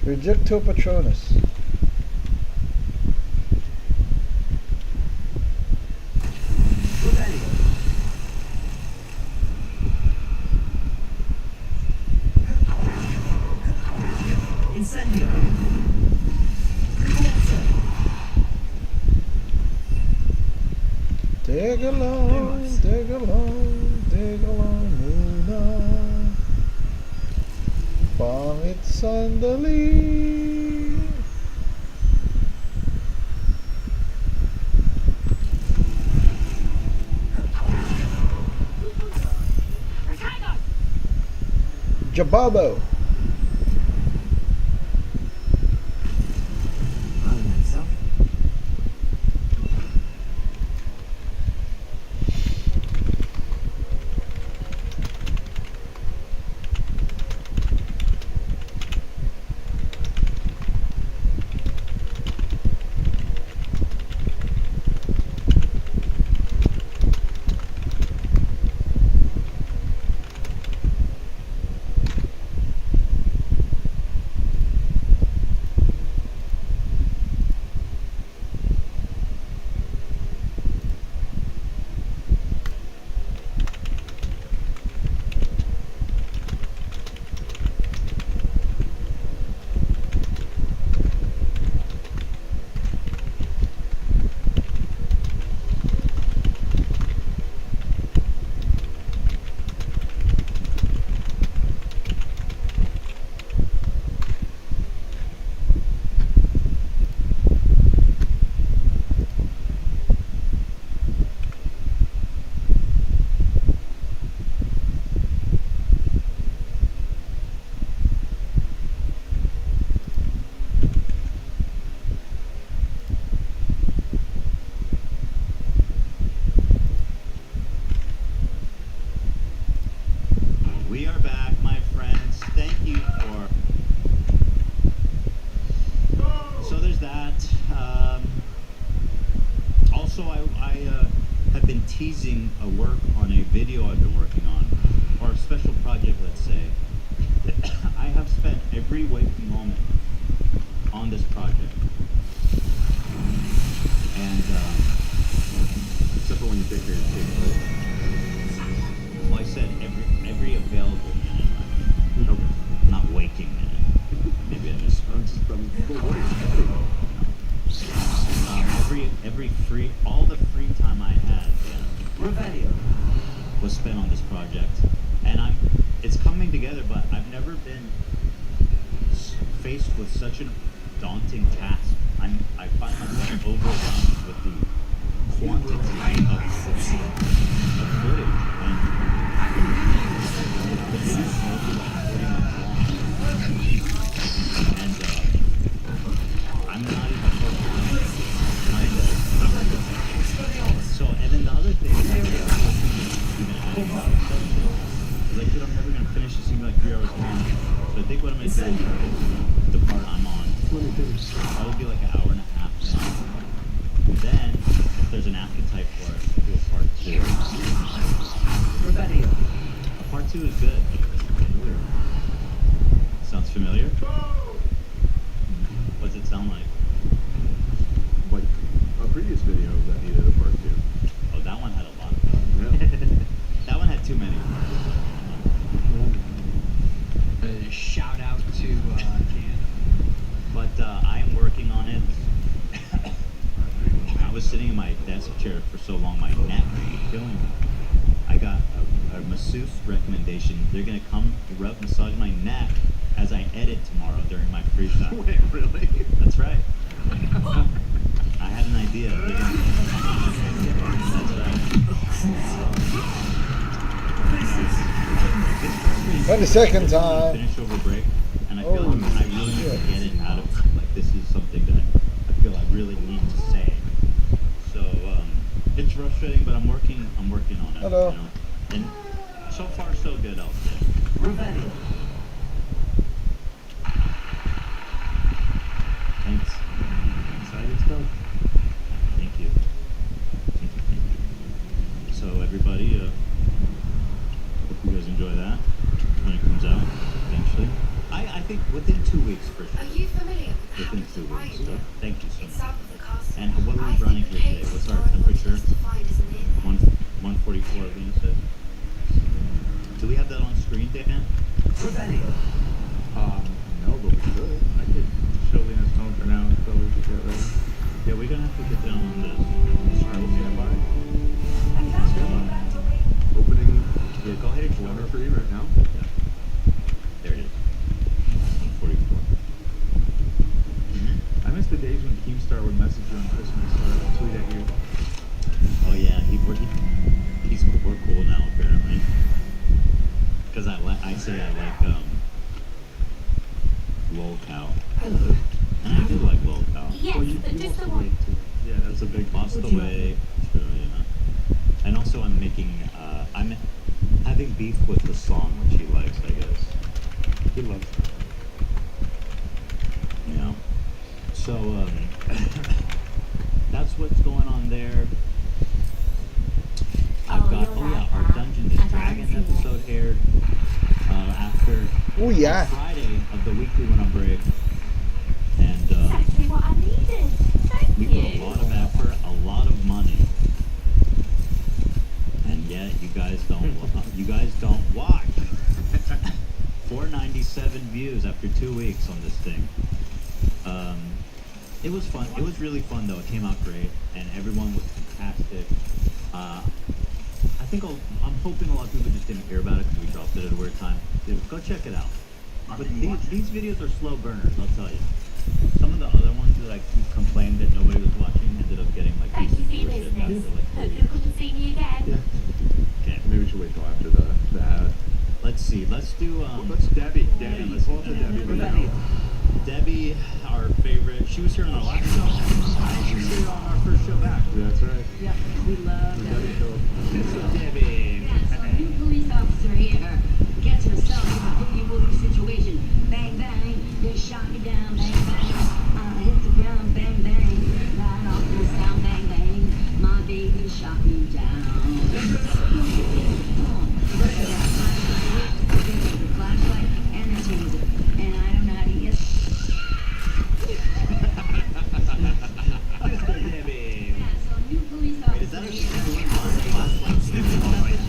Reducto Patronus. Incendio. Dig along, dig along, dig along, Luna. Pangit sandali. Jababo. also, I have been teasing a work on a video I've been working on, or a special project, let's say. I have spent every waking moment on this project. And, except for when you take care of your kids, right? Well, I said every available minute. Okay. Not waking minute. Maybe I misspoke. Every free, all the free time I had, was spent on this project, and it's coming together. But I've never been faced with such a daunting task. I find myself overwhelmed with the quantity of footage, and the video is mostly like 40 minutes long, and I'm not even focused. So, and then the other thing is I said I'm never going to finish this even like 3 hours long. So I think what I'm going to do is the part I'm on, that would be like an hour and a half. Then, if there's an appetite for it, do a part 2. A part 2 is good. Sounds familiar? What's it sound like? Like a previous video that needed a part 2. Oh, that one had a lot of them. That one had too many. Shout out to Dan. But I'm working on it. I was sitting in my desk chair for so long, my neck was killing me. I got a masseuse recommendation. They're gonna come massage my neck as I edit tomorrow during my free time. Wait, really? That's right. I had an idea. That's right. 20-second time. Finish over break, and I feel like I really need to get it out of me. Like this is something that I feel I really need to say. So it's frustrating, but I'm working on it. Hello. You know? And so far so good, I'll say. Thanks. Excited stuff. Thank you. So everybody, hope you guys enjoy that when it comes out eventually. I think within 2 weeks for sure. Are you familiar with Within 2 weeks. So thank you so it's much. south of the castle? And what are we running here today? What's our temperature? 144, Lena said. Do we have that on screen, Dan? No, but we could. I could show Lena's phone for now until we get ready. Yeah, we're gonna have to get down on this. Alright, we'll stand by. Opening Yeah, go ahead and corner for you right now. Yeah. There it is. 144. I miss the days when Keemstar would message you on Christmas or tweet at you. Oh yeah, we're cool now apparently. Because I say I like lol cow. Hello. And I do like lol cow. Yes, Well, you just the lost the one. weight too. Yeah, that's a big lost the way. True, yeah. And also I'm having beef with the song which he likes, I guess. He loves that. You know. So that's what's going on there. I've got our Dungeons and Dragons episode aired after Friday of the weekly one on break. And Exactly what I needed. Thank we you. put a lot of effort, a lot of money. And yet you guys don't watch. 497 views after 2 weeks on this thing. It was fun. It was really fun though. It came out great, and everyone was fantastic. I'm hoping a lot of people just didn't hear about it because we dropped it at a weird time. Go check it out. But these videos are slow burners, I'll tell you. Some of the other ones that I complained that nobody was watching ended up getting like decent viewership after like 4 Hope weeks. you couldn't see me again. Yeah. Okay. Maybe we should wait till after the ad. Let's see. Let's do Let's Debbie. let's Pull up the Debbie video. Debbie, our favorite. She was here on our last show. She was here on our first show back. Yeah, that's right. Yeah, we love The that. Debbie show. Debbie. Some new police officer here gets herself in a boogie-woogie situation. Bang, bang, they shot me down. Bang, bang, I hit the ground. Bang, bang, right off the sound. Bang, bang, my she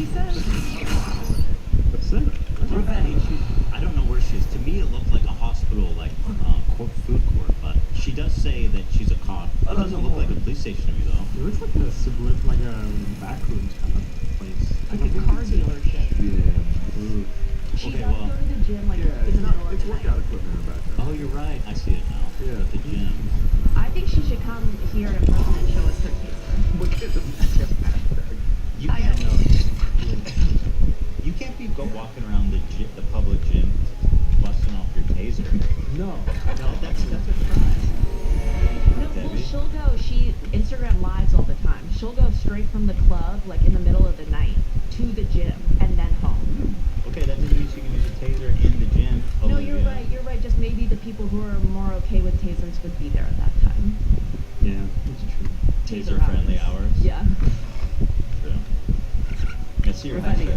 says. I don't know where she is. To me, it looked like a hospital, like food court. But she does say that she's a cop. It doesn't look like a police station to me, though. It looks like a suburban, like a backrooms kind of place. Like a car dealership. Yeah. Ooh. She Okay, does well. go to the gym like in the middle of the night. equipment in the background. Oh, you're right. I see it now. Yeah. At the gym. I think she should come here in person and show us her taser. You can't know. You can't be walking around the public gym busting off your taser. No, that's a crime. No, well, she'll go. She Instagram lives all the time. She'll go straight from the club, like in the middle of the night, to the gym and then home. Okay, that doesn't mean she can use a taser in the gym. No, you're right. You're right. Just maybe the people who are more okay with tasers would be there at that time. Yeah, that's true. Taser-friendly hours. Yeah. True. Let's see your hashtag.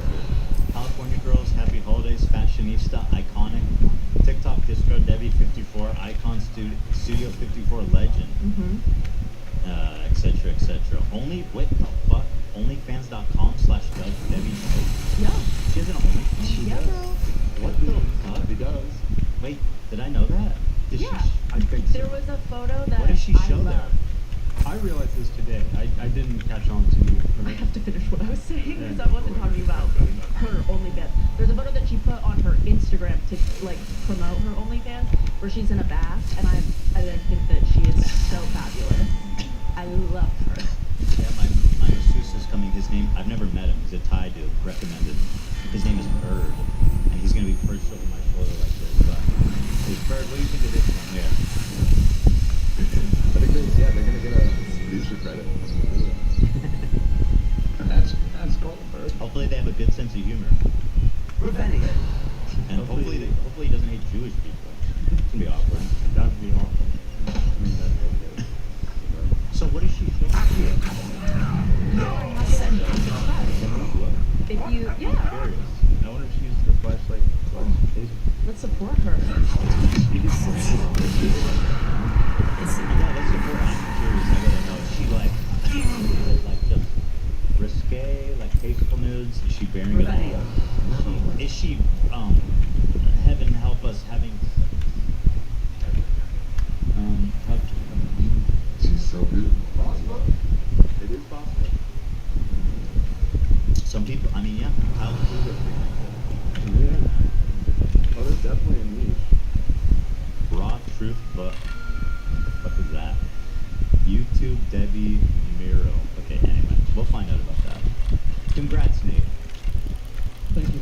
California girls, happy holidays, fashionista, iconic, TikTok disco, Debbie 54, icon studio 54 legend, etc. etc. Wait, the fuck? Onlyfans.com/Debbie. Yeah. She has an OnlyFans? She does. What the fuck? She does. Wait, did I know that? Did Yeah. she? I think so. There was a photo that What does she show there? I realized this today. I didn't catch on to I have to finish what I was saying because I wasn't talking about her OnlyFans. There's a photo that she put on her Instagram to like promote her OnlyFans where she's in a bath, and I think that she is so fabulous. I love her. Yeah, my masseuse is coming. His name, I've never met him. He's a Thai dude, recommended. His name is Bird, and he's going to be perched over my shoulder like this. But, hey, Bird, what do you think of this one here? I think they're going to get a producer credit. That's cool, Bird. Hopefully they have a good sense of humor. And hopefully he doesn't hate Jewish people. It's going to be awkward. That would be awkward. So what is she showing? If you, yeah. I'm curious. I wonder if she uses the flashlight. Let's support her. Yeah, let's support her. I'm curious. I gotta know. Is she like just risque, like tasteful nudes? Is she bearing it all? Is she heaven help us having She's so beautiful. Possible. It is possible. Some people, I mean, yeah, I'll prove it. Yeah. Oh, there's definitely a niche. Raw truth, but what the fuck is that? YouTube Debbie Miro. Okay, anyway, we'll find out about that. Congrats, Nate. Thank you.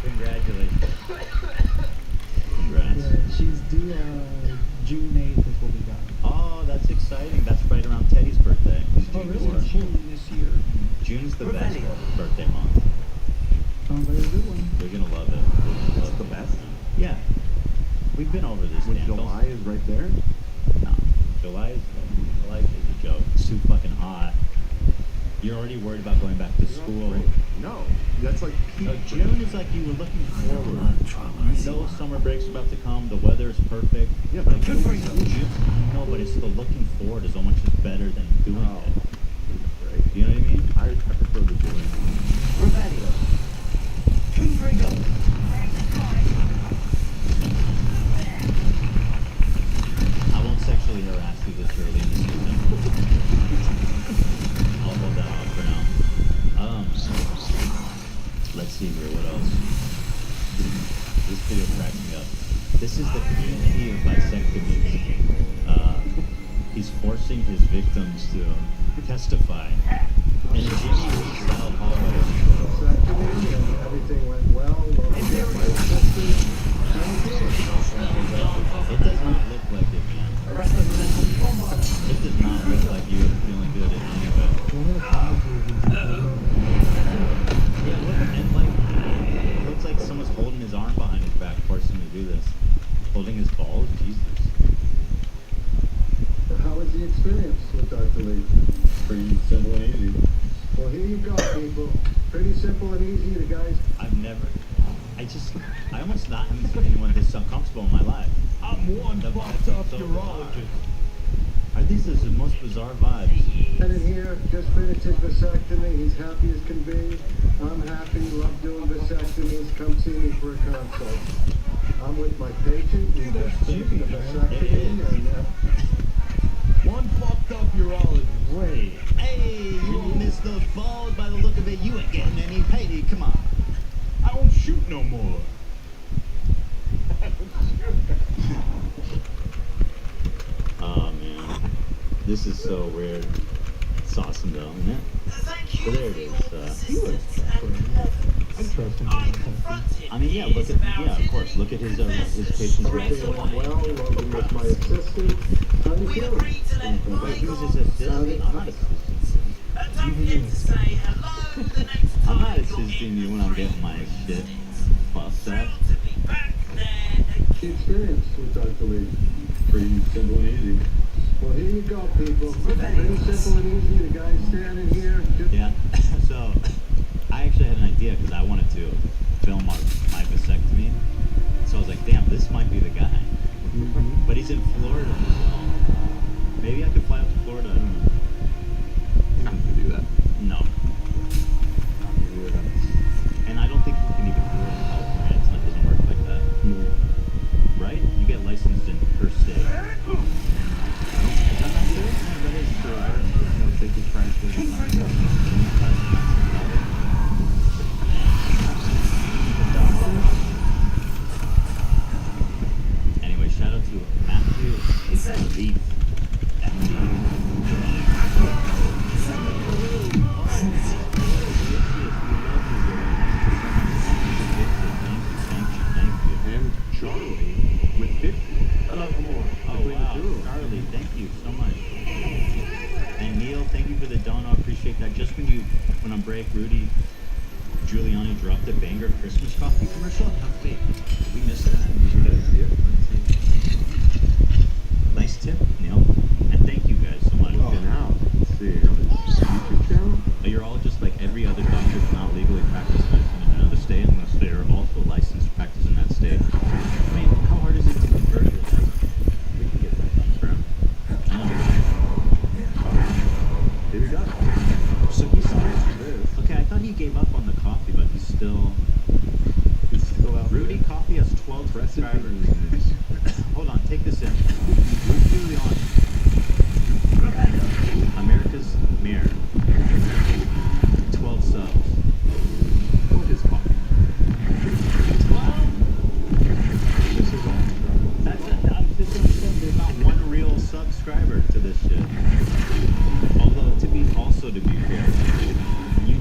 Congratulations. Congrats. Yeah, she's due June 8th is what we got. Oh, that's exciting. That's right around Teddy's birthday. He's Oh, June really? 4th. June this year. June's the best birthday month. Sounds like a good one. You're gonna love it. It's the best. Yeah. We've been over this. When Dan. July is right there? No. July is a joke. It's too fucking hot. You're already worried about going back to school. No. That's like No, June is like you were looking forward. No summer break's about to come. The weather is perfect. Yeah, but June, no, but it's the looking forward is so much better than doing it. Right. You know what I mean? I prefer the doing. I won't sexually harass you this early in the season. I'll hold that off for now. Let's see here, what else? This video cracks me up. This is the community of vasectomies. He's forcing his victims to testify. In a Jimmy Lee-style hallway. Everything went well. It does not look like it, man. It does not look like you are feeling good in any way. Yeah, look, and like, it looks like someone's holding his arm behind his back, forcing him to do this. Holding his balls? Jesus. How was the experience with Dr. Lee? Pretty simple and easy. Well, here you go, people. Pretty simple and easy, the guys. I almost not haven't seen anyone this uncomfortable in my life. I'm one fucked up urologist. Are they most bizarre vibes. And in here, just finished his vasectomy. He's happy as can be. I'm happy, love doing vasectomies. Come see me for a consult. I'm with my patient. We just finished the vasectomy. And, One fucked up urologist. Wait. Hey, you missed those balls by the look of it. You ain't getting any pay. Come on. I don't shoot no more. Oh man, this is so weird. It's awesome though, isn't it? So there it is. I trust him. I mean, yeah. Look at of course. Look at his patient's record. well, working with my assistant. How you feeling? Wait, he was his assistant. I'm not assisting. I'm not assisting you when I'm getting my shit fucked up. The experience with Dr. Lee. Pretty simple and easy. Well, here you go, people. Pretty simple and easy. The guy's standing here. Yeah. So, I actually had an idea because I wanted to film my vasectomy. So I was like, damn, this might be the guy. But he's in Florida. So maybe I could fly out to Florida. I don't know. You're not gonna do that. No. And I don't think you can even do it in California. It doesn't work like that. Right? You get licensed in per state. Is that not true? Yeah, that is true. I don't know if they could transfer Anyway, shout out to Matthew. Leaf. And Charlie with 50. Oh wow, Charlie, thank you so much. And Neil, thank you for the dono. I appreciate that. Just when on break, Rudy Giuliani dropped a banger Christmas coffee commercial. How fake. Did we miss that? Nice tip, Neil. And thank you guys so much. Oh, now. Let's see. YouTube channel? You're all just like every other doctor who's not legally practicing medicine in another state, unless they are also licensed to practice in that state. I mean, how hard is it to convert your license? We can get that done for him. Here we go. So he's still, okay, I thought he gave up on the coffee, but he's still out. Rudy Coffee has 12 subscribers. Hold on, take this in. Rudy Giuliani. America's Mayor. 12 subs. What is coffee? 12? This is awesome. That's it. I was just going to say there's not one real subscriber to this shit. Although, to be fair, you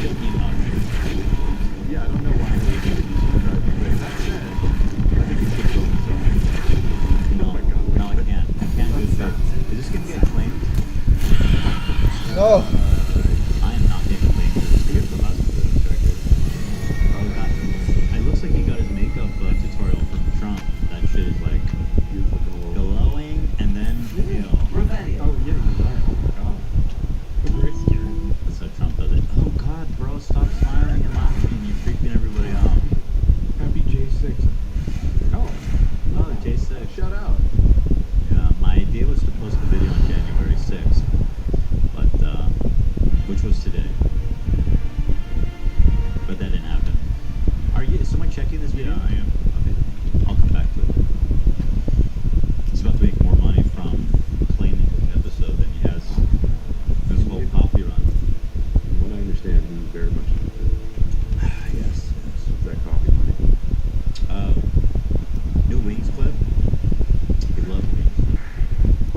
don't need an audience. Yeah, I don't know why they did these subscribers, but that said, I think you should go with something. No, no, I can't. I can't do that. Is this going to get claimed? No. I am not getting claimed. Here's the last record. Oh, God. It looks like he got his makeup tutorial from Trump. That shit is like glowing and then, you know. Oh, yeah, you're right. Oh, my God. Very scary. That's how Trump does it. Oh, God, bro, stop smiling and laughing. You're freaking everybody out. Happy J6. Oh, J6. Shout out. Yeah, my idea was to post the video on January 6th, but, which was today. But that didn't happen. Is someone checking this video? Yeah, I am. Okay, I'll come back to it. He's about to make more money from claiming this episode than he has this whole coffee run. From what I understand, he's very much into it. Yes. That coffee money. New Wings clip. He loves Wings.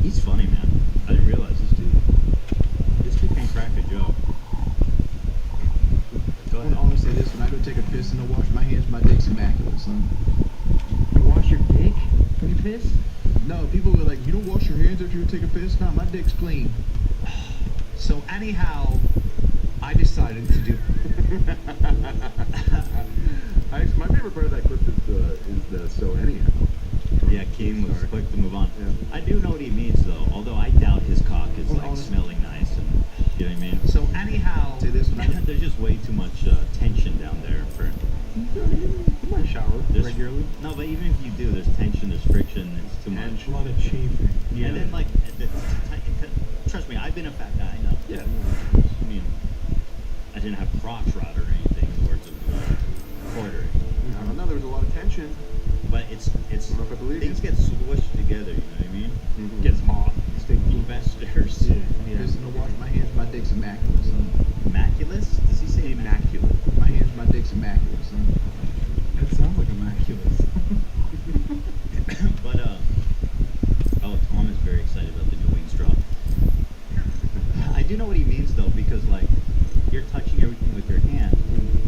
He's funny, man. I didn't realize this dude can crack a joke. Go ahead. I want to say this, when I go take a piss and I wash my hands, my dick's immaculate, son. You wash your dick when you piss? No, people were like, you don't wash your hands after you take a piss? No, my dick's clean. So anyhow, I decided to do... My favorite part of that clip is the so anyhow. Yeah, Keem was quick to move on. Yeah. I do know what he means, though, although I doubt his cock is, smelling nice. And, you know what I mean? So anyhow... Say this when there's just way too much tension down there for... You might shower regularly. No, but even if you do, there's tension, there's friction, it's too much. A lot of chafing. Yeah. And then, like, been a fat guy, no. Yeah. I mean, I didn't have crotch rot or anything in the words of Porter. I don't know, there was a lot of tension. But it's I don't know if I believe things you. get squished together, you know what I mean? Mm-hmm. Gets hot. Investors. Yeah. Pissing to wash my hands, my dick's immaculate, son. Immaculate? Does he say immaculate? My hands, my dick's immaculate, son. That sounds like immaculate. But oh, Tom is very excited about the new wings drop. I do know what he means though, because like you're touching everything with your hand.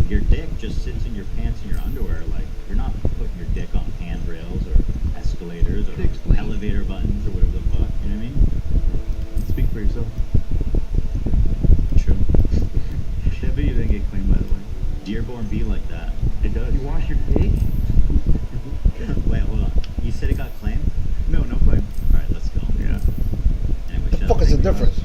Your dick just sits in your pants and your underwear. Like you're not putting your dick on handrails or escalators or elevator buttons or whatever the fuck. You know what I mean? Speak for yourself. True. That video didn't get claimed, by the way. Dearborn be like that. It does. You wash your dick? Wait, hold on. You said it got claimed? No, no claim. All right, let's go. Yeah. Anyway, What the fuck is the difference?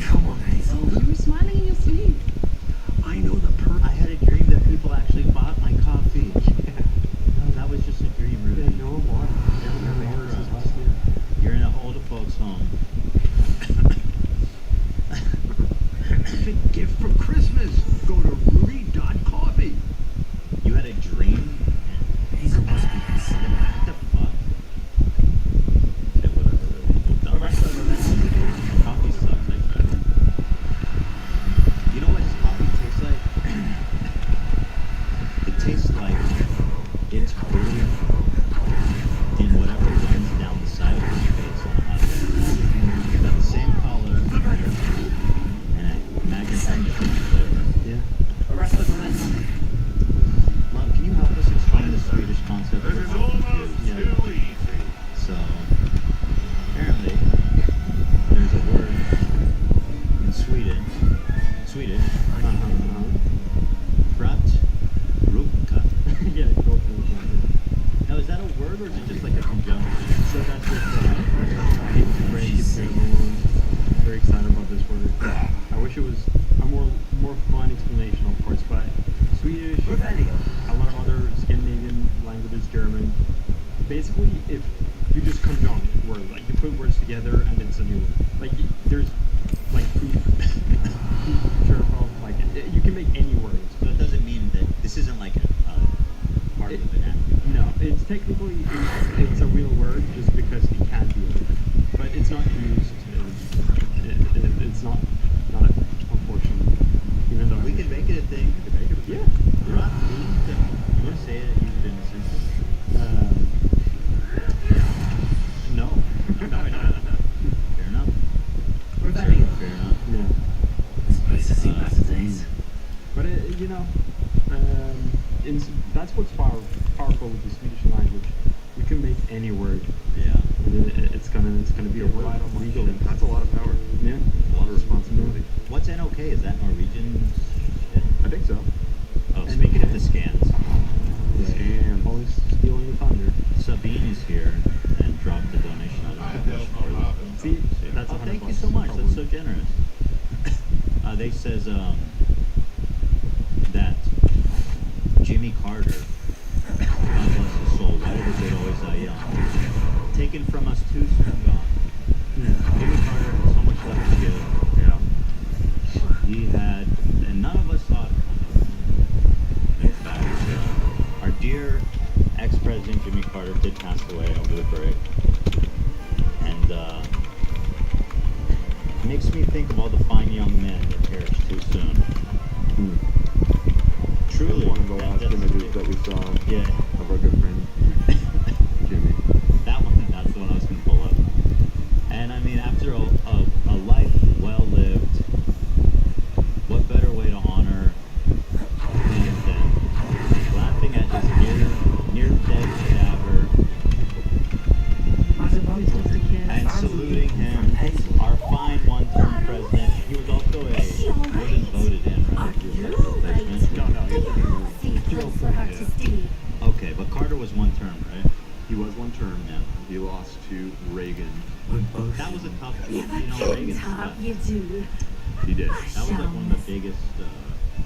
Come on, Hazel. You were smiling in your sleep. I know the I had a dream that people actually bought my coffee. No, that was just a dream, really. Yeah, no one bought it. You're in a hold of folks home. It's a gift for Christmas. Go to Rudy.coffee. You had a dream? Hazel must be considerate. What the fuck? Okay, whatever, really. Coffee sucks, like. You know what this coffee tastes like? It tastes like it's brewed in whatever runs down the side of your face on a hot day. It's got the same color and a magnified flavor. Yeah. Love, can you help us explain the Swedish concept? We're all confused. So, apparently, there's a word in Swedish, Fratruka. Yeah, go for it. Now, is that a word or is it just like a conjunction? So that's just I'm very excited about this word. I wish it was a more fun explanation, of course, but Swedish, a lot of other Scandinavian languages, German. Basically, if you just conjunct words, like you put words together and it's a new, like there's like like you can make any words. So it doesn't mean that this isn't like a part of the vernacular. No, it's technically it's a real word just because it can be a word, but it's not used. It's not unfortunately. Even though We can make it a thing. Yeah. You want to say it, use it in a sentence? No. No, I don't. Fair enough. Fair enough. Yeah. This place has seen better days. But you know, that's what's powerful with the Swedish language. You can make any word. Yeah. And it's gonna be a word legally. That's a lot of power. Yeah. A lot of responsibility. What's NOK? Is that Norwegian shit? I think so. Oh, speaking of the scans. The scam. Always stealing the thunder. Sabine is here and dropped a donation on the See, that's thank you so much. That's so generous. They says that Jimmy Carter, God bless his soul, why did it always die young? Taken from us too soon gone. Jimmy Carter had so much left to give. Yeah. He had, and none of us saw it coming. In fact, our dear ex-president Jimmy Carter did pass away over the break. And it makes me think of all the fine young men that perished too soon. Truly. One of the last images that we saw Yeah. of our good friend Jimmy. That one, that's the one I was going to pull up. And I mean, after a life well lived, what better way to honor him than laughing at his near dead cadaver and saluting him, our fine one-term president. He was also wasn't voted in, right? He was like a replacement. No, he was he lost to Reagan. That was a tough beat. Never You know, can Reagan top stuff. you do. He did. That was like one of the biggest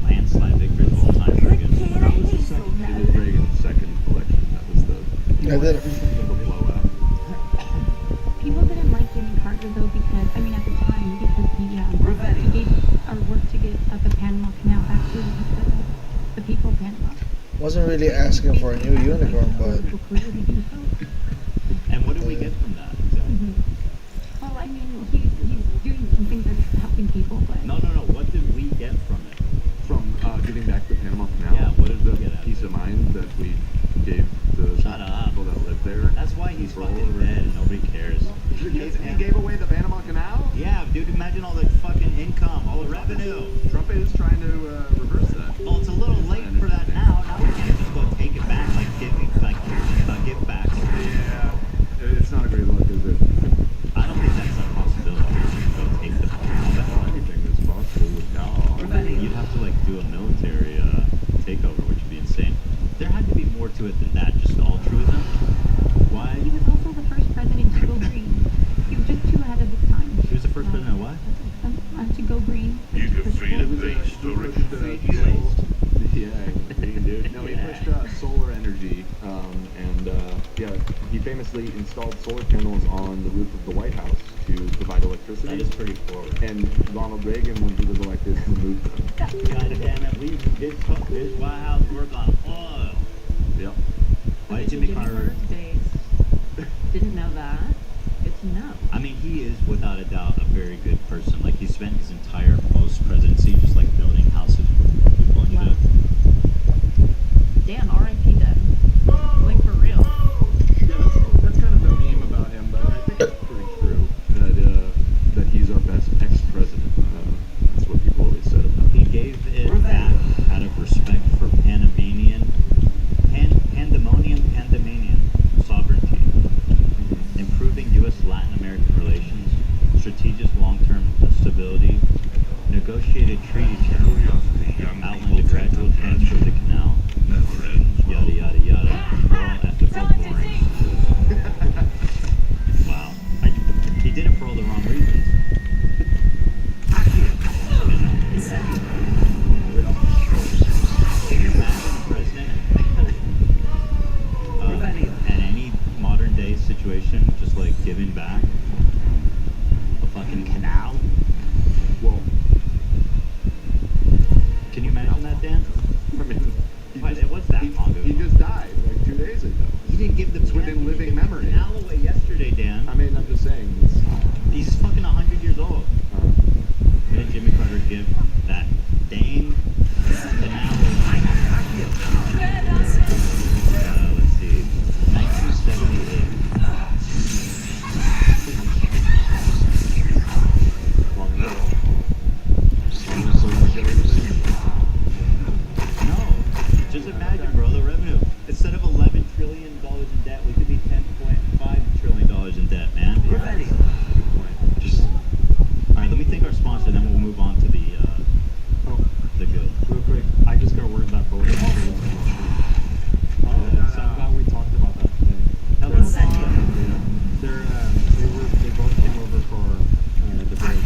landslide victories of all time for Reagan. That was the second. It was Reagan's second election. That was the. Yeah, that- the blowout. People didn't like Jimmy Carter though because, I mean at the time, because he gave our work to get the Panama Canal back to the people of Panama. Wasn't really asking for a new unicorn, but And what did we get from that? Well, I mean, he's doing some things that's helping people, but No. What did we get from it? From getting back the Panama Canal. Yeah, what did we the get out of peace of mind that we gave the Shut up. people that live there? That's why he's fucking dead and nobody cares. He gave away the Panama Canal? Yeah, dude, imagine all the fucking income, all the revenue. Trump is trying to reverse that. Well, it's a little late for that now. Now we can't just go take it back like give back. Yeah, it's not a great look, is it? I don't think that's a possibility. Go take the Anything that's possible with y'all. You'd have to like do a military takeover, which would be insane. There had to be more to it than that. Just altruism. Why? he was also the first president to go green. He was just too ahead of his time. He was the first president. What? To go green. You defeated the historic Yeah, green dude. No, he pushed solar energy, and he famously installed solar panels on the roof of the White House to provide electricity. That is pretty forward. And Ronald Reagan, when he was elected, removed them. God damn it, we did this White House work on oil. Yep. Why did Jimmy Carter? Days. Didn't know that. Good to know. I mean, he is without a doubt a very good person. Like he spent his entire post-presidency just like building houses for people and shit. Damn, R.I.P. then. Like for real. Yeah, that's kind of the meme about him, but I think it's pretty true that he's our best ex-president. That's what people always said about him. He gave it back out of respect for pandemonium sovereignty, improving U.S. Latin American relations, strategic long-term stability, negotiated treaty terms, outlined a gradual transfer of the canal, yada yada yada, all ethical boring. Wow. He did it for all the wrong reasons. Can you imagine a president in any modern day situation just like giving back a fucking canal? Whoa. Can you imagine that, Dan? I mean, what's that long ago? He just died like 2 days ago. He didn't give the It's within living memory. canal away yesterday, Dan. I mean, I'm just saying. He's fucking 100 years old. When did Jimmy Carter give that dang canal away? Let's see. 1978. Long enough. No. Just imagine, bro, the revenue. Instead of $11 trillion in debt, we could be $10.5 trillion in debt, man. Alright, let me thank our sponsor, then we'll move on to the good. Real quick, I just got word that both. So I'm glad we talked about that today. Hello. They both came over for the break.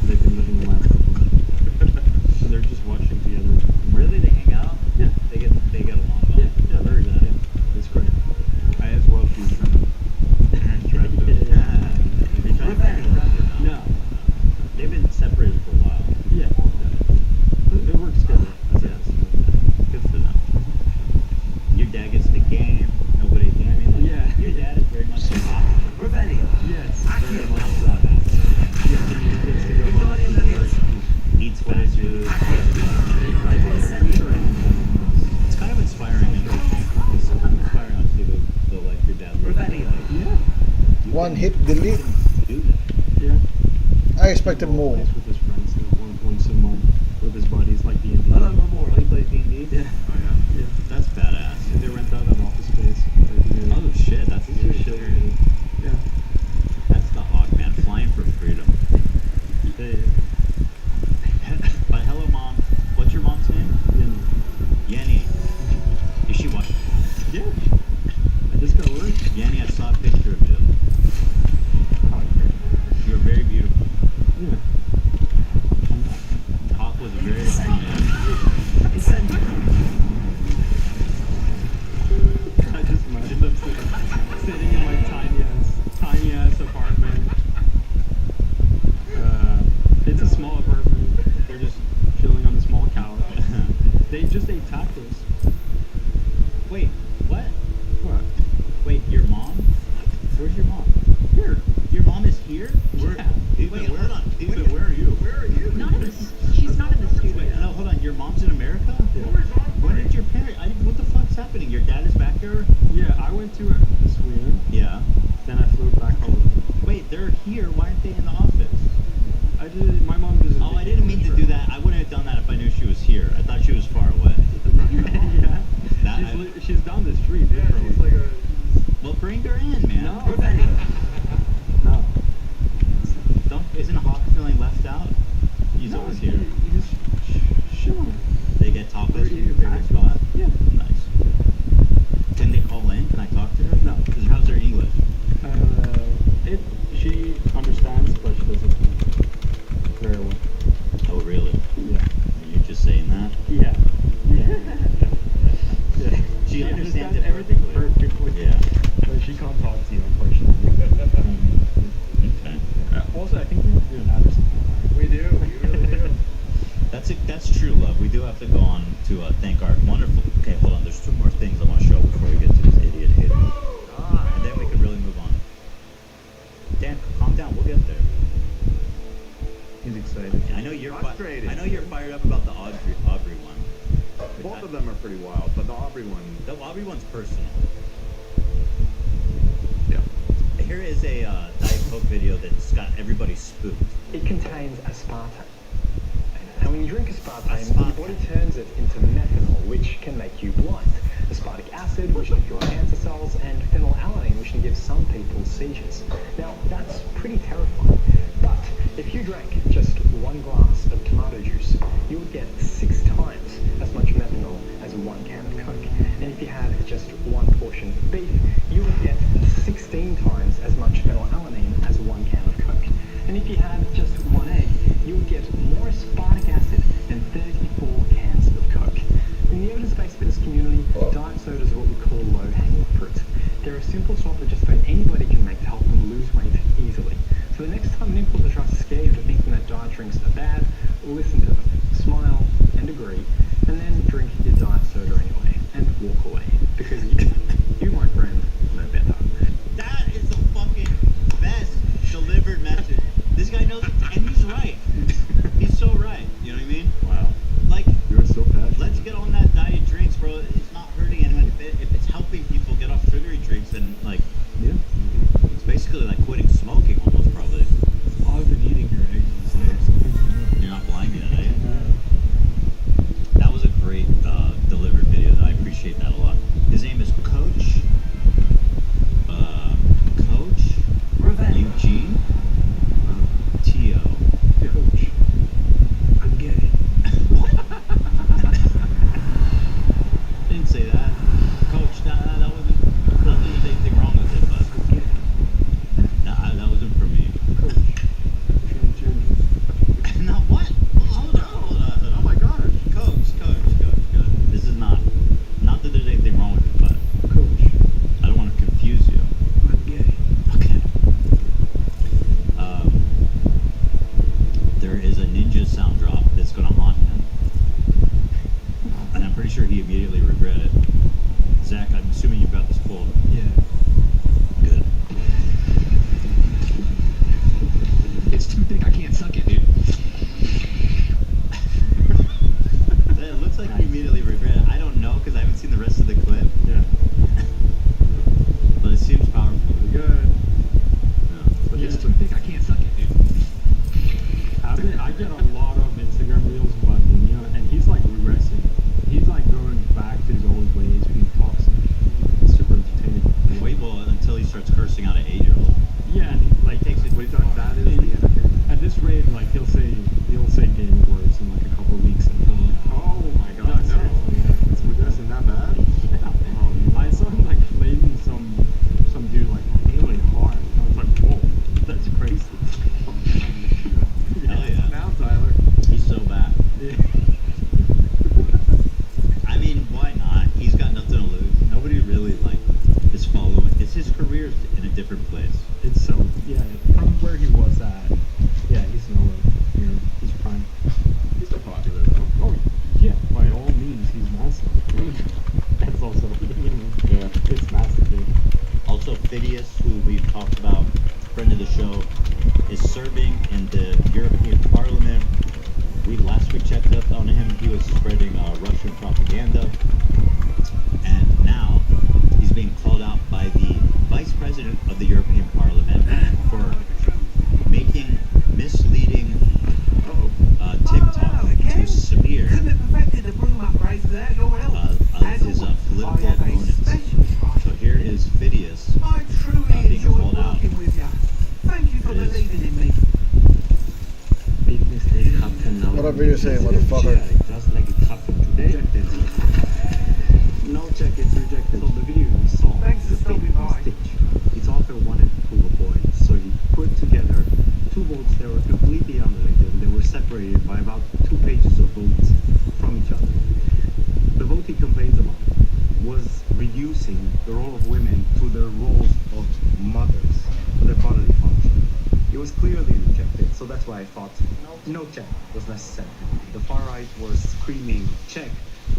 They've been living the last couple months. So they're just watching together. Really? They hang out? Yeah. They get along well? Yeah, very good. Yeah, it's great. I as well she's trying to trap them. No. They've been separated for a while. Yeah. It works together. Yes. Good for them. Your dad gets the game. Nobody, you know what I mean? Like, Yeah. Your dad is very much a pop. Yes. Very much like that. Eats fast food. It's kind of inspiring. It's kind of inspiring to see the life your dad lives. Yeah. one hit delete. Do that. Yeah. I expected more. Plays with his friends once a month with his buddies, like D&D. He plays D&D? Yeah. Yeah. That's badass. They rent out an office space. Oh shit, that's some shit. Yeah. That's the hawk, man. Flying for freedom. But hello, Mom. What's your mom's name? Yenny. Is she watching? Yeah. I just got word. Yenny, I saw a picture They just ate tacos. Wait, what? What? Wait, your mom? Where's your mom? Here. Your mom is here? Where? Yeah. Wait, hold on. Ethan, where are you? Where are you? Not in the. She's not in the studio. Wait, no, hold on. Your mom's in America? Yeah. When did your parents? What the fuck's happening? Your dad is back here? Yeah, I went to Sweden. Yeah. Then I flew back home. Wait, they're here. Why aren't they in the office? I did. My mom doesn't. Oh, I didn't mean to do that. I wouldn't have done that if I knew she was here. I thought she was far away. Yeah. She's down the street. Yeah, she's like a... Well, bring her in, man. No. No. Isn't Hawk feeling left out? He's always here. Sure. They get tacos from your parents' spot? Yeah. Nice. Can they call in? Can I talk to her? No. Because how's her English? She understands, but she doesn't speak very well. Oh, really? Yeah. Are you just saying that? Yeah. Yeah. Yeah. She understands it everything perfectly. Yeah. But she can't talk to you, unfortunately. Okay. Also, I think we do an ad or something. We do. We really do. That's true, love. We do have to go on to thank our wonderful... Okay, hold on. There's two more things I want to show before we get to this idiot hater. And then we can really move on. Dan, calm down. We'll get there. He's excited. I know you're Frustrated. I know you're fired up about the Aubrey one. Both of them are pretty wild, but the Aubrey one... The Aubrey one's personal. Yeah. Here is a Diet Coke video that's got everybody spooked. It contains aspartame. And when you drink aspartame, your body turns it into methanol, which can make you blind. Aspartic acid, which can cure cancer cells, and phenylalanine, which can give some people seizures. Now, that's pretty terrifying. But if you drank just 1 glass of tomato juice, you would get 6 times as much methanol as 1 can of Coke. And if you had just 1 portion of beef, you would get 16 times as much phenylalanine as 1 can of Coke. And if you had just 1 egg, you would get more aspartic acid than 34 cans of Coke. In the evidence-based fitness community, diet sodas are what we call low-hanging fruit. They're a simple swap that just about anybody can make to help them lose weight easily. So the next time an influencer tries to scare you into thinking that diet drinks are bad, listen to them, smile and agree, and then drink your diet soda anyway, and walk away. Because you, my friend, know better. That is the fucking best delivered message. This guy knows it, and he's right. He's so right. You know what I mean? Wow. Like, You're so passionate. let's get on that diet drinks, bro. It's not hurting anyone. If it's helping people get off sugary drinks, then, like, Yeah. it's basically like quitting smoking almost, probably. I've been eating your eggs these days. You're not blind yet, are you? That was a great delivered video. I appreciate that a lot. His name is Coach Eugene Tio. Coach, I'm gay. Didn't say that. Coach, that wasn't... Not that there's anything wrong with it, but... Nah, that wasn't for me. No, what? Hold on. Oh my gosh. Coach. This is not that there's anything wrong with it, but... Coach, I don't want to confuse you. I'm gay. Okay. There is a ninja sound drop that's going to haunt him. And I'm pretty sure he immediately regretted it. Zach, I'm assuming you've got this pulled. Yeah. Good. It's too thick, I can't suck it, dude. It looks like you immediately regret it. I don't know because I haven't seen the rest of the clip. Yeah. But it seems powerful. Good. Yeah. But it's too thick, I can't suck it, dude. I get a lot of Instagram reels about Ninja, and he's like regressing. He's like going back to his old ways when he talks. It's super entertaining. Wait, well, until he starts cursing out an 8-year-old. Yeah, and he like takes it. That is the entertainment. At this rate, like he'll say gay words in like a couple of weeks until. Oh my god, no. seriously, yeah. It's progressing that bad? Yeah. Oh Phidias, who we've talked about, friend of the show, is serving in the European Parliament. Last week checked up on him. He was spreading Russian propaganda. And now he's being called out by the Vice President of the European Parliament for making misleading TikTok to smear his political opponents. So here is Phidias being called out. Whatever you say, motherfucker. Just like it happened today. No check, it's rejected. So the video we saw is a fake stitch. Its author wanted to prove a point, so he put together two votes that were completely unrelated. They were separated by about 2 pages of votes from each other. The vote he complains about was reducing the role of women to their roles of mothers, to their bodily function. It was clearly rejected, so that's why I thought no check was necessary. The far right was screaming check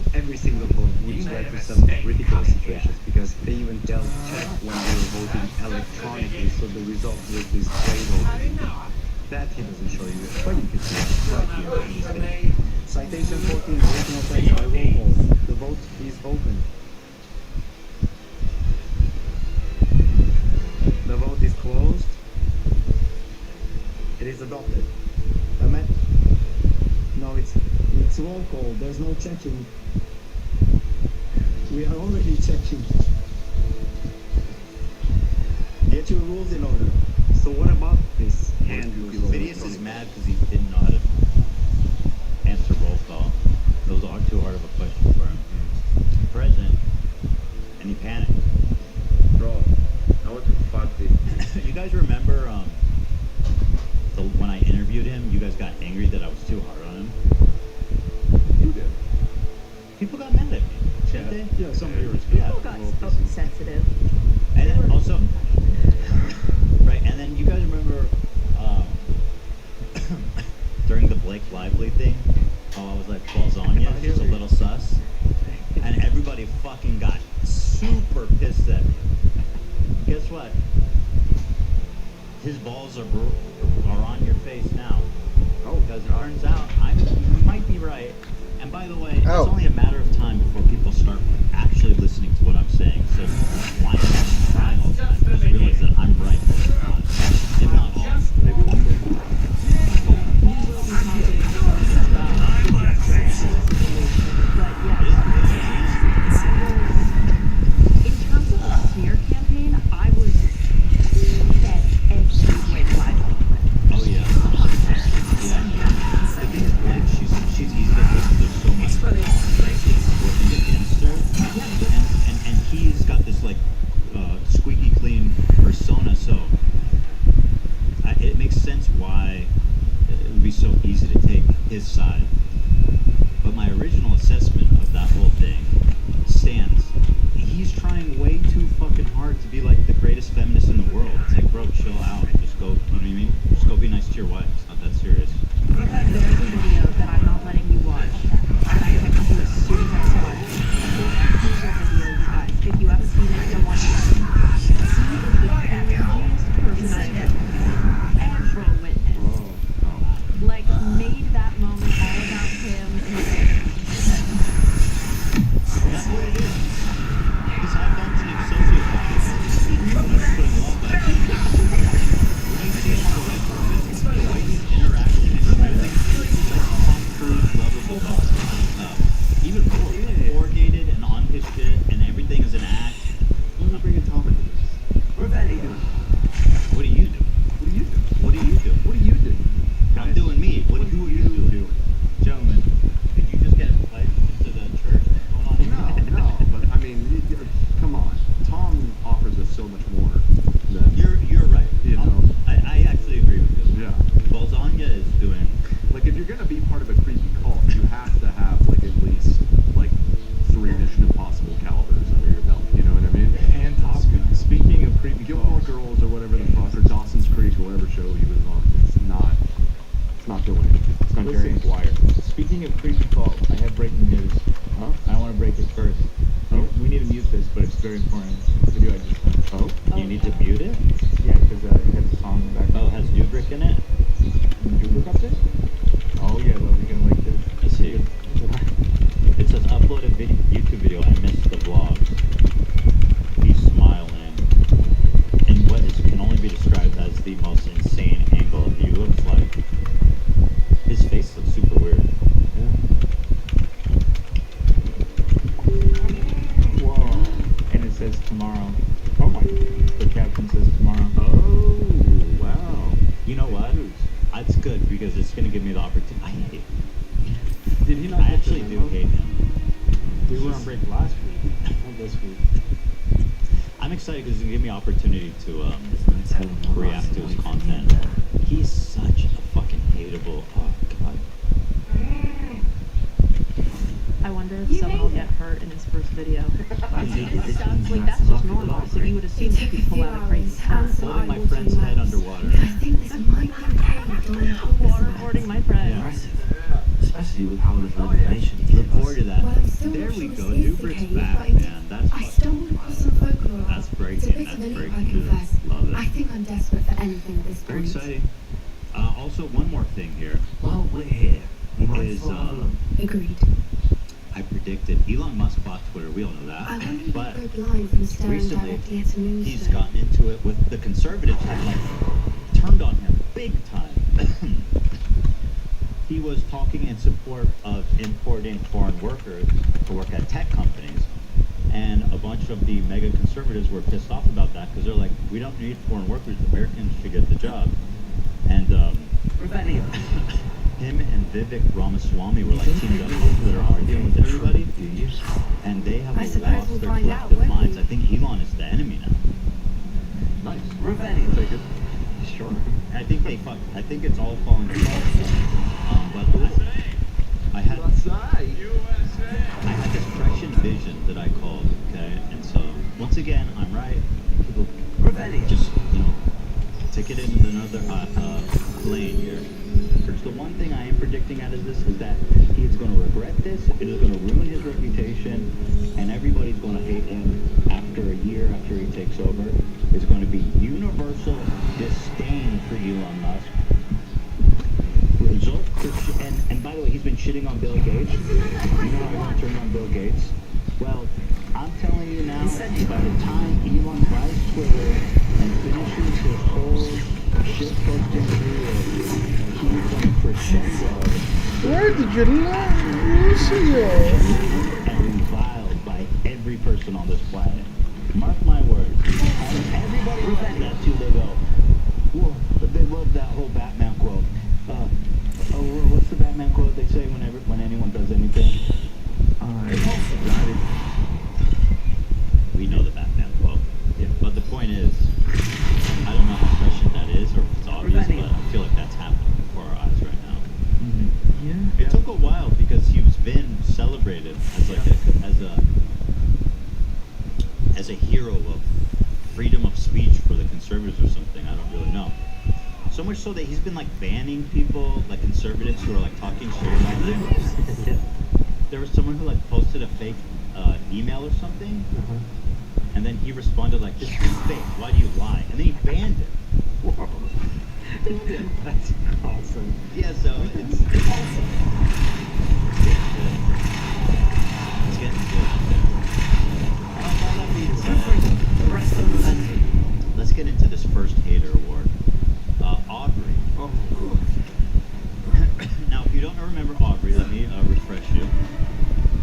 to every single vote, which led to some ridiculous situations, because they even dealt check when they were voting electronically, so the result was displayed over. That he doesn't show you, but you can see it right here on this page. Citation 14, original text by roll call. The vote is open. The vote is closed. It is adopted. No, it's roll call. There's no checking. We are already checking. Get your rules in order. So what about this hand? Phidias is mad because he didn't know how to answer roll call. Those are too hard of a question for him. President, and he panicked. Bro, I want to fuck this. You guys remember when I interviewed him, you guys got angry that I was too hard on him? You did. People got mad at me. Didn't they? Yeah, somebody was. People got sensitive. And then also, right, and then you guys remember during the Blake Lively thing, how I was like, Balzania is just a little sus? And everybody fucking got super pissed at me. Guess what? His balls are on your face now. Oh, because it turns out you might be right. And by the way, it's only a matter of time before people start actually listening to what I'm saying. So why am I trying all the time? Just realize that I'm right. If not all. Maybe one day. In terms of the smear campaign, I was set every way wide open. Oh yeah. The thing is, like, she's easy to hit because there's so much working against her. And he's got this like squeaky clean persona, so it makes sense why it would be so easy to take his side. But my original assessment of that whole thing stands. He's trying way too fucking hard to be like the greatest feminist in the world. It's like, bro, chill out. Just go, you know what I mean? Just go be nice to your wife. It's not that serious. There's a video that I'm not letting you watch. And I texted you as soon as I saw it. Here's a video, you guys. If you haven't seen it, don't watch it. He is the angriest person I have ever witnessed. Like, made that moment all about him. That's what it is. He's high-functioning sociopath. He's putting love back in. When you see him on the red carpet, the way he's interacting and moving, it's like Tom Cruise levels of even more coordinated and on his shit, and everything is an act. Let me bring Tom into this. What do you do? What do you do? What do you do? What do you do? I'm doing me. What do you do? Gentlemen, did you just get invited into the church? What's going on here? No, but I mean, come on. Tom offers us so much more than You're right. You know. I actually agree with you. Yeah. Balzania is doing. Like, if you're gonna be part of a creepy cult, you have to have like at least like 3 Mission Impossible calibers under your belt. You know what I mean? And Top Gun. Speaking of creepy Gilmore Girls or whatever the fuck, or Dawson's Creek or whatever show he was on, it's not doing it. It's not Jerry Maguire. Speaking of creepy cult, I have breaking news. I want to break it first. We need to mute this, but it's very important. Video I just sent. You you need to mute it? Yeah, because it has a song in the background. Oh, it has Dubrick in it? Dubrick up there? Oh yeah, well, we're gonna like this. Let's see. It says uploaded YouTube video. I missed the vlogs. He's smiling in what can only be described as the most insane angle. He looks like his face looks super weird. Whoa. And it says tomorrow. Oh my. The caption says tomorrow. Oh wow. You know what? That's good because it's gonna give me the opportunity. I hate him. Did he not? I actually do hate him. We were on break last week, not this week. I'm excited because it's gonna give me opportunity to react to his content. He's such a fucking hateable. Oh god. I wonder if someone will get hurt in his first video. Like, that's just normal, so you would assume that he'd pull out a crazy stunt. Holding my friend's head underwater. Waterboarding my friend. Impressive. Especially with how little information he Look gives us. forward to that. Well, I'm still There not we sure go. this is the Dubrick's cave, back, but man. That's I stumbled across some folklore. That's breaking. It's a bit That's of a leap, breaking I news. confess. Love it. I think I'm desperate for anything at this Very point. exciting. Also, one more thing here Well, we're here. We might is Agreed. I predicted Elon Musk bought Twitter. We all know I that. wonder if But he'd go blind from staring recently, directly at a Moonstone. he's gotten into it with the conservatives. Have like turned on him big time. He was talking in support of importing foreign workers to work at tech companies, and a bunch of the mega conservatives were pissed off about that because they're like, we don't need foreign workers. Americans should get the job. And him and Vivek Ramaswamy were like teamed up on Twitter arguing with everybody, and they have lost their collective minds. I think Elon is the enemy now. Nice. Take it. Sure. I think they fuck. I think it's all falling apart. But I had this prescient vision that I called. Okay, and so once again, I'm right. People just take it into another lane here. Because the one thing I am predicting out of this is that he is going to regret this. It is going to ruin his reputation, and everybody's going to hate him after a year after he takes over. It's going to be universal disdain for Elon Musk. Result, and by the way, he's been shitting on Bill Gates. You know how everyone turned on Bill Gates? Well, I'm telling you now, by the time Elon buys Twitter and finishes his whole shitposting career, he's going to crescendo. Where did you learn? And reviled by every person on this planet. Mark my words. Everybody loves that too. They go, whoa, but they love that whole Batman quote. What's the Batman quote they say when anyone does anything? We know the Batman quote. Yeah. But the point is, I don't know how prescient that is or if it's obvious, but I feel like that's happening before our eyes right now. Mm-hmm. Yeah. It took a while because he's been celebrated as like as a hero of freedom of speech for the conservatives or something. I don't really know. So much so that he's been like banning people, like conservatives who are like talking shit about him. There was someone who like posted a fake email or something, and then he responded like, "This is fake. Why do you lie?" And then he banned it. Whoa. That's awesome. Yeah, so it's awesome. It's getting good out there. All that being said, let's get into this first hater award. Aubrey. Oh. Now, if you don't remember Aubrey, let me refresh you.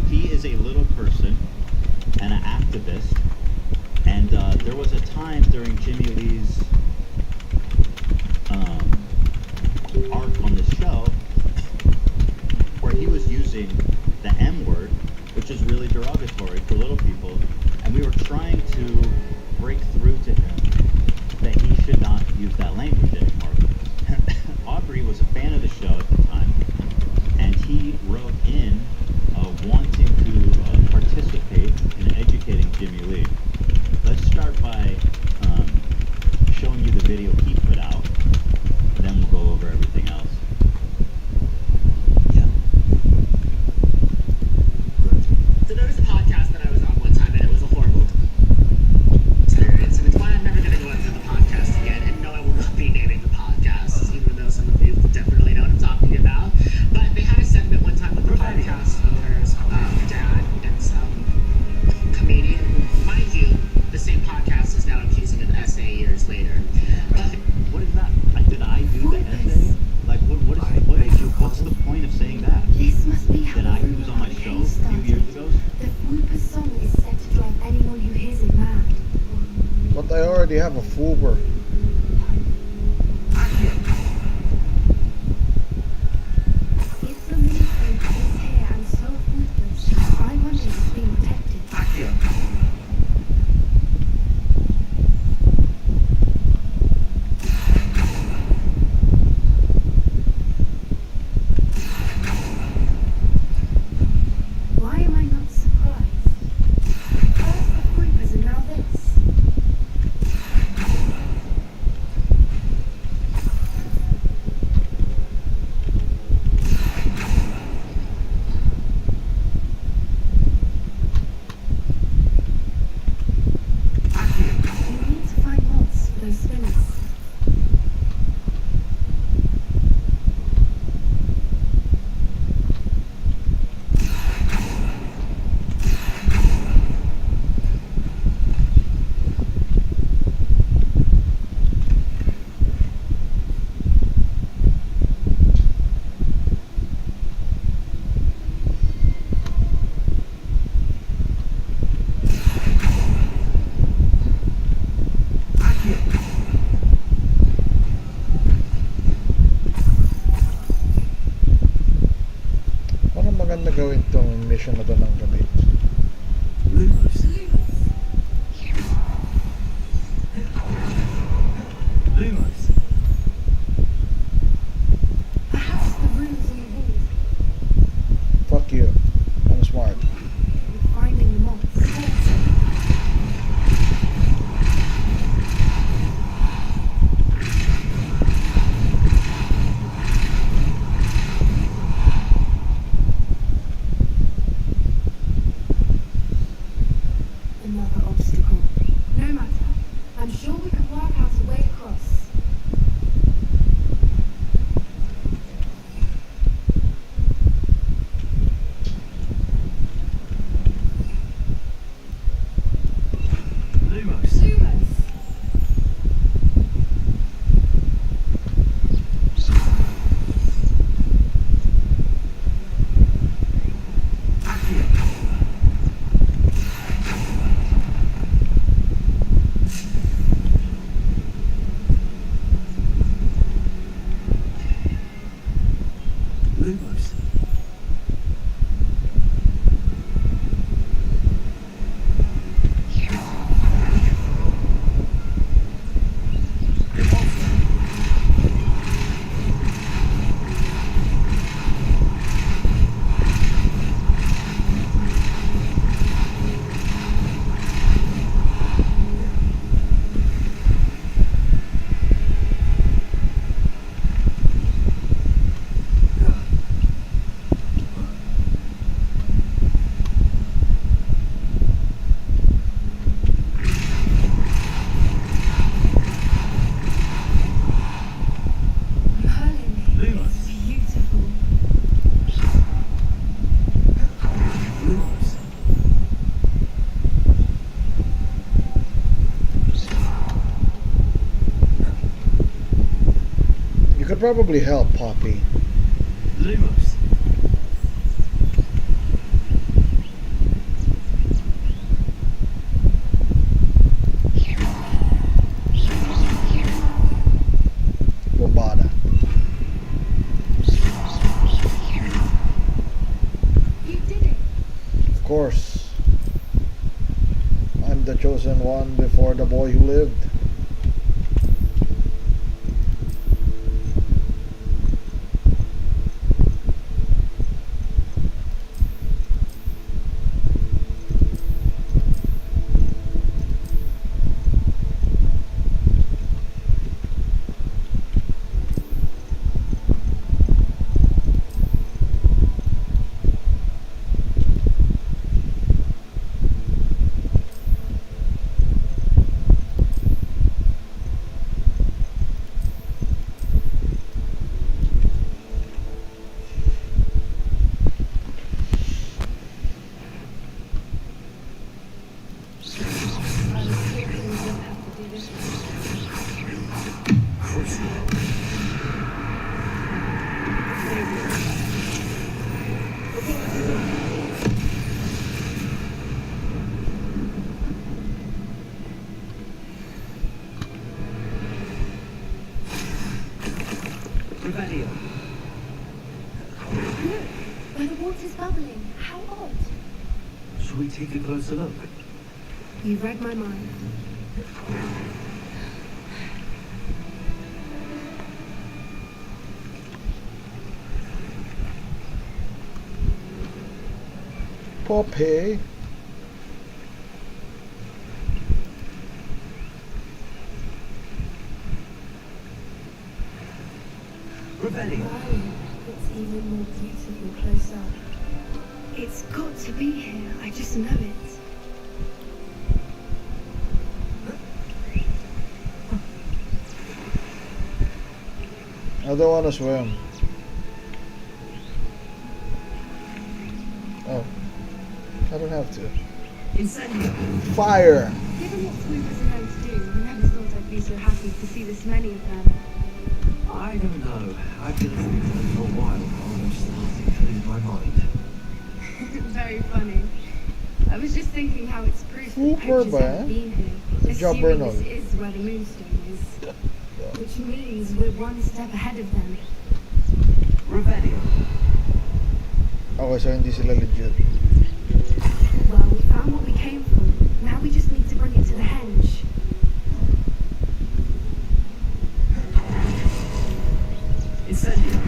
He is a little person and an activist, and there was a time during Jimmy Lee's arc on this show where he was using the M word, which is really derogatory for little people, and we were trying to break through to him that he should not use that language anymore. Aubrey was a fan of the show at the time, and he wrote in wanting to participate in educating Jimmy Lee. Let's start by showing you the video he put out, then we'll go over everything else. Yeah. So there was a podcast that I was on one time, and it was a horrible experience, and it's one I'm never going to already have a Fuber. If the Moonstone is here and so ruthless, I wonder if it's being protected. Why am I not surprised? First the creepers and now this. We need to find mods for those spinners. Ano maganda gawin tong mission na to ng gabi? Lumos. Lumos. Perhaps the runes on the wall. Fuck you. I'm smart. Finding the mods. Another obstacle. No matter. I'm sure we can work out a way across. Lumos. Lumos. Merlin, it's beautiful. Lumos. You could probably help, Poppy. Lumos. Avada. You did it. Of course. I'm the chosen one before the boy who lived. we take a closer look? You've read my mind. Poppy. Revelio. It's even more beautiful close up. It's got to be here. I just know it. I don't want to swim. Oh, I don't have to. Fire! Given what we were going to do, I never thought I'd be so happy to see this many of them. I don't know. I've been listening to them for a while. I'm starting to lose my mind. Very funny. I was just thinking how it's proof Super that poachers bad. haven't been here. Good job, Assuming Bernal. this is where the Moonstone is. Which means we're one step ahead of them. Revelio. Okay, so hindi sila legit. Well, we found what we came for. Now we just need to bring it to the henge. Incendio.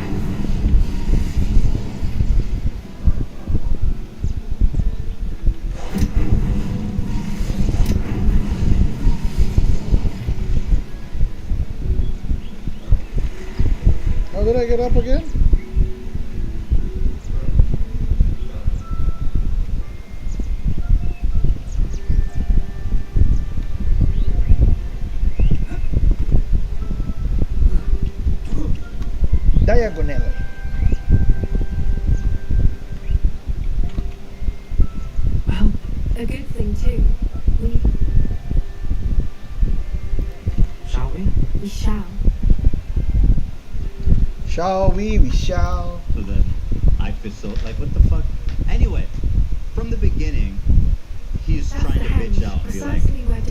How did I get up again? Diagonally. Well, a good thing too. Shall we? We shall. Shall we? We shall. So that I facilitate, like, what the fuck? Anyway, from the beginning, he's trying to bitch out and be like,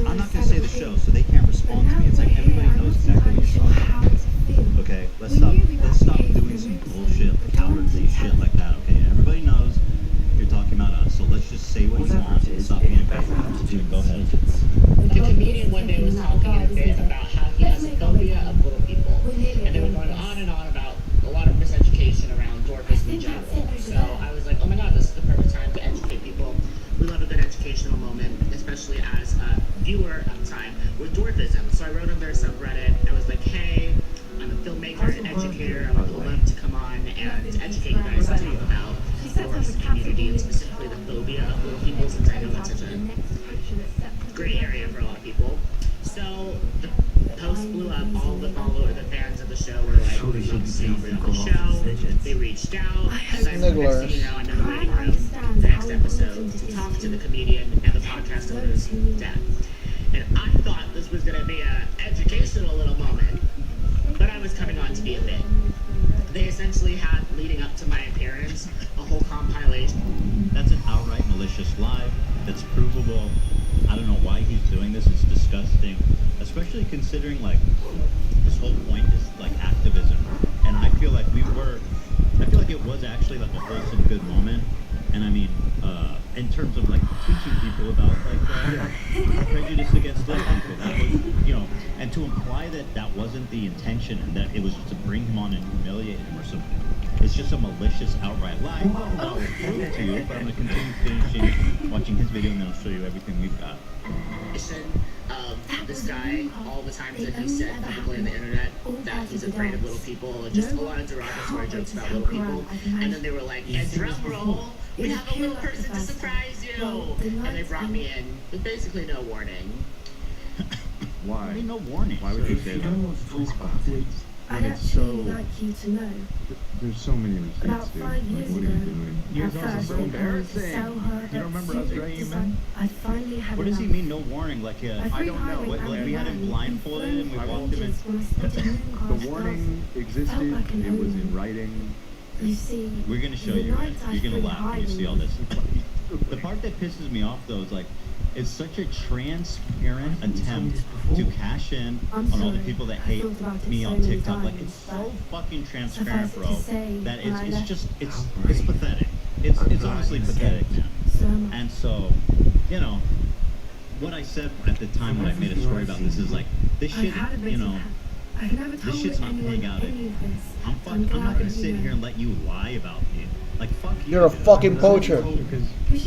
I'm not gonna say the show, so they can't respond to me. It's like everybody knows exactly what you're talking about. Okay, let's stop doing some bullshit, cowardly shit like that, okay? Everybody knows you're talking about us, so let's just say what you want and stop being a bitch. Go ahead. The comedian one day was talking a bit about how he has a phobia of little people. And they were going on and on about a lot of miseducation around dwarfism in general. So I was like, oh my god, this is the perfect time to educate people. We love a good educational moment, especially as a viewer at the time, with dwarfism. So I wrote on their subreddit, I was like, hey, I'm a filmmaker and educator. I would love to come on and educate you guys and talk about the dwarfs community and specifically the phobia of little people, since I know that's such a gray area for a lot of people. So the post blew up. All the fans of the show were like, we love to see you on the show. They reached out. As I next thing you know, I'm in the waiting room the next episode to talk to the comedian and the podcast owner's dad. And I thought this was going to be an educational little moment, but I was coming on to be a bit. They essentially had, leading up to my appearance, a whole compilation. That's an outright malicious lie. That's provable. I don't know why he's doing this. It's disgusting, especially considering like this whole point is like activism, and I feel like it was actually like a wholesome, good moment. And I mean, in terms of like teaching people about like prejudice against little people, that was, you know, and to imply that that wasn't the intention and that it was just to bring him on and humiliate him or something. It's just a malicious, outright lie. I'll prove it to you, but I'm going to continue watching his video, and then I'll show you everything we've got. This guy, all the times that he said publicly on the internet that he's afraid of little people, just a lot of derogatory jokes about little people, and then they were like, and drum roll, we have a little person to surprise you, and they brought me in with basically no warning. Why? I mean, no warning. Why would you say that? I'd actually like you to know. There's so many mistakes, About dude. 5 years What are ago, you doing? at first I wanted to sell her, You don't remember us dragging him in? I finally had What does he enough. mean, no warning? Like, I don't know. What, like we had him blindfolded and we walked him in. The warning existed. It was in writing. You see, We're gonna show you, right? You're gonna laugh when you see all this. The part that pisses me off though is like, it's such a transparent attempt to cash in on all the people that hate me on TikTok. Like, it's so fucking transparent, bro, that it's pathetic. It's honestly pathetic, man. And so, you know, what I said at the time when I made a story about this is like, this shit, you know, this shit's not paying out. I'm not gonna sit here and let you lie about me. Like, fuck you. You're a fucking poacher. Because his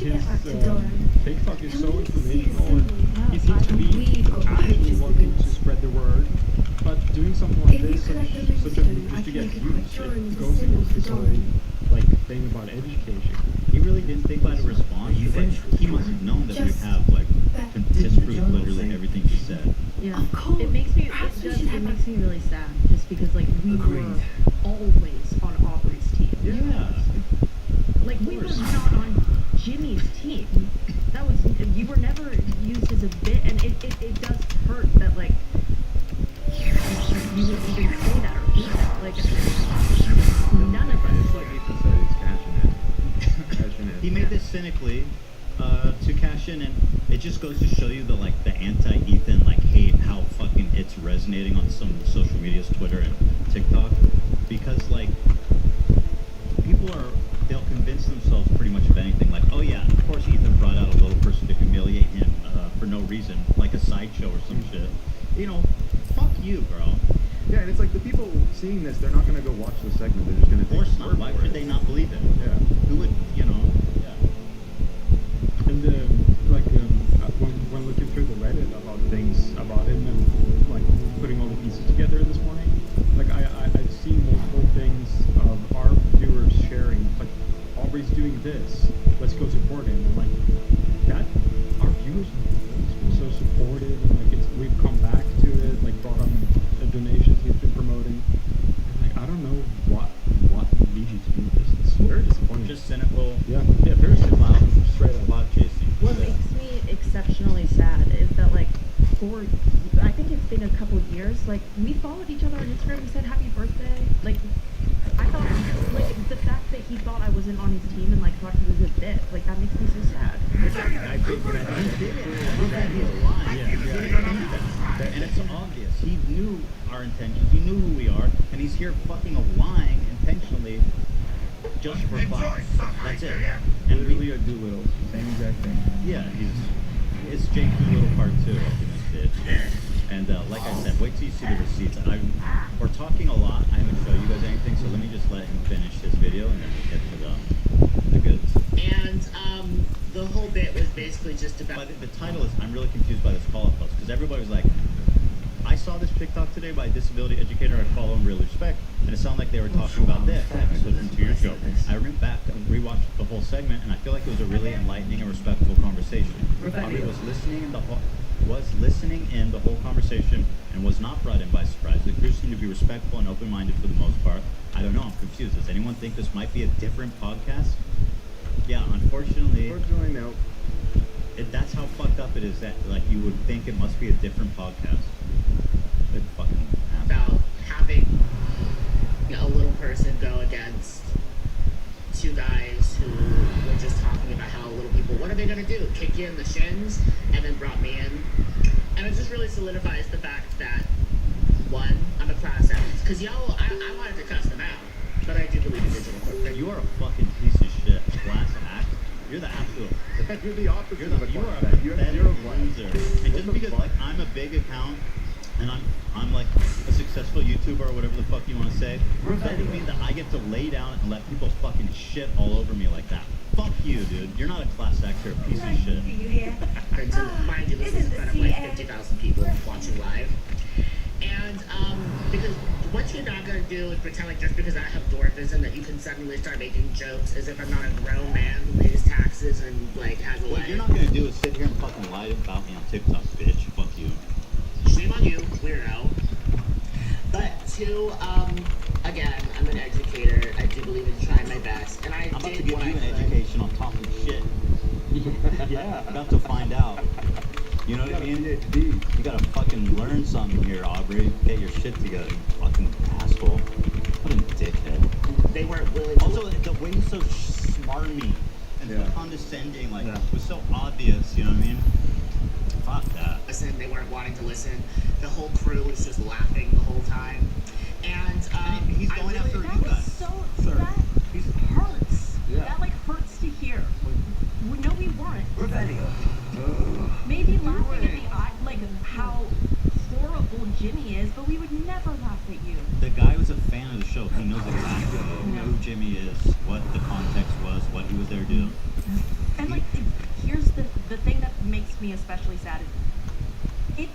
TikTok is so informational, and he seems to be actively working to spread the word. But doing something like this, such a just to get views, it goes against his whole like thing about education. He really didn't think about a response. He must have known that we have like disprove literally everything he said. Yeah, it makes me really sad, just because like we were always on Aubrey's team. Yeah. Like we were not on Jimmy's team. That was, you were never used as a bit, and it does hurt that like you would even say that or do that. Like none of us. Like Ethan said, he's cashing in. He made this cynically to cash in, and it just goes to show you the like the anti-Ethan like hate, how fucking it's resonating on some social medias, Twitter and TikTok, because like they'll convince themselves pretty much of anything. Like, oh yeah, of course Ethan brought out a little person to humiliate him for no reason, like a sideshow or some shit. You know, fuck you, bro. Yeah, and it's like the people seeing this, they're not going to go watch the segment. They're just going to think. Of course not. Why would they not believe it? Yeah. Who would, you know? Yeah. And when looking through the Reddit about things about him and like putting all the pieces together this morning, like I've seen multiple things of our viewers sharing, like Aubrey's doing this, let's go support him, and like that, our viewers were so supportive, and like we've come back to it, like brought on the donations he's been promoting. And, like I don't know what leads you to do this. It's very disappointing. Just cynical. Yeah, very cynical. Straight up clout chasing. What makes me exceptionally sad is that like I think it's been a couple of years, like we followed each other on Instagram, we said happy birthday, like I thought like the fact that he thought I wasn't on his team and like thought he was a bit, like that makes me so sad. I think he did it. That he's lying. Yeah. And it's obvious. He knew our intentions. He knew who we are, and he's here fucking lying intentionally just for clout. That's it. And Literally a Doolittle, same exact thing. Yeah, it's Jake Doolittle part 2 up in this bitch. And like I said, wait till you see the receipts. We're talking a lot. I haven't shown you guys anything, so let me just let him finish his video, and then we'll get to the goods. And the whole bit was basically just about. But the title is, I'm really confused by this call-up post, because everybody was like, I saw this TikTok today by a disability educator I follow and really respect, and it sounded like they were talking about this episode from 2 years ago. I went back and rewatched the whole segment, and I feel like it was a really enlightening and respectful conversation. Bobby was listening in the whole conversation and was not brought in by surprise. The crew seemed to be respectful and open-minded for the most part. I don't know, I'm confused. Does anyone think this might be a different podcast? Yeah, unfortunately no. That's how fucked up it is that like you would think it must be a different podcast. It fucking about having a little person go against 2 guys who were just talking about how little people, what are they gonna do? Kick you in the shins? And then brought me in. And it just really solidifies the fact that, one, I'm a class act. Because y'all, I wanted to cuss them out, but I do believe in digital footprint. You are a fucking piece of shit. Class act. You're the absolute. You're the opposite of a you are class act. a pathetic loser. And just because like I'm a big account and I'm like a successful YouTuber or whatever the fuck you want to say, that doesn't mean that I get to lay down and let people fucking shit all over me like that. Fuck you, dude. You're not a class act. You're a piece of shit. And so, mind you, this is in front of like 50,000 people watching live. And because what you're not gonna do is pretend like just because I have dwarfism that you can suddenly start making jokes as if I'm not a grown man who pays taxes and like has a life. What you're not gonna do is sit here and fucking lie about me on TikTok, bitch. Fuck you. Shame on you, weirdo. But two, again, I'm an educator. I do believe in trying my best, and I'm about to give you an education on talking shit. Yeah, I'm about to find out. You know what I mean? You gotta fucking learn something here, Aubrey. Get your shit together, you fucking asshole. What a dickhead. They weren't willing to. Also, the way he's so smarmy and so condescending, like, was so obvious, you know what I mean? Fuck that. Listen, they weren't wanting to listen. The whole crew was just laughing the whole time. And he's going after you guys. That hurts. Yeah. That like hurts to hear. We know we Jimmy is, but we would never laugh at you. The guy was a fan of the show. He knows exactly who Jimmy is, what the context was, what he was there to do. And like, here's the thing that makes me especially sad. It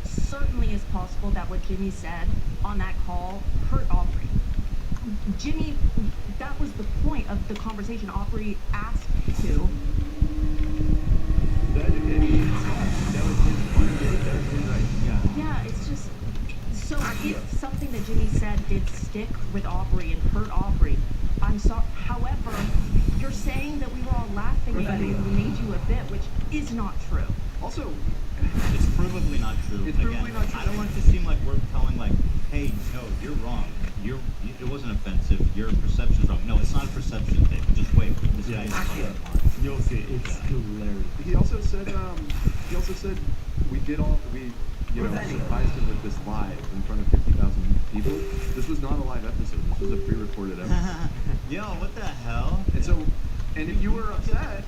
certainly is possible that what Jimmy said on that call hurt Aubrey. Jimmy, that was the point of the conversation. Aubrey asked to. Yeah, it's just, so if something that Jimmy said did stick with Aubrey and hurt Aubrey, I'm sorry. However, you're saying that we were all laughing at you and we made you a bit, which is not true. Also, it's provably not true. It's provably not true. I don't want it to seem like we're telling like, hey, no, you're wrong. It wasn't offensive. Your perception's wrong. No, it's not a perception thing. Just wait. This guy's You'll see. It's hilarious. He also said we surprised him with this live in front of 50,000 people. This was not a live episode. This was a pre-recorded episode. Yo, what the hell? And if you were upset,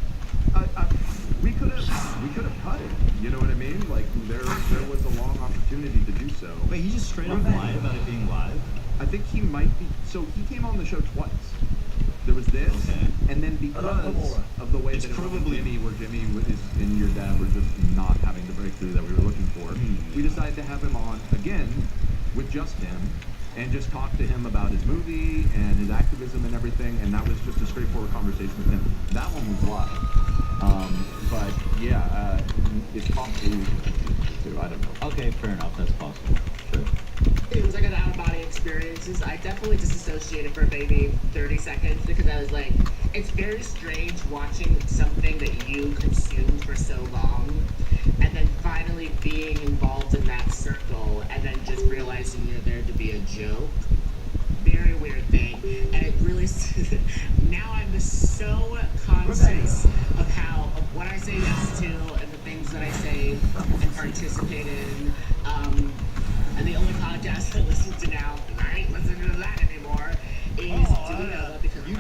we could have cut it. You know what I mean? Like there was a long opportunity to do so. Wait, he just straight up lied about it being live? I think he might be. So he came on the show twice. There was this, and then because of the way that it was with Jimmy, where Jimmy and your dad were just not having the breakthrough that we were looking for, we decided to have him on again with just him and just talk to him about his movie and his activism and everything, and that was just a straightforward conversation with him. That one was live. But yeah, it's possible too. I don't know. Okay, fair enough. That's possible. Sure. It was like an out-of-body experiences. I definitely disassociated for maybe 30 seconds because I was like, it's very strange watching something that you consumed for so long and then finally being involved in that circle and then just realizing you're there to be a joke. Very weird thing. And it really, now I'm so conscious of what I say yes to and the things that I say and participate in. And the only podcast I listen to now, and I ain't listening to that anymore, is Duda because you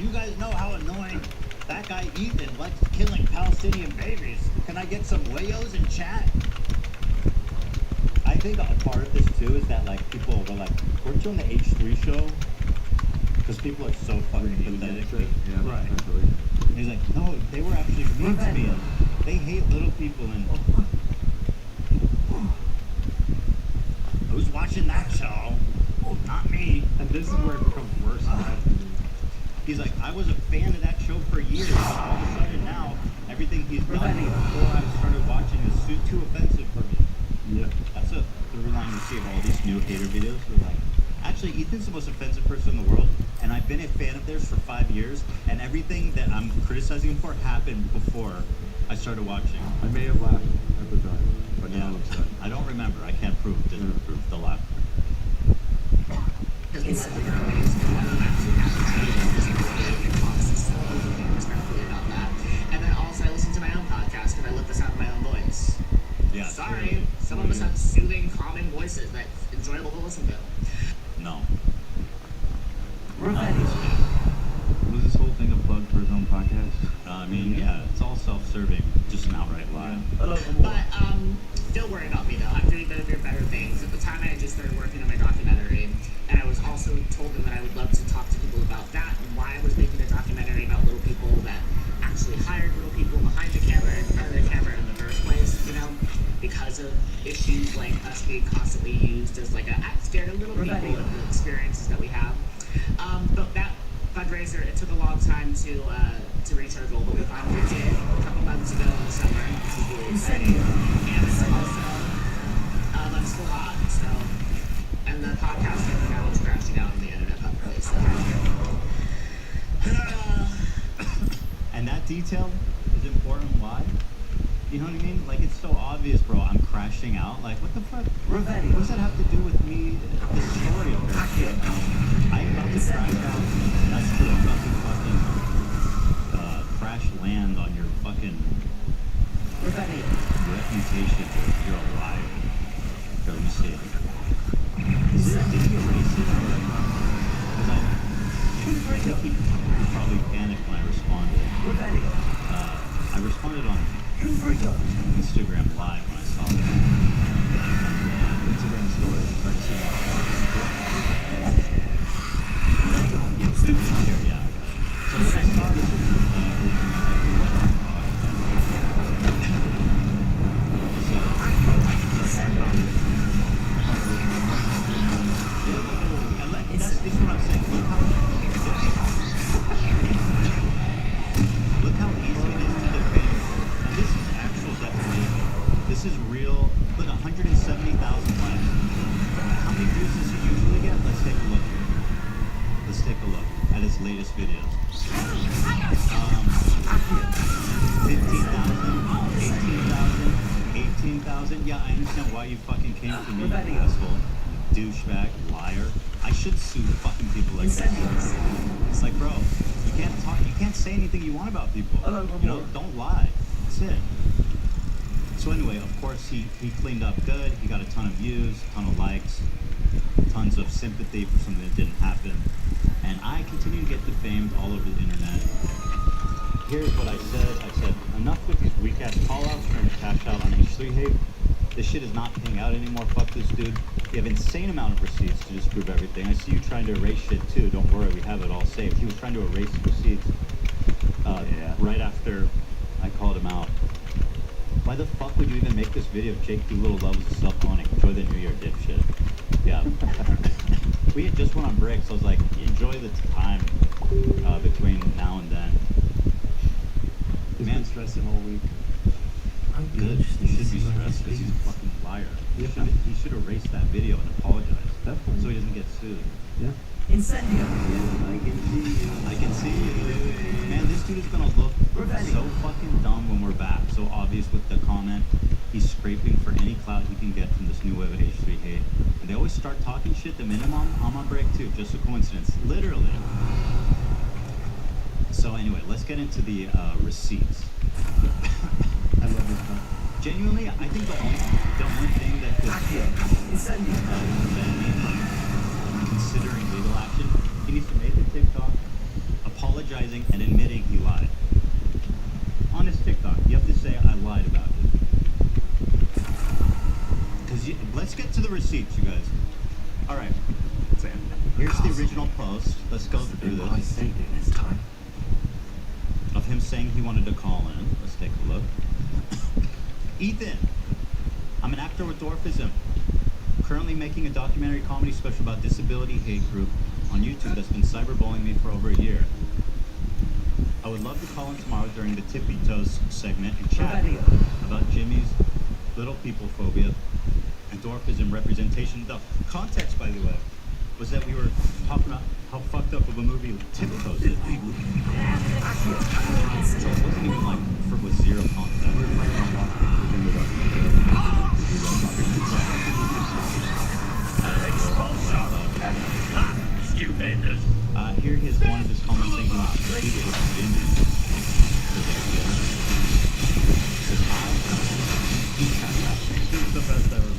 guys know how annoying that guy Ethan likes killing Palestinian babies. Can I get some Wayos in chat? I think a part of this too is that like people were like, weren't you on the H3 show? Because people are so fucking pathetic. Yeah, right. And he's like, no, they were actually mean to me. They hate little people and who's watching that show? Not me. And this is where it becomes worse. He's like, I was a fan of that show for years. All of a sudden now, everything he's done before I started watching is too offensive for me. Yeah. That's the line you see of all these new hater videos. Where like, actually, Ethan's the most offensive person in the world, and I've been a fan of theirs for 5 years, and everything that I'm criticizing him for happened before I started watching. I may have laughed at the time, but now I'm upset. I don't remember. I can't prove. Didn't prove the laugh. And then also I listen to my own podcast and I let this out in my own voice. Yeah. Sorry, some of us have soothing, calming voices that's enjoyable to listen to. No. Was this whole thing a plug for his own podcast? I mean, yeah, it's all self-serving, just an outright lie. But don't worry about me though. I'm doing better things. At the time, I had just started working on my documentary, and I was also told them that I would love to talk to people about that and why I was making a documentary about little people that actually hired little people behind the camera in front of the camera in the first place. You know, because of issues like us being constantly used as like I'm scared of little people and the experiences that we have. But that fundraiser, it took a long time to reach our goal, but we finally did a couple months ago in the summer. This is really exciting. And it's also, I'm still hot, so, and the podcasting now is crashing out on the internet publicly, so. And that detail is important. Why? You know what I mean? Like, it's so obvious, bro. I'm crashing out. Like, what the fuck? What does that have to do with me? The story of her. I'm about to crash out. That's true. I'm about to fucking crash land on your fucking reputation. You're alive. Here, let me see. Did he erase it? Because I think he probably panicked when I responded. I responded on Instagram Live when I saw that. Instagram story. Start to see yeah. So when I saw this this is what I'm saying. Look how easy it is to defend. And this is actual definition. This is real. Look, 170,000 likes. How many views does he usually get? Let's take a look here. Let's take a look at his latest videos. 15,000, 18,000. Yeah, I understand why you fucking came to me, asshole. Douchebag, liar. I should sue fucking people like that. It's like, bro, you can't talk, you can't say anything you want about people. You know, don't lie. That's it. So anyway, of course, he cleaned up good. He got a ton of views, a ton of likes, tons of sympathy for something that didn't happen. And I continue to get defamed all over the internet. Here's what I said. I said, enough with these weak-ass call-outs trying to cash out on H3 hate. This shit is not paying out anymore. Fuck this dude. You have insane amount of receipts to disprove everything. I see you trying to erase shit too. Don't worry, we have it all saved. He was trying to erase receipts right after I called him out. Why the fuck would you even make this video of Jake Doolittle loves self-owning? Enjoy the New Year, dipshit. Yeah. We had just went on break, so I was like, enjoy the time between now and then. He's been stressing all week. I'm good. He should be stressed because he's a fucking liar. He should erase that video and apologize. Definitely. So he doesn't get sued. Yeah. Incendio. I can see you. I can see you. Man, this dude is gonna look so fucking dumb when we're back. So obvious with the comment. He's scraping for any clout he can get from this new wave of H3 hate. And they always start talking shit the minute I'm on break too. Just a coincidence. Literally. So anyway, let's get into the receipts. I love this stuff. Genuinely, I think the only thing that could prevent me from considering legal action, he needs to make a TikTok apologizing and admitting he lied. On his TikTok, you have to say, I lied about it. Because let's get to the receipts, you guys. All right. Here's the original post. Let's go through this. Of him saying he wanted to call in. Let's take a look. Ethan, I'm an actor with dwarfism. Currently making a documentary comedy special about disability hate group on YouTube that's been cyberbullying me for over a year. I would love to call in tomorrow during the Tippy Toes segment and chat about Jimmy's little people phobia and dwarfism representation. The context, by the way, was that we were talking about how fucked up of a movie Tippy Toes is. So it wasn't even like with zero context. Stupendous. Here is one of his comments saying he wants to speak with Jimmy.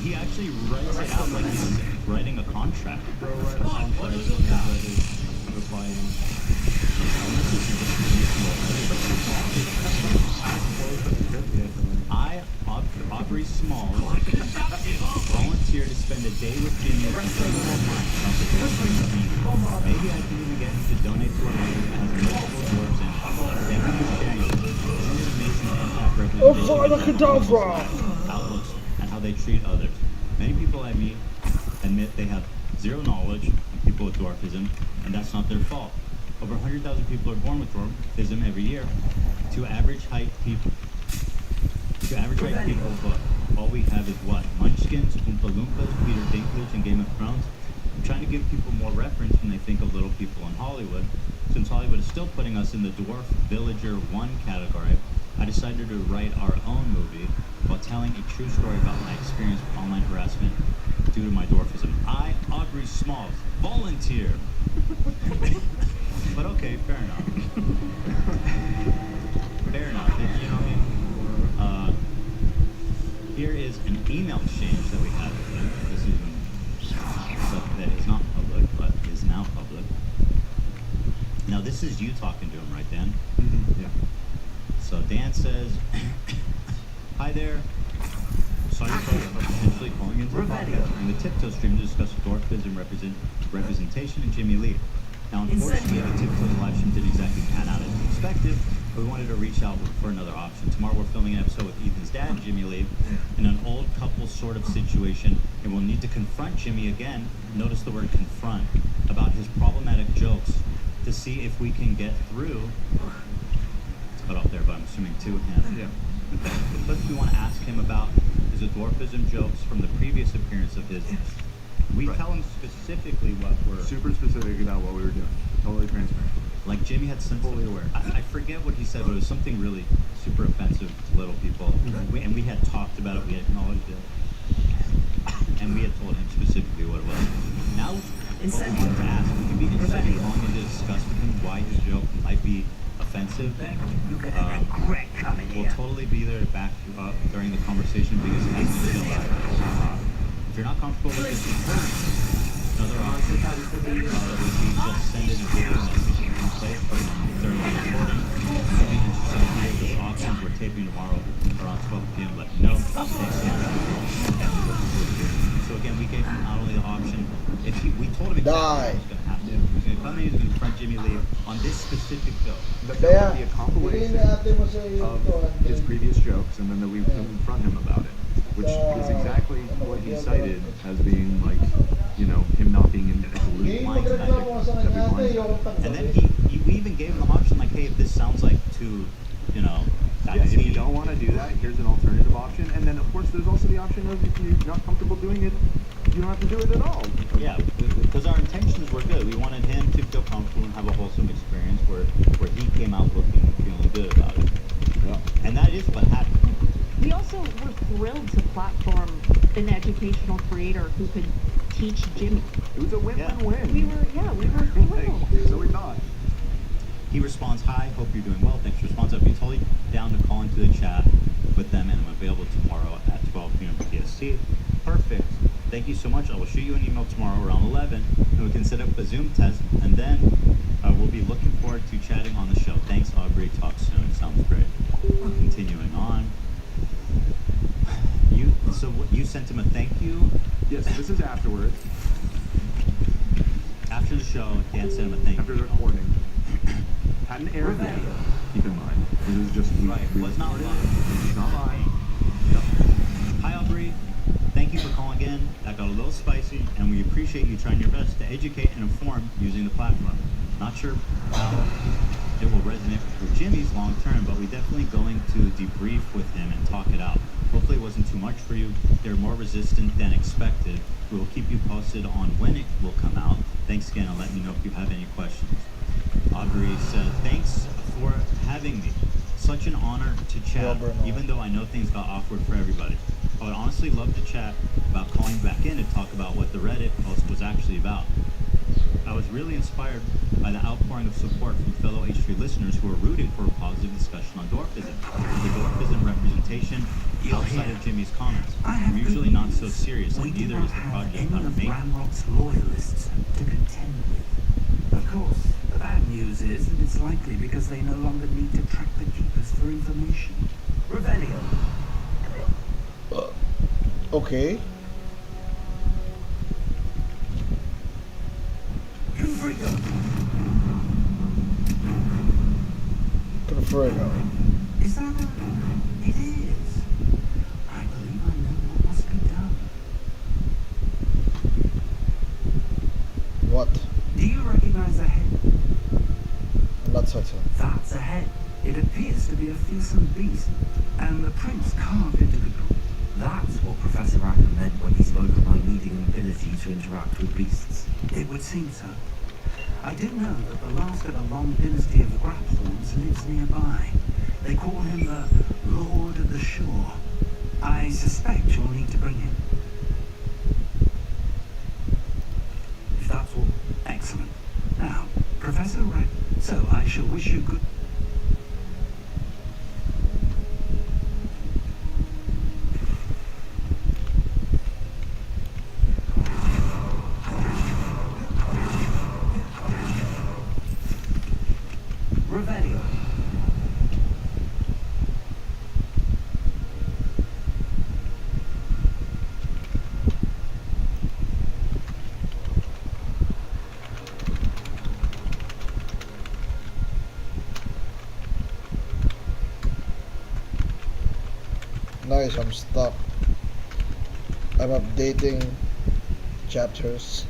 He actually writes it out like he's writing a contract. Bro, write a contract. I, Aubrey Small, volunteered to spend a day with Jimmy and spend more time about the dwarf. Maybe I can even get him to donate to our movie that has multiple dwarves in it. Thank you for sharing it. This amazing impact representation outlooks and how they treat others. Many people I meet admit they have zero knowledge of people with dwarfism, and that's not their fault. Over 100,000 people are born with dwarfism every year. To average height people, all we have is what? Munchkins, Oompa Loompas, Peter Dinklage, and Game of Thrones. I'm trying to give people more reference when they think of little people in Hollywood. Since Hollywood is still putting us in the Dwarf Villager 1 category, I decided to write our own movie while telling a true story about my experience with online harassment due to my dwarfism. I, Aubrey Smalls, volunteer. But okay, fair enough. Fair enough, you know what I mean? Here is an email exchange that we had with him. This is stuff that is not public, but is now public. Now this is you talking to him, right, Dan? Mm-hmm. Yeah. So Dan says, "Hi there. Sorry for potentially calling into the podcast during the Tiptoe stream to discuss dwarfism representation in Jimmy Lee. Now, unfortunately, the Tiptoes live stream didn't exactly pan out as expected, but we wanted to reach out for another option. Tomorrow we're filming an episode with Ethan's dad, Jimmy Lee, in an old couple sort of situation, and we'll need to confront Jimmy again, notice the word confront, about his problematic jokes to see if we can get through. It's cut off there, but I'm assuming to him. Yeah. The clips we want to ask him about is the dwarfism jokes from the previous appearance of his. We tell him specifically what we're... Super specific about what we were doing. Totally transparent. Like Jimmy had fully aware. I forget what he said, but it was something really super offensive to little people. And we had talked about it, we had acknowledged it. And we had told him specifically what it was. Now, what we wanted to ask, we can be interested long and to discuss with him why his joke might be offensive. We'll totally be there to back you up during the conversation because it has to chill out. If you're not comfortable with this, another option would be just send it a video message and play it during the recording. If you're interested in any of those options we're taping tomorrow around 12 p.m., let me know. So again, we gave him not only the option, we told him exactly what was going to happen. He was going to come in, he was going to confront Jimmy Lee on this specific joke. That there would be a compilation of his previous jokes, and then that we would confront him about it, which is exactly what he cited as being like, you know, him not being in the absolute mindset that we wanted. And then we even gave him the option, like, hey, if this sounds like too, you know, if you don't want to do that, here's an alternative option. And then, of course, there's also the option of if you're not comfortable doing it, you don't have to do it at all. Yeah, because our intentions were good. We wanted him to feel comfortable and have a wholesome experience where he came out looking and feeling good about it. Yeah. And that is what happened. We also were thrilled to platform an educational creator who could teach Jimmy. It was a win-win-win. We were thrilled. So we thought. He responds, hi, hope you're doing well. Thanks for response. I'd be totally down to call into the chat with them, and I'm available tomorrow at 12 p.m. PST. Perfect. Thank you so much. I will shoot you an email tomorrow around 11, and we can set up a Zoom test, and then we'll be looking forward to chatting on the show. Thanks, Aubrey. Talk soon. Sounds great. Continuing on. You sent him a thank you? Yes, this is afterwards. After the show, Dan sent him a thank you. After the recording. Hadn't aired yet, keep in mind. This is just was not live. It's not live. Hi, Aubrey. Thank you for calling in. That got a little spicy, and we appreciate you trying your best to educate and inform using the platform. Not sure how it will resonate with Jimmy's long term, but we're definitely going to debrief with him and talk it out. Hopefully it wasn't too much for you. They're more resistant than expected. We will keep you posted on when it will come out. Thanks again, and let me know if you have any questions. Aubrey said, thanks for having me. Such an honor to chat, even though I know things got awkward for everybody. I would honestly love to chat about calling back in and talk about what the Reddit post was actually about. I was really inspired by the outpouring of support from fellow H3 listeners who are rooting for a positive discussion on dwarfism. The dwarfism representation outside of Jimmy's comments. I'm usually not so serious, and neither is the project how to make Ramrock's loyalists to contend with. Of course, the bad news is that it's likely because they no longer need to track the keepers for information. Revelio. Okay. Confrigo. Is that a... It is. I believe I know what must be done. What? Do you recognize a head? Not certain. That's a head. It appears to be a fearsome beast, and the prints carved into the group. That's what Professor Rackham meant when he spoke of my needing an ability to interact with beasts. It would seem so. I do know that the last of a long dynasty of Graphorns lives nearby. They call him the Lord of the Shore. I suspect you'll need to bring him. If that's all, excellent. Now, Professor Rack, so I shall wish you good... Revelio. Nice, I'm stuck. I'm updating chapters.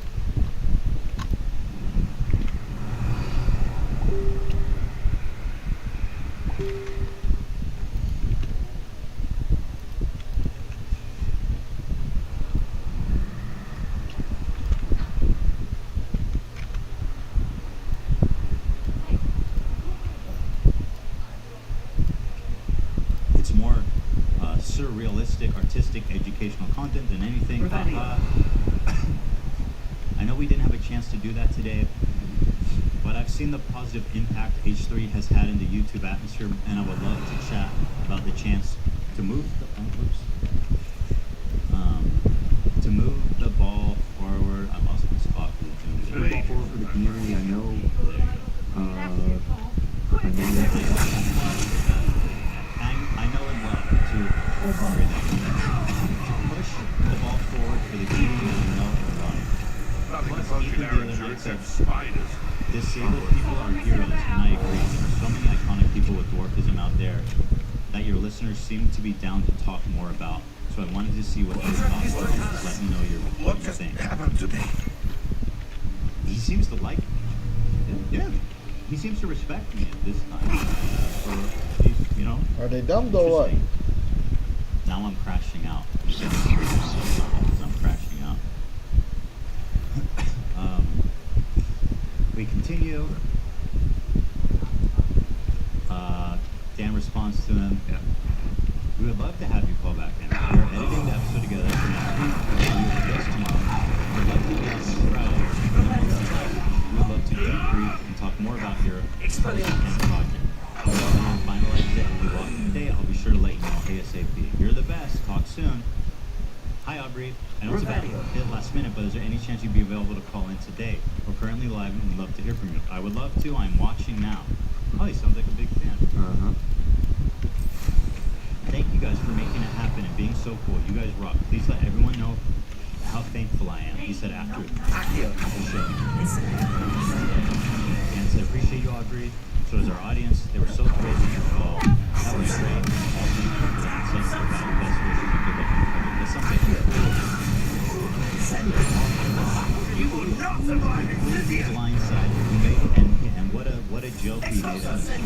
It's more surrealistic, artistic, educational content than anything. I know we didn't have a chance to do that today, but I've seen the positive impact H3 has had in the YouTube atmosphere, and I would love to chat about the chance to move the to move the ball forward. I lost my spot for the Move the ball forward for the community. I know and love to push the ball forward for the community. I know and love. Plus, even the other nights of disabled people are heroes, and I agree. There are so many iconic people with dwarfism out there that your listeners seem to be down to talk more about. So I wanted to see what your thoughts were. Just let me know what you think. Happened to me. He seems to like it. Yeah. He seems to respect me at this time. You know? Are they dumb though? What? Now I'm crashing out. I'm crashing out. We continue. Dan responds to him. Yeah. We would love to have you call back in. We are editing the episode together for next week. We will just tomorrow. We'd love to be out next Friday. We would love to debrief and talk more about your project. When we finalize it and we walk in the day, I'll be sure to let you know ASAP. You're the best. Talk soon. Hi, Aubrey. I know it's about a bit last minute, but is there any chance you'd be available to call in today? We're currently live and we'd love to hear from you. I would love to. I'm watching now. Oh, he sounds like a big fan. Thank you guys for making it happen and being so cool. You guys rock. Please let everyone know how thankful I am. He said after the show. And said, appreciate you, Aubrey. So does our audience. They were so thrilled with your call. That was great. All three people that sent us about the best wishes and good luck in recovery. That's something. You will not survive Fastidio. Blindside. We made it, and what a joke we made out of it.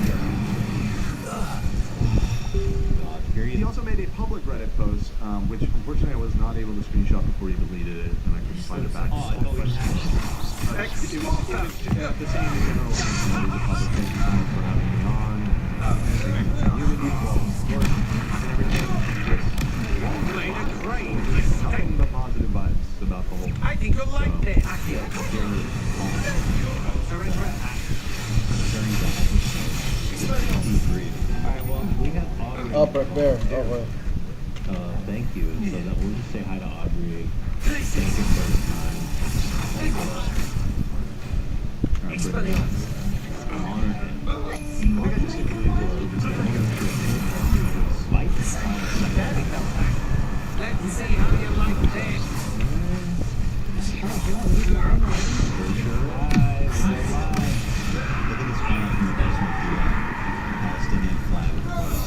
He also made a public Reddit post, which unfortunately I was not able to screenshot before he deleted it, and I couldn't find it back. Oh, I thought we had it. It was the same in general. It was a public thank you so much for having me on. Community, support, and everything. Just nothing but positive vibes about the whole. I think you'll like this. Alright, well, we have Aubrey. Oh, prepare. Okay. Thank you. And so that we'll just say hi to Aubrey. Thank you for his time. I'm honored him. I think I just did really well. Let's see how you like this. Look at this flag from the desert view. Palestinian flag, of course.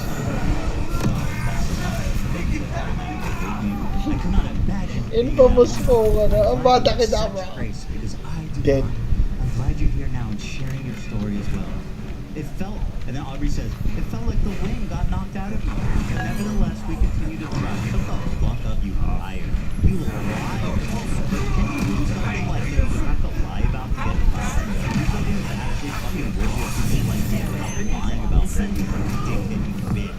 I cannot imagine. Infamous foe, Avada Kedavra. Dead. I'm glad you're here now and sharing your story as well. It felt, and then Aubrey says, it felt like the wind got knocked out of you. Nevertheless, we continue to try. Shut the fuck up, you liar. You liar. Can you do something like this? You have to lie about to get fired. Do something that's actually fucking worthy of people like me without lying about something you dickhead, you bitch.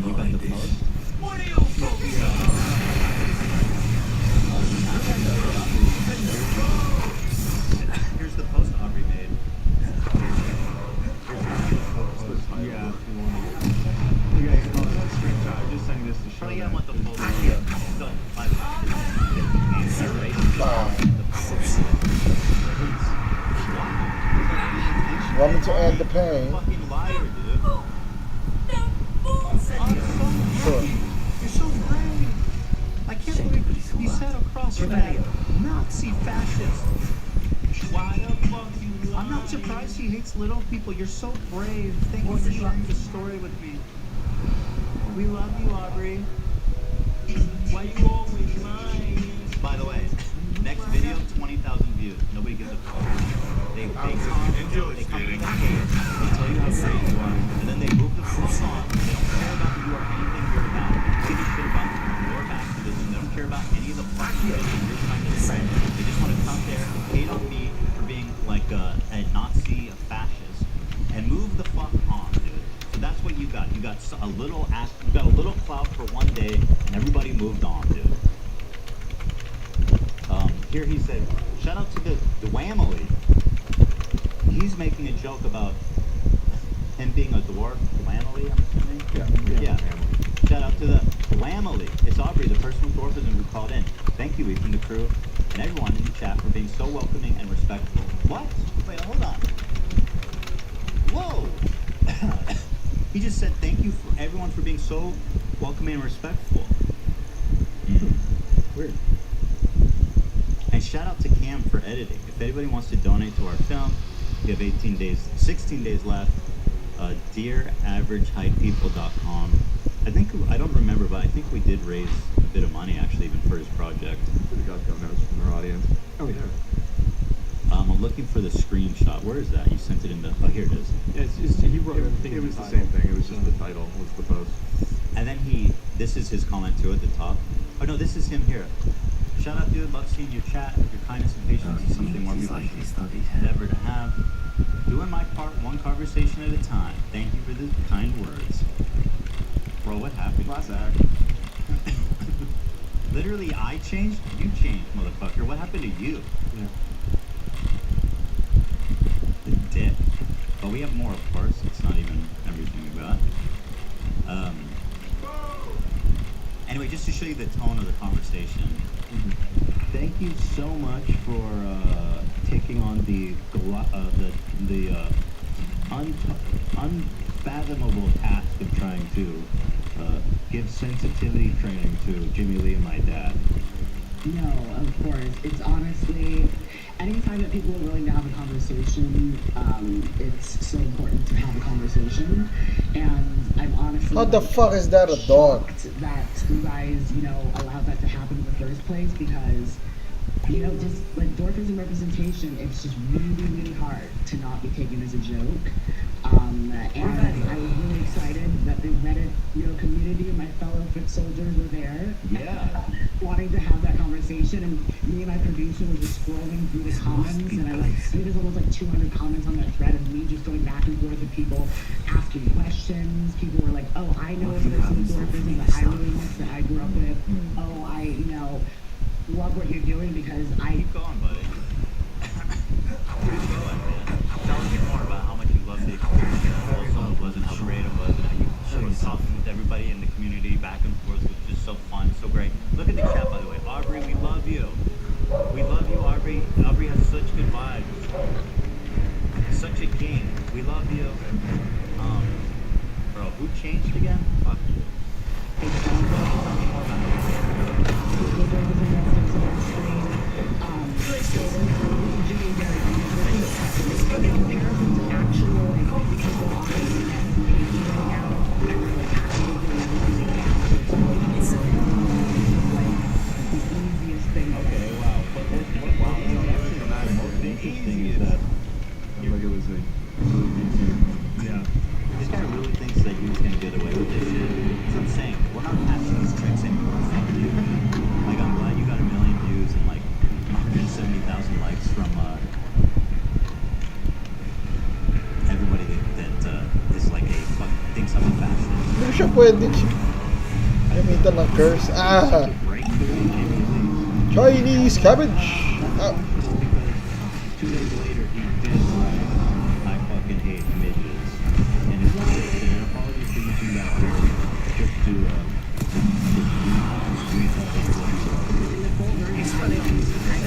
You got the post? What are you talking about? Here's the post Aubrey made. Yeah. You guys, screenshot. I'm just sending this to show. Oh yeah, I want the full Want me to add the pain? Fucking liar, dude. Sure. You're so brave. I can't believe you sat across from that Nazi fascist. Why the fuck you lie? I'm not surprised he hates little people. You're so brave. Thank you for sharing the story with me. We love you, Aubrey. Why you always mine? By the way, next video, 20,000 views. Nobody gives a fuck. They come to the cave, they tell you how great you are, and then they move the fuck on. They don't care about who you are, anything you're about. They give a shit about your activism. They don't care about any of the fuck shit that you're trying to spread. They just want to come there, hate on me for being like a Nazi, a fascist, and move the fuck on, dude. So that's what you got. You got a little clout for one day, and everybody moved on, dude. Here he said, shout out to the Whamily. He's making a joke about him being a dwarf. Whamily, I'm assuming? Yeah. Shout out to the Whamily. It's Aubrey, the person with dwarfism who called in. Thank you, Ethan, the crew, and everyone in the chat for being so welcoming and respectful. What? Wait, hold on. Whoa! He just said thank you for everyone for being so welcoming and respectful. Weird. And shout out to Cam for editing. If anybody wants to donate to our film, we have 16 days left. DearAverageHeightPeople.com. I don't remember, but I think we did raise a bit of money actually, even for his project. We got donuts from our audience. Oh yeah. I'm looking for the screenshot. Where is that? You sent it in the. Oh, here it is. Yeah, he wrote everything. It was the same thing. It was just the title was the post. And then this is his comment too at the top. Oh no, this is him here. Shout out, dude. Love seeing your chat. Your kindness and patience is something more people should endeavor to have. Doing my part, one conversation at a time. Thank you for the kind words. Bro, what happened? Class act. Literally, I changed. You changed, motherfucker. What happened to you? Yeah. The dick. But we have more, of course. It's not even everything we got. Anyway, just to show you the tone of the conversation. Thank you so much for taking on the unfathomable task of trying to give sensitivity training to Jimmy Lee and my dad. No, of course. It's honestly, anytime that people are willing to have a conversation, it's so important to have a conversation. And I'm honestly... How the fuck is that a dog? That you guys, allowed that to happen in the first place because, just like dwarfism representation, it's just really, really hard to not be taken as a joke. And I was really excited that the Reddit, community and my fellow foot soldiers were there. Yeah. Wanting to have that conversation, and me and my producer were just scrolling through the comments, and I think there's almost like 200 comments on that thread of me just going back and forth with people asking questions. People were like, oh, I know this is dwarfism that I really miss, that I grew up with. Oh, I, love what you're doing because I... Keep going, buddy. Keep going, man. Tell us more about how much you love the experience. Also, wasn't how great it was, and how you were talking with everybody in the community back and forth. It was just so fun, so great. Look at the chat, by the way. Aubrey, we love you. We love you, Aubrey. Aubrey has such good vibes. Such a king. We love you. Bro, who changed again? Fuck you. Hey, tell me more about it. This guy really thinks that he was going to get away with this shit. It's insane. We're not passing these tricks anymore. Fuck you. Like, I'm glad you got 1 million views and like 170,000 likes from everybody that is like thinks I'm a fascist. Hindi siya pwede gamitan ng curse. Chinese cabbage! Ah. 2 days later, he did I fucking hate midgets. And it's an apology for using that word just to It's funny on Instagram.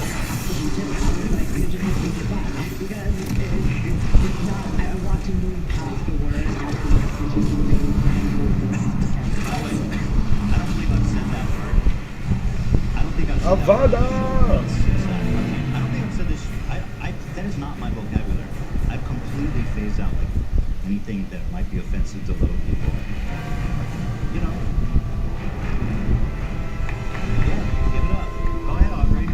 Because it's not, I want to move past the word as the message is moving. I don't believe I've said that word. I don't think I've said Avada! that word. I don't think I've said this. That is not my vocabulary. phase out like anything that might be offensive to little people. You know. Yeah, give it up. Go ahead, Aubrey.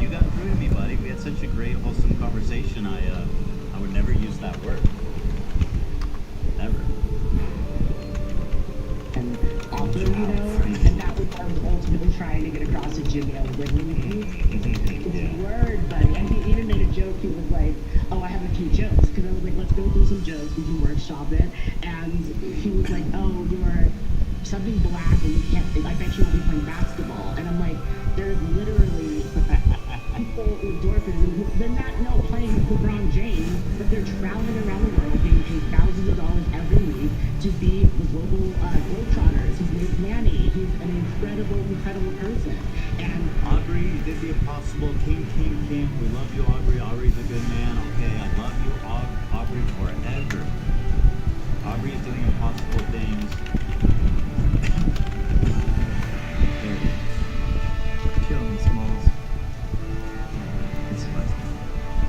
You got through to me, buddy. We had such a great, wholesome conversation. I would never use that word. Never. And also, you know, and that was what I was ultimately trying to get across to Jimmy. I was like, when you use this word, buddy. And he even made a joke. He was like, oh, I have a few jokes. Because I was like, let's go through some jokes. We can workshop it. And he was like, oh, you're something black and you can't think. I bet you won't be playing basketball. And I'm like, there's literally people with dwarfism who they're not playing with LeBron James, but they're traveling around the world being paid thousands of dollars every week to be with local globetrotters. His name's Natty. He's an incredible person. And Aubrey, you did the impossible. King. We love you, Aubrey. Aubrey's a good man. Okay, I love you, Aubrey, forever. Aubrey is doing impossible things. Kill me, Smalls.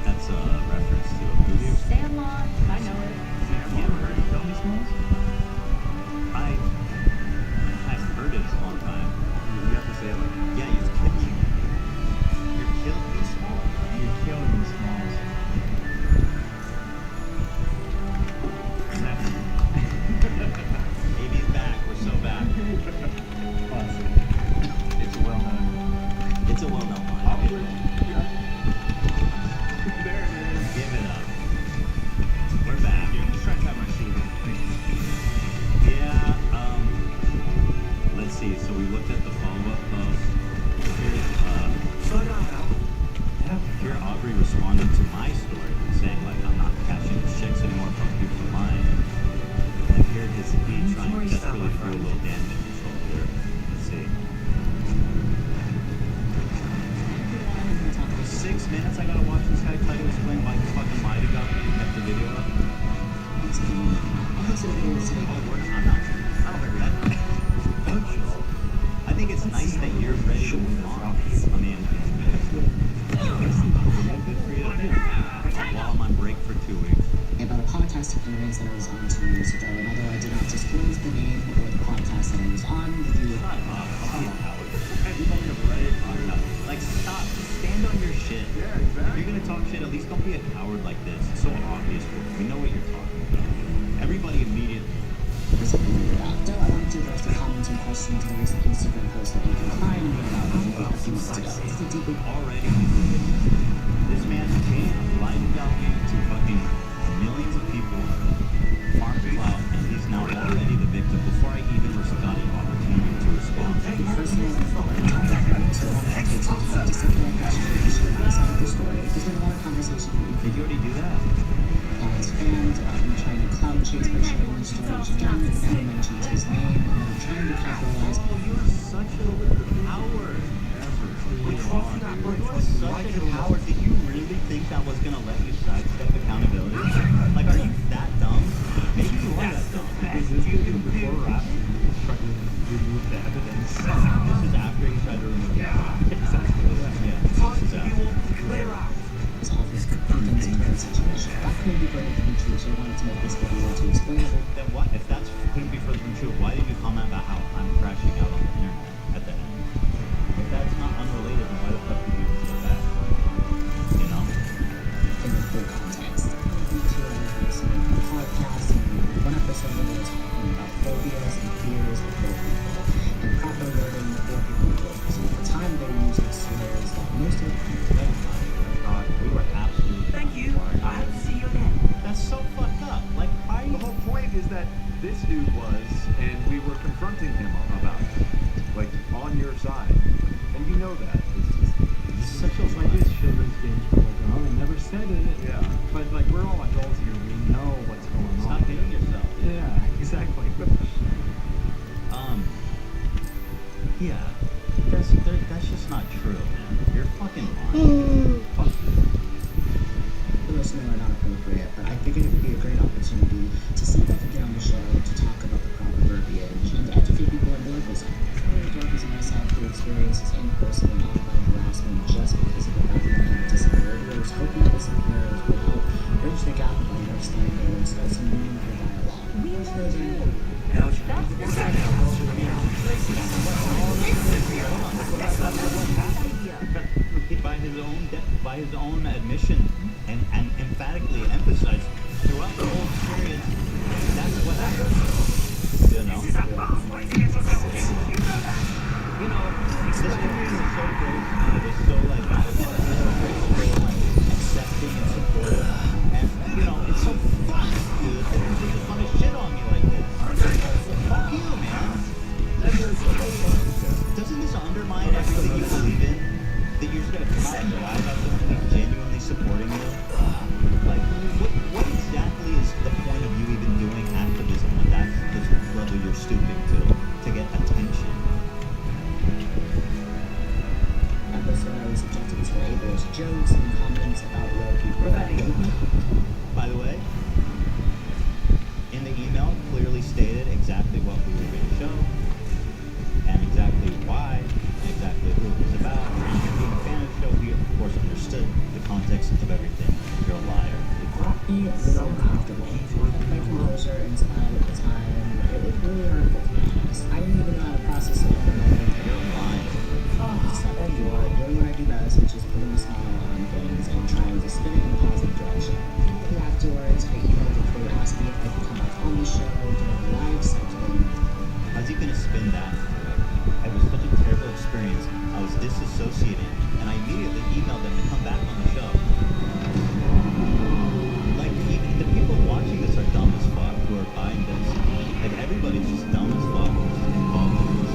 That's a reference to a movie. Sandlot, I know it. You ever heard of Kill Me, Smalls? I've heard it a long time. You have to say it like, yeah, you're killing me. You're killing me, Smalls. You're killing me, Smalls. Baby's back. We're so back. It's a well-known line. There it is. Give it up. We're back. Yeah, let's try to have my seat. Yeah, let's see. So we looked at the follow-up post. Here Aubrey responded to my story, saying like, I'm not catching chicks anymore, fuck you for mine. And here his he trying desperately to do a little damage control here. Let's see. 6 minutes I gotta watch this guy try to explain why he fucking lied about me and kept the video up. I'm not. I don't agree with that. I think it's nice that you're ready to move on. I mean, good for you. While I'm on break for 2 weeks. about a podcast appearance that I was on 2 years ago, and although I did not disclose the name or the podcast that I was on, the viewer... Like, stop. Stand on your shit. Yeah, exactly. If you're gonna talk shit, at least don't be a coward like this. It's so obvious. We know what you're talking about. Everybody immediately. So I wanted to address the comments and questions in the recent Instagram post that you can find me about a few months ago. This is a deeply... Already, this man lied about me to fucking millions of people, farmed clout, and he's now already the victim before I even got an opportunity to respond. Personally, I thought I talked about it, so I take some time to simply appreciate the side of the story. There's been a lot of conversation. Did you already do that? As fans, I'm trying to cloud chase by sharing the story which again never mentions his name, and I'm trying to capitalize. Oh, you're such a coward. You're such a coward. Did you really think that was gonna let you sidestep accountability? Like, are you that dumb? Maybe you are that dumb. Is this before or after you tried to remove the evidence? This is after you tried to remove the evidence. Yeah, this is after. His office things in current situation. That couldn't be further from the truth, so I wanted to make this video to explain it. Then what? If that's couldn't be further from true, why did you comment about how I'm crashing out on the internet at the end? If that's not unrelated, then why the fuck did you say that? You know? In the full context. The podcast and one episode where we were talking about phobias and fears of both people and proper learning for people with both. So at the time they were using swears that most of the people we were absolutely. Thank you. I hope to see you again. That's so fucked up. Like, why? The whole point is that this dude was, and we were confronting him about it, like on your side, and you know that. It's such a like it's children's games for like, oh, they never said it. Yeah. But like we're all adults here. We know what's going on. Stop hitting yourself. Yeah, exactly. Yeah. That's just not true, man. You're fucking lying. Fuck you. The listener are not appropriate, but I figured it would be a great opportunity to see if I could get on the show to talk about the proper verbiage and educate people on dwarfism. Dwarfism myself who experiences in-person and online harassment just because of the fact that I have a disability. I was hoping that this appearance would help bridge the gap of start there and start some meaningful dialogue. Where's Herodiana? By his own admission and emphatically emphasized throughout the whole experience, that's what happened. You know, this community is so great. It's so like accepting and supportive, and you know, it's so fun, dude. Everybody just want to shit on me like this. Fuck you, man. Doesn't this undermine everything you believe in? That you're just gonna come out and lie about something genuinely supporting you? Like, what exactly is the point of you even doing activism when that's the level you're stooping to get attention? Episode I was subjected to Abel's jokes and comments about Loki. By the way, in the email clearly stated exactly what we were going to show, and exactly why, and exactly who it was about. And being a fan of the show, we of course understood the context of everything. You're a liar. It's so uncomfortable. My composure and smile at the time, it was really hurtful to be honest. I didn't even know how to process it at the moment. You're lying. Just not that you are doing what I do best, which is putting a smile on things and trying to spin it in a positive direction. Afterwards, I emailed the crew asking if I could come back on the show, do a live segment. How's he gonna spin that? It was such a terrible experience. I was disassociating, and I immediately emailed them to come back on the show. Like, even the people watching this are dumb as fuck who are buying this. Like, everybody's just dumb as fuck involved in this.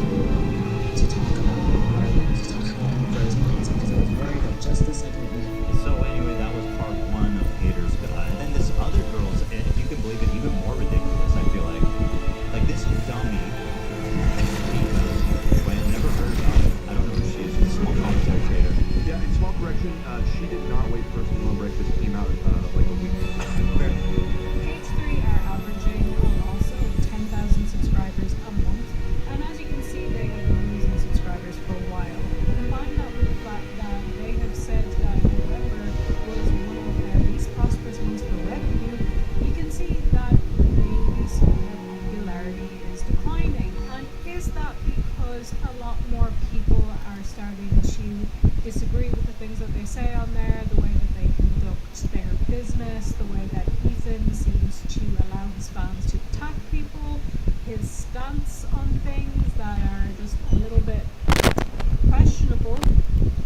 To talk about Ireland, to talk about the first place, because I was worried that just the segment would end. So anyway, that was part one of Haters Guide. And then this other girl's, if you can believe it, even more ridiculous, I feel like. Like, this dummy, who I had never heard of. I don't know who she is. She's a small commentary creator. Yeah, in small correction, she did not wait for us to go on break. This came out like a week ago. Page 3 are averaging also 10,000 subscribers a month, and as you can see, they have been losing subscribers for a while. Combine that with the fact that they have said that November was one of their least prosperous months for revenue, you can see that their popularity is declining. And is that because a lot more people are starting to disagree with the things that they say on there, the way that they conduct their business, the way that Ethan seems to allow his fans to attack people, his stance on things that are just a little bit questionable?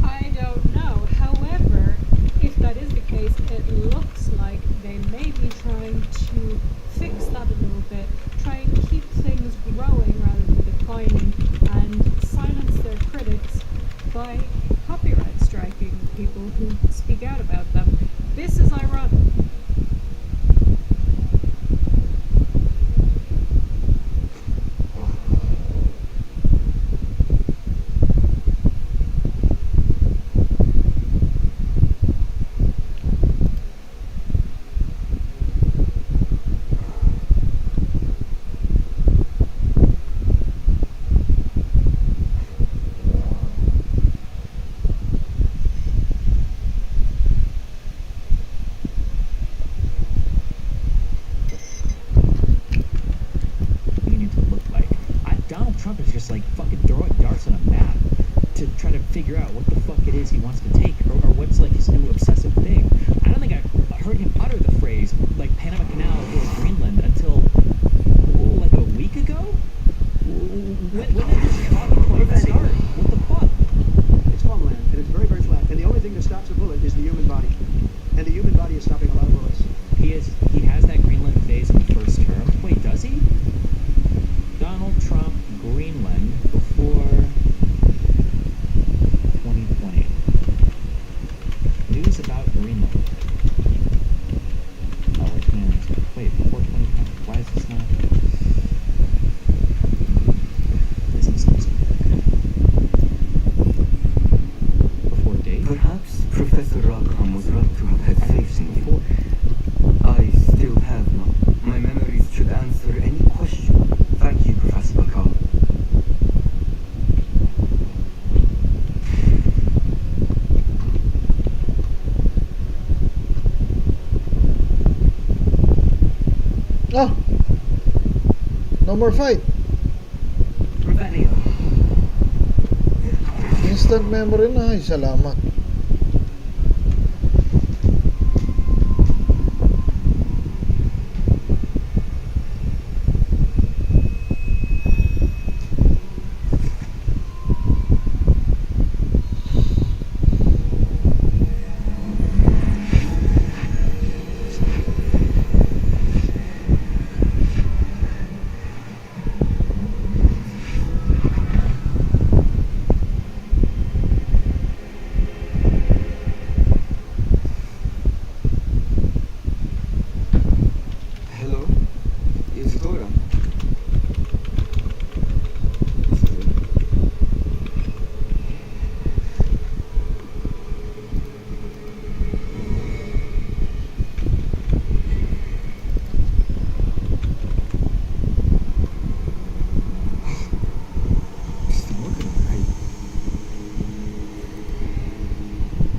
I don't know. However, if that is the case, it looks like they may be trying to fix that a little bit, try and keep things growing rather than declining, and silence their critics by copyright striking people who speak out about them. This is ironic. Trump is just like fucking throwing darts on a map to try to figure out what the fuck it is he wants to take, or what's like his new obsessive thing. I don't think I heard him utter the phrase like Panama Canal or Greenland until like a week ago. When did this talking point start? What the fuck? It's farmland, and it's very, very flat. And the only thing that stops a bullet is the human body, and the human body is stopping a lot of bullets. He has that Greenland phase in the first term. Wait, does he? Donald Trump, Greenland, before 2020. News about Greenland. Oh, wait, man. Wait, before 2020. Why is this not? This is before date? Perhaps Professor Rackham was right to have had faith in you. I still have none. My memories should answer any question. Thank you, Professor Bakar. Ah! No more fight. Instant memory na. Ay, salamat. Hello? Isidora?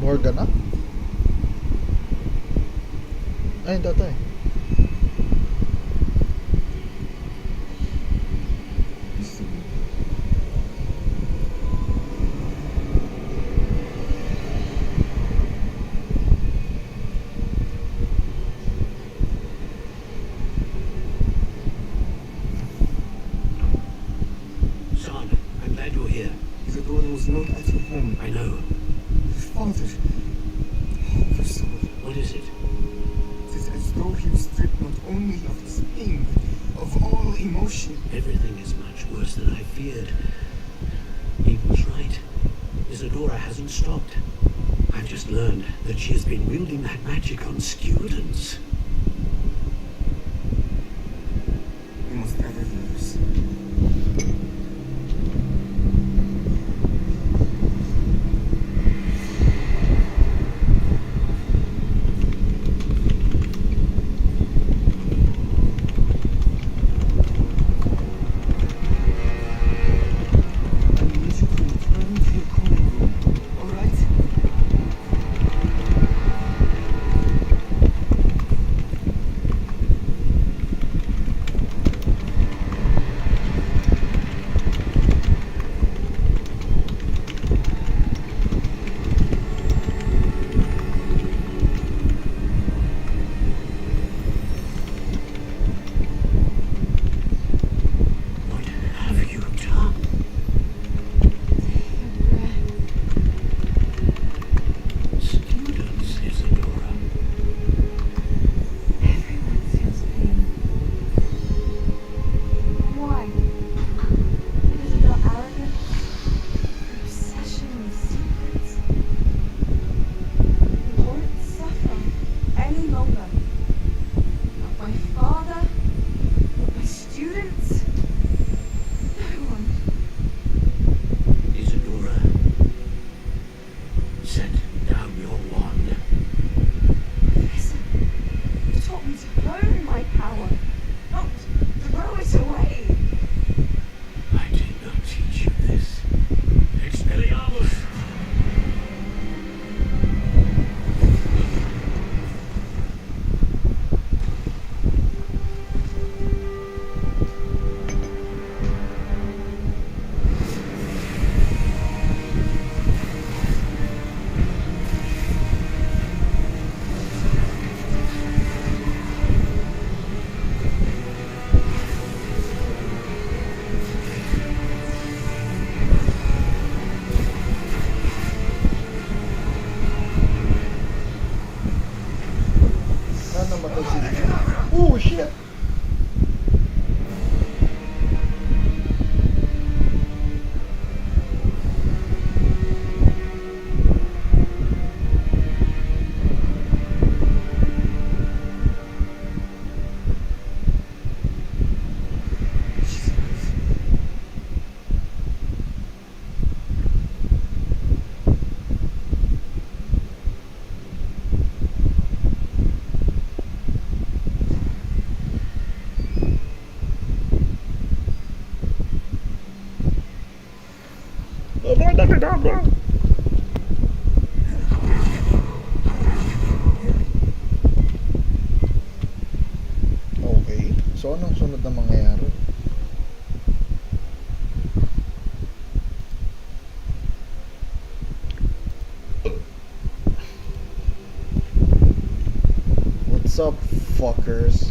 Morgana? Ay, hindi tayo. Son, I'm glad you're here. Isidora was not at your home. I know. Father. Your soul. What is it? It is as though he was stripped not only of his pain, but of all emotion. Everything is much worse than I feared. He was right. Isidora hasn't stopped. I've just learned that she has been wielding that magic on students. We must gather the others. Oh shit! Okay. So, anong sunod na mangyayari? What's up, fuckers?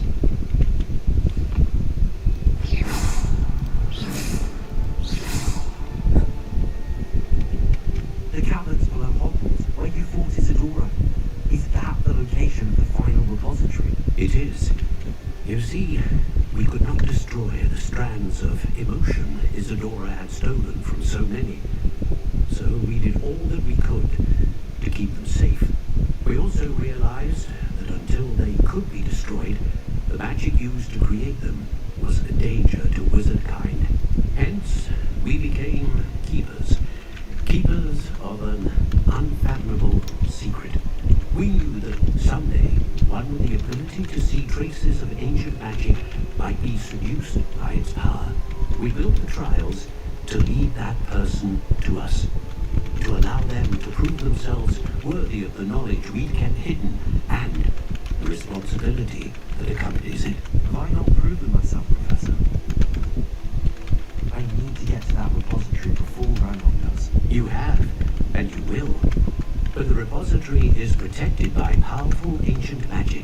The caverns below Hogwarts, where you fought Isidora. Is that the location of the final repository? It is. You see, we could not destroy the strands of emotion Isidora had stolen from so many. So we did all that we could to keep them safe. We also realized that until they could be destroyed, the magic used to create them was a danger to wizard kind. Hence, we became keepers. Keepers of an unfathomable secret. We knew that someday, one with the ability to see traces of ancient magic might be seduced by its power. We built the trials to lead that person to us, to allow them to prove themselves worthy of the knowledge we'd kept hidden and the responsibility that accompanies it. Have I not proven myself, Professor? I need to get to that repository before Ranrock does. You have, and you will. But the repository is protected by powerful ancient magic.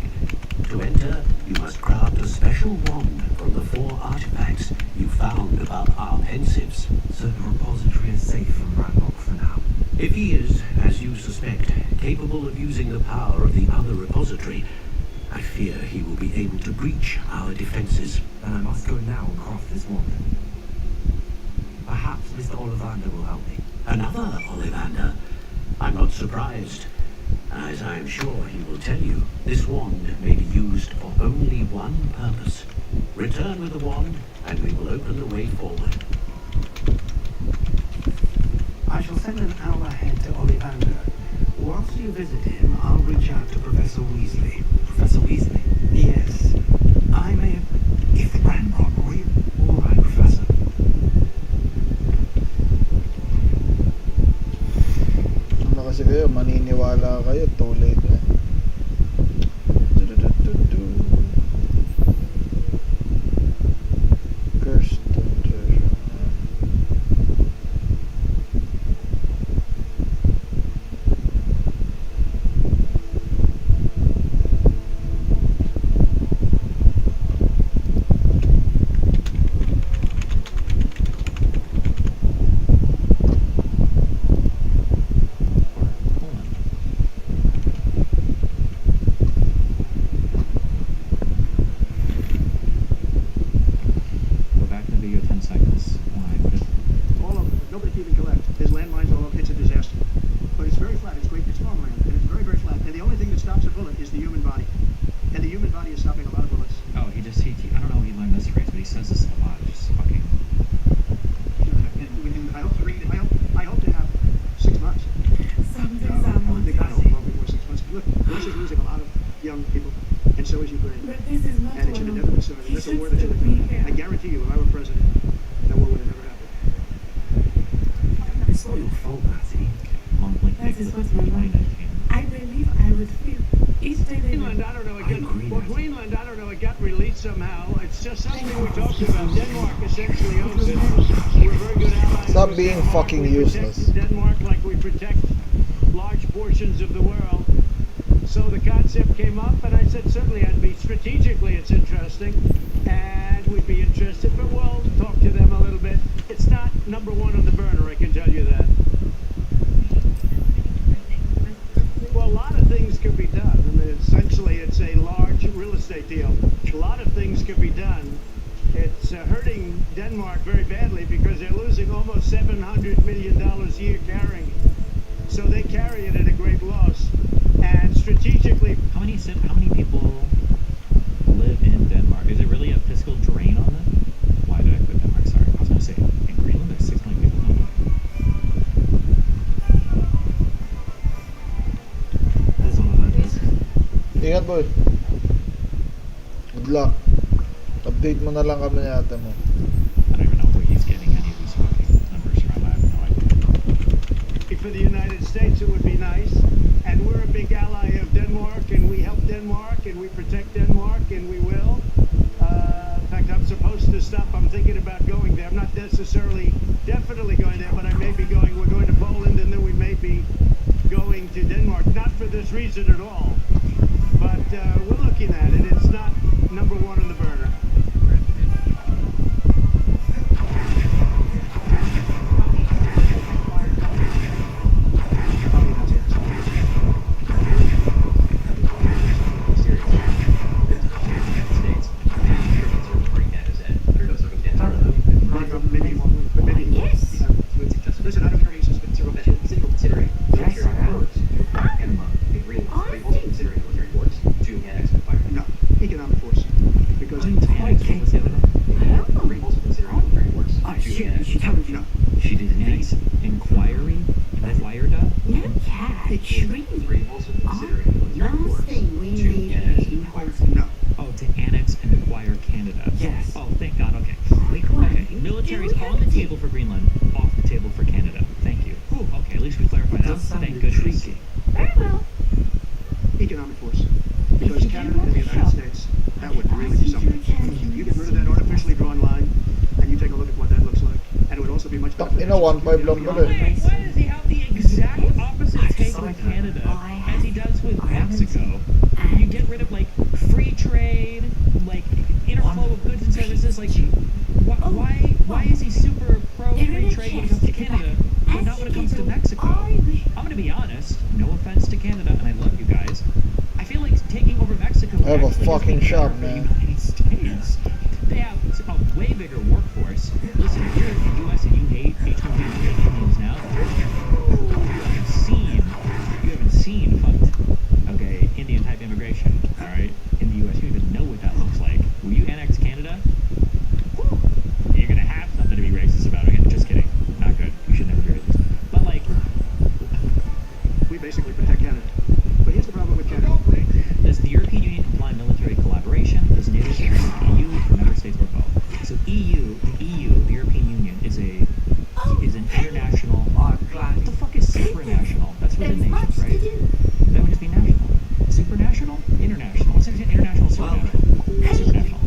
To enter, you must craft a special wand from the 4 artifacts you found above our Pensieves. So the repository is safe from Ranrock for now. If he is, as you suspect, capable of using the power of the other repository, I fear he will be able to breach our defenses. Then I must go now and craft this wand. Perhaps Mr. Ollivander will help me. Another Ollivander? I'm not surprised. As I'm sure he will tell you, this wand may be used for only one purpose. Return with the wand, and we will open the way forward. I shall send an owl ahead to Ollivander. Whilst you visit him, I'll reach out to Professor Weasley. Professor Weasley? Yes. I may have... If Ranrock will... All right, Professor. Ano kasi kayo, maniniwala kayo, too late na. Cursed treasure. Stop being fucking useless. Denmark, like we protect large portions of the world. So the concept came up, and I said certainly I'd be strategically it's interesting, and we'd be interested, but we'll talk to them a little bit. It's not number one on the burner, I can tell you that. Well, a lot of things could be done. I mean, essentially, it's a large real estate deal. A lot of things could be done. It's hurting Denmark very badly because they're losing almost $700 million a year carrying it. So they carry it at a great loss. And strategically... How many people live in Denmark? Is it really a fiscal drain on them? Why did I put Denmark? Sorry, I was going to say, in Greenland there's 6 million people. No. That's all of that. Ingat, boy. Good luck. Update mo na lang kami ni ate mo. I don't even know where he's getting any of these fucking numbers from. I have no idea. For the United States, it would be nice. And we're a big ally of Denmark, and we help Denmark, and we protect Denmark, and we will. necessarily definitely going there, but I may be going, we're going to Poland, and then we may be going to Denmark. Not for this reason at all, but we're looking at it. It's not number one on the burner. Listen, I don't care. Considering military force to annex the fire. No, economic force. Because No. She did an inquiry? Inquired? No cat. The tree. Last thing we need is No. Oh, to annex and acquire Canada. Yes. Oh, thank God. Okay. Okay. Military's on the table for Greenland, off the table for Canada. Thank you. Whew, okay, at least we clarified that. Thank goodness. Very well. Economic force. Because Canada and the United States, that would really be something. You get rid of that artificially drawn line, and you take a look at what that looks like, and it would also be much better. In a 1.5 lang pala eh. Why does he have the exact opposite take with Canada as he does with Mexico? You get rid of like free trade, like interflow of goods and services. Like, why is he super pro free trade when it comes to Canada, but not when it comes to Mexico? I'm gonna be honest. No offense to Canada, and I love you guys. I feel like taking over Mexico. I have a fucking shop, man. United States. They have a way bigger workforce. Listen, if you're in the U.S. and you hate H-1B Indians now, you haven't seen fucked, okay, Indian type immigration, all right, in the U.S. You don't even know what that looks like. Will you annex Canada? You're gonna have something to be racist about. Okay, just kidding. Not good. You should never be racist. But like, We basically protect Canada. But here's the problem with Canada. does the European Union imply military collaboration? Does NATO support the EU, member states, or both? So the EU, the European Union, is an international. What the fuck is supranational? That's within nations, right? That would just be national. Supranational? International. What's the international? Supranational. Supranational.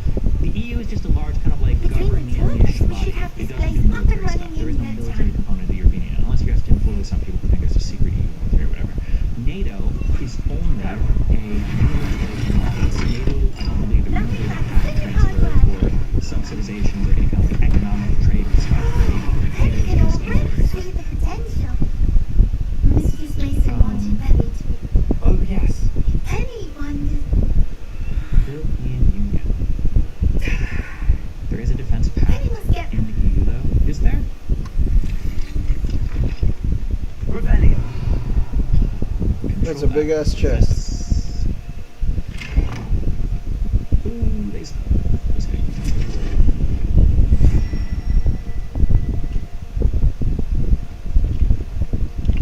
The EU is just a large kind of like governing-ish body. It doesn't do military stuff. There is no military component of the European Union, unless you guys can fool some people who think it's a secret EU military or whatever. NATO is only a military alliance. NATO, I don't believe there is any transfer or subsidizations or any kind of economic trade stuff. NATO is just military stuff. See the potential. Mistress Mason wanted Penny to be. Oh, yes. Penny wondered. European Union. There is a defense pact in the EU, though. Is there? Rebellion. That's a big ass chest. Ooh, they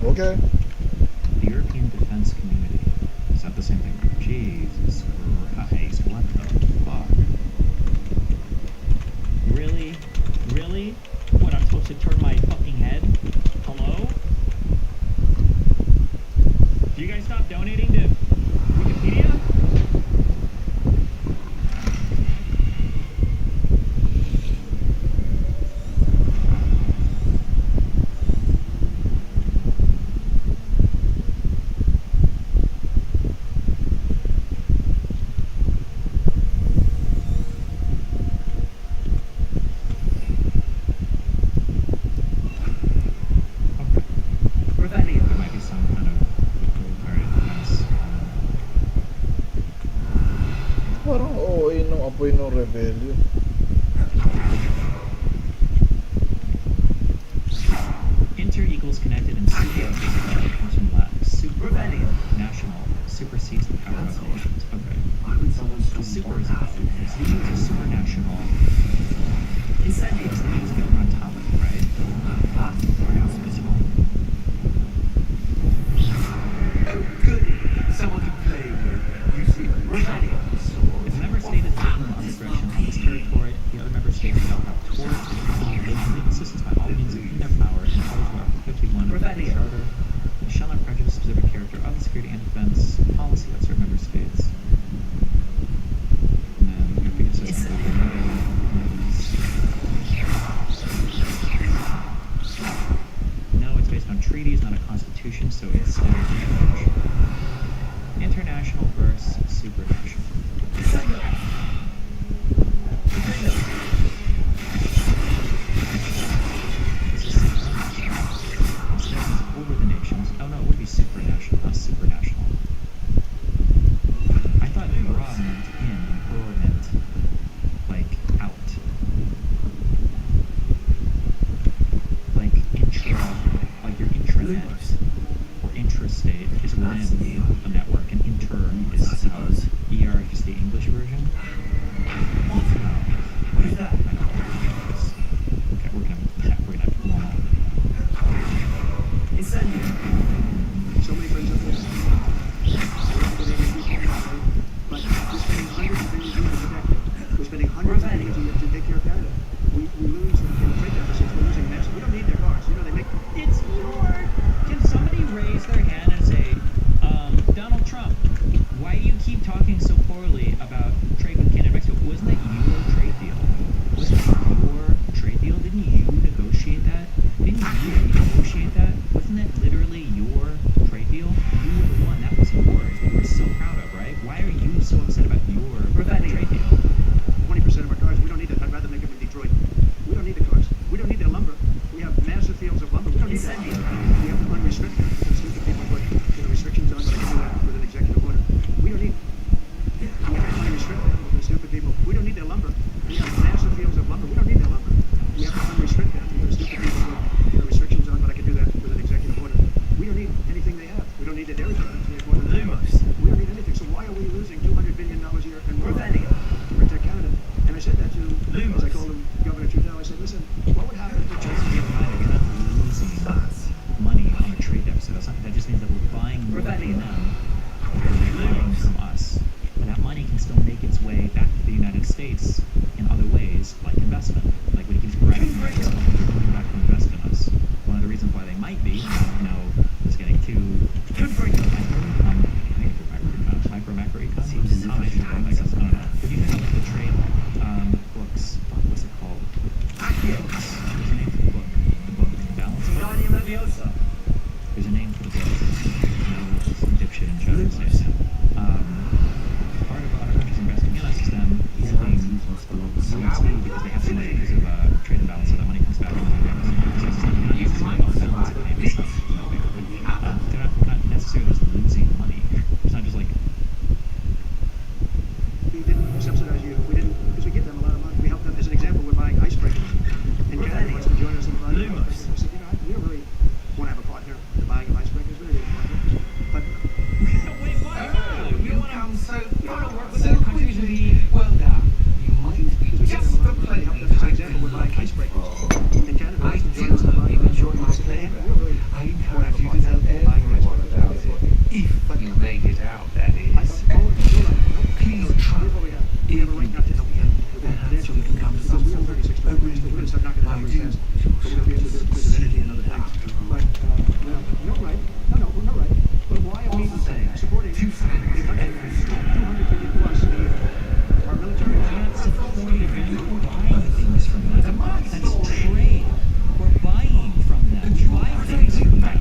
Okay. The European Defense Community. Is that the same thing? Jesus Christ, what the fuck? Really? Really? What, I'm supposed to turn my fucking head? Hello? Do you guys stop donating to Wikipedia? Rebellion. There might be some kind of military defense. Parang OA nung apoy ng rebellion. Inter equals connected and super comes from Latin. Super national supersedes the power of nations. Okay. The super is about so you use a supranational. Incentives that is built on top of it, right? Or how it's visible. Oh, goody. Someone to play with. You see, rebellion. If a member state is taking on aggression on its territory, the other member states shall have towards legal assistance by all means in their power in accordance with Article 51 of the Charter. It shall not prejudice specific character of the security and defense policy of certain member states. And then European system of the NATO is still make its way back to the United States in other ways, like investment. Like when it keeps grabbing money, coming back to invest in us. One of the reasons why they might be, just getting too micro macro econ. I guess, I don't know. If you pick up the trade books, what's it called? There's a name for the book. The book Balance. There's a name for the book. Some dipshit in chat says. Part of other countries investing in us is them using currency because they have so much because of trade imbalance, so that money comes back and we're not necessarily just losing money. It's not just like we didn't subsidize you. We didn't, because we give them a lot of money. We help them. As an example, we're buying icebreakers. And Canada wants to join us in buying icebreakers. I said, we don't really want to have a partner in the buying of icebreakers. We don't need a partner. But wait, why? You want to work with other countries and be well done. You might just for play. Help them. As an example, we're buying icebreakers. And Canada wants to join us in buying icebreakers. I encourage you to tell everyone about it. If you make it out, that is. Please try. We have a right not to help them financially because we are 36 to we're going to start knocking it out very fast. But we're going to be able to do it because of energy and other things. But no right. We're not right. But why are we supporting 200 billion plus a year? Our military is not supporting we're buying things from them. That's trade. We're buying from them. Buying things from them.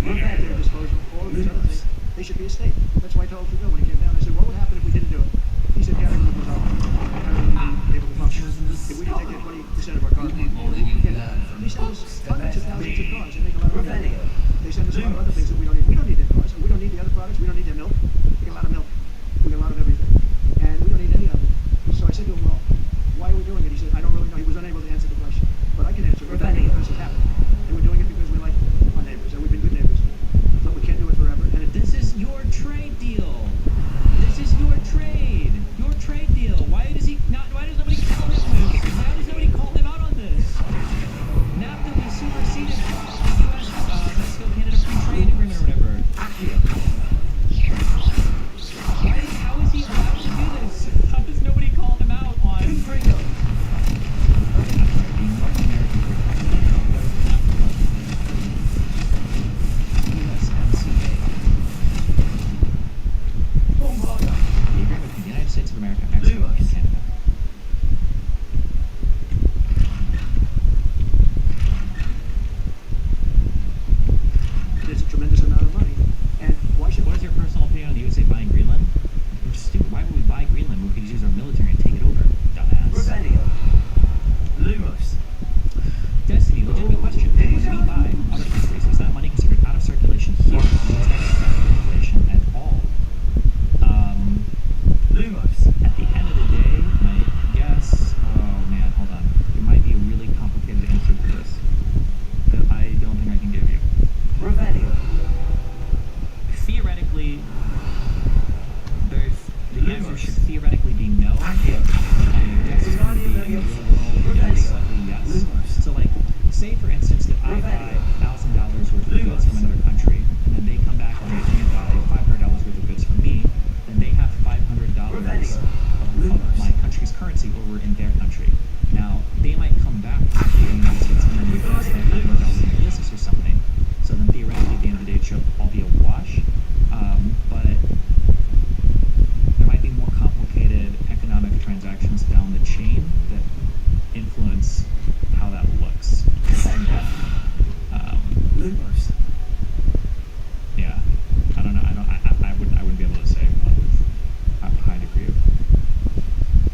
We're at their disposal. All of these other things. They should be a state. That's why I told Trudeau when he came down. I said, what would happen if we didn't do it? He said, Canada would dissolve. Canada wouldn't be able to function. If we didn't take that 20% of our carbon, they send us hundreds of thousands of cars and make a lot of money. They send us a lot of other things that we don't need. We don't need their cars. We don't need the other products. We don't need their milk. We get a lot of milk. We get a lot of everything. And we don't need any of it. So I said to him, well, why are we doing it? He said, I don't really know. He was unable to answer the question. But I can answer it. We're doing it because it happened. And we're doing it because we like our neighbors. And we've been good neighbors. But we can't do it forever. And this is your trade deal. This is your trade. Your trade deal. Why does nobody call him this? Why does nobody call him out on this? After we superseded the U.S. Mexico-Canada Free Trade Agreement or whatever. How is he allowed to do this? How does nobody call him out on the United States of America, Mexico, and Canada. It's a tremendous amount of money. And why should? What is your personal opinion on the USA buying Greenland? Which is stupid. Why would we buy Greenland when we could use our military and take it over? Dumbass. Lumos. Destiny, legitimate question. When we buy other countries, is that money considered out of circulation here? Is that out of circulation at all? Lumos. At the end of the day, my guess, oh man, hold on. There might be a really complicated answer to this that I don't think I can give you. Theoretically, the answer should theoretically be no. And the guess is going to be in the real world, yes, likely yes. So like, say for instance that I buy $1,000 worth of goods from another country, and then they come back and they buy $500 worth of goods from me, then they have $500 of my country's currency over in their country. Now, they might come back to the United States and then invest that $500 in business or something. So then theoretically, at the end of the day, it should all be a wash. But there might be more complicated economic transactions down the chain that influence how that looks. Yeah, I don't know. I wouldn't be able to say with a high degree of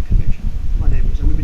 conviction. Our neighbors, and we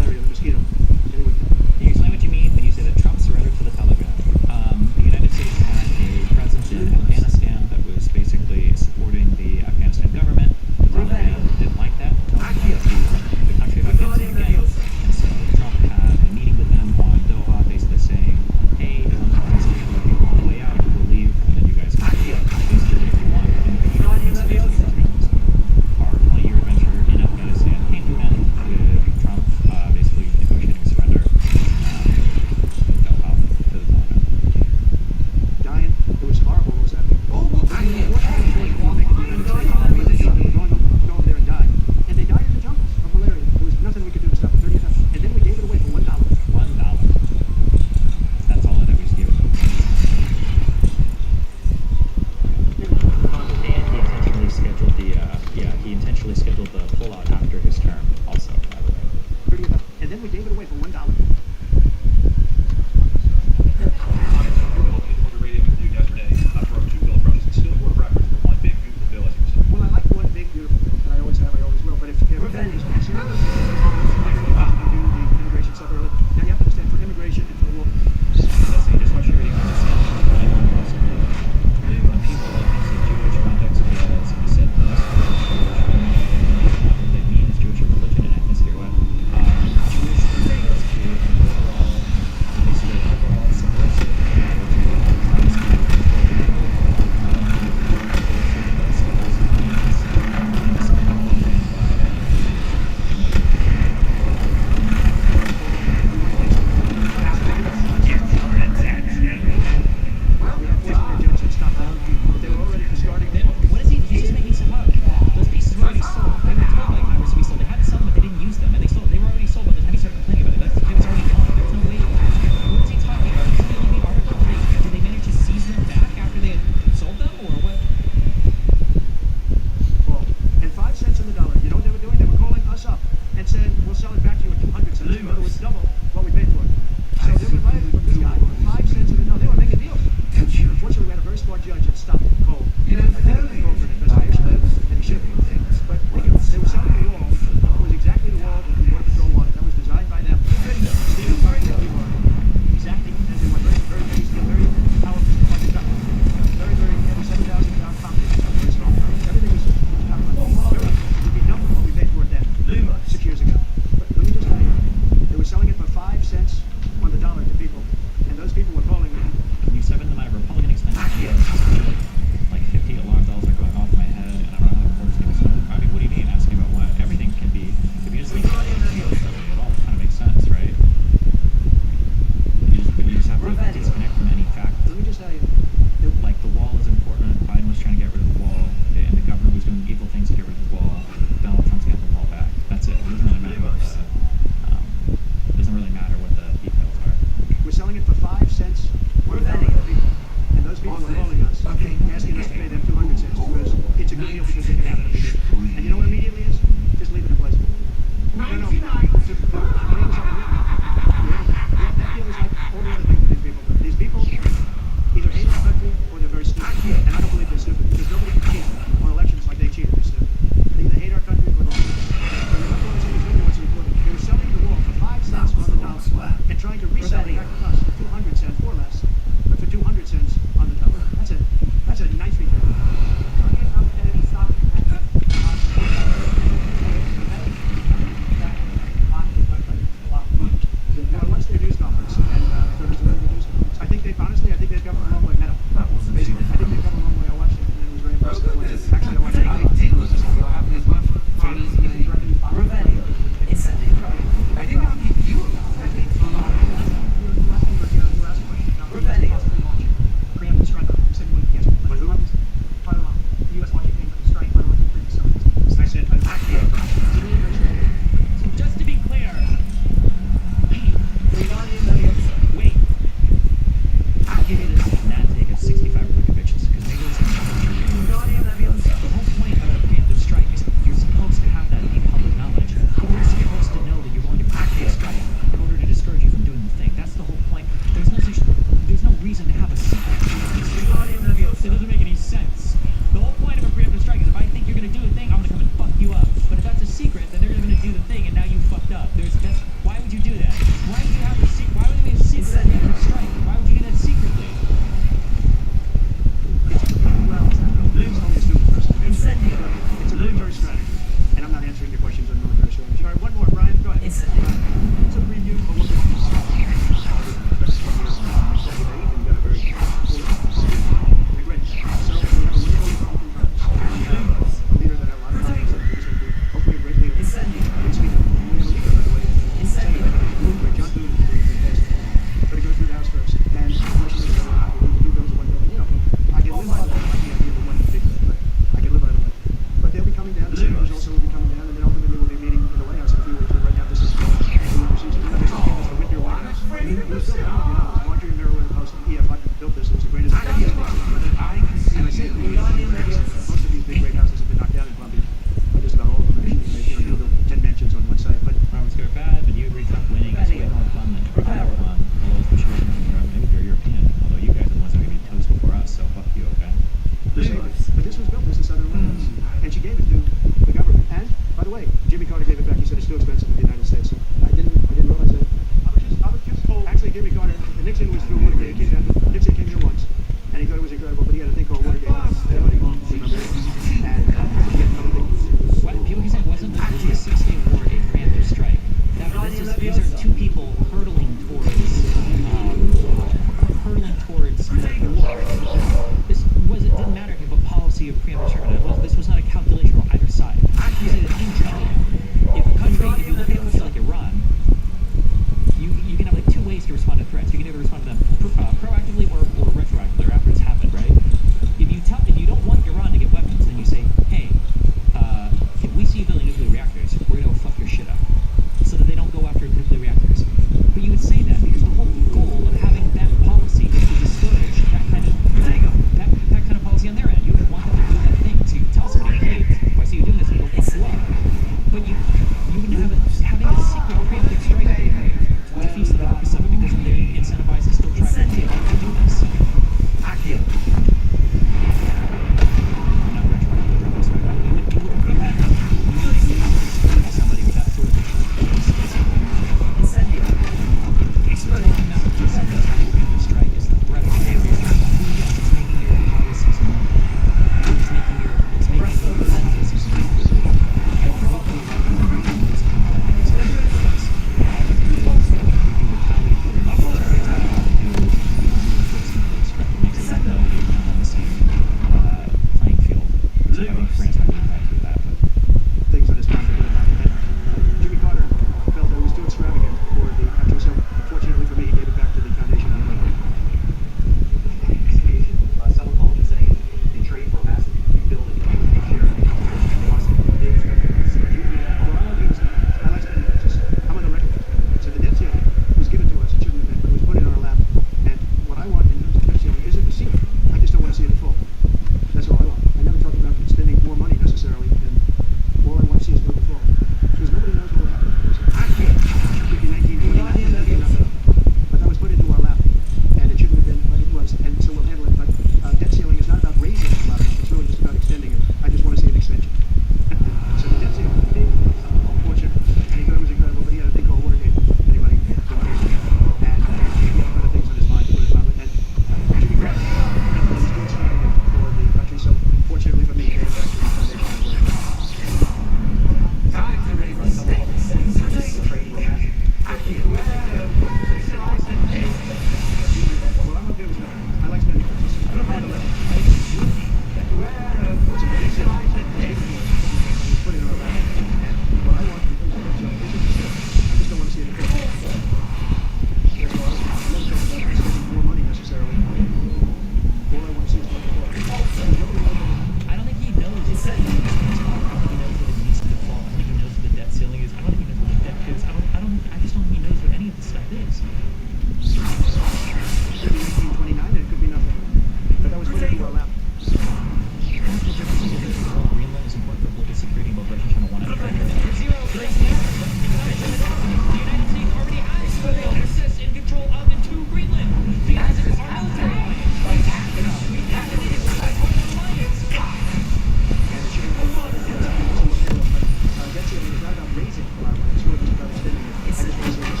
it for when it's going to start spinning. I just want to see this.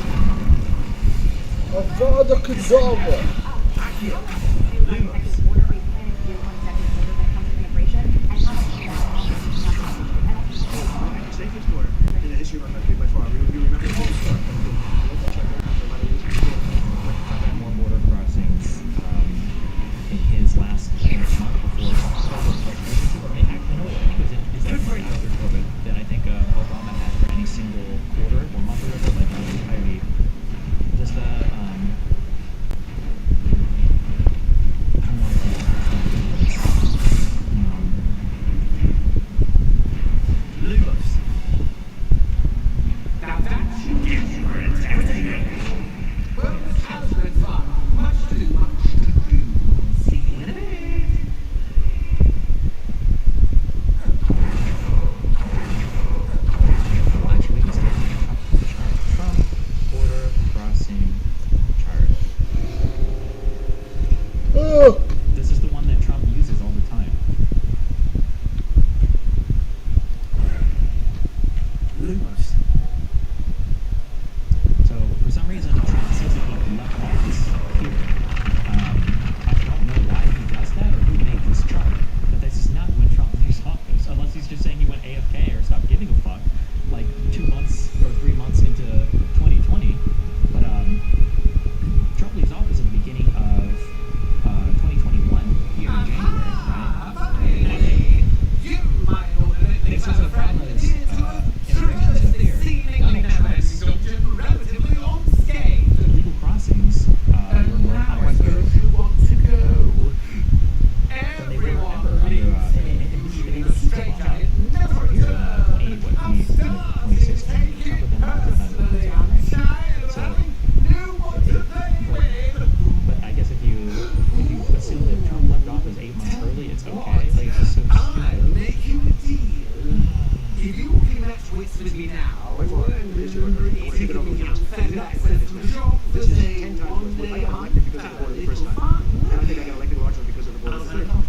Avada Kedavra. Safest order in the history of our country by far. You remember the whole story. More border crossings in his last month before. I than I think Obama had for any single quarter or month or whatever, like entirely. Just Lumos. Now that should give you an entertainment. Well, this has been fun. Much to do. See you in a bit. Actually, we can start Trump border crossing chart. Oh. This is the one that Trump uses all the time. Lumos. So for some reason, Trump says that he left office here. I don't know why he does that or who made this chart, but this is not when Trump leaves office, unless he's just saying he went AFK or stopped giving a fuck, like 2 months or 3 months into 2020. But Trump leaves office at the beginning of 2021 here in January, right? This is Obama's immigration stuff here. Donald Trump's illegal crossings were more higher than they were ever under he took off here in 2016. Trump had been elected by the time, right? So, but I guess if you assume that Trump left office 8 months early, it's okay. Like, it's just so stupid. If you connect with me now, This is 10 times worse. I got elected because of the border the first time. And I think I got elected largely because of the border the third time.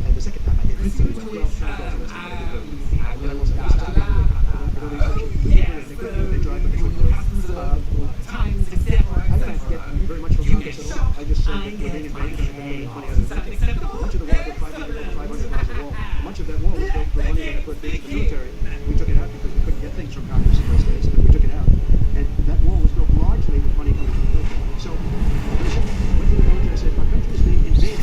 And the second time I did really well. 12 times less than I did. And I will say, this is the they drive like a quick I don't get very much from Congress at all. I just said that we're being invaded and we're getting money out of it. Much of the wall, 500 miles of wall. Much of that wall was built for money that I put into the military. We took it out because we couldn't get things from Congress in those days, and we took it out. And that wall was built largely with money coming from the military. So, I went to the military, I said, our country is being invaded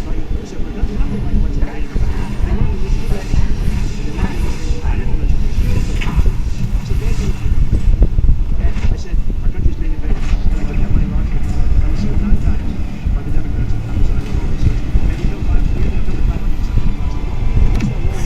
by Russia, but that's nothing like what's happening. They want to lose the back. I said, our country is being invaded, and I took that money largely. I was sued 9 times by the Democrats, and I was on all these things. And we built 570 miles. What's that wall?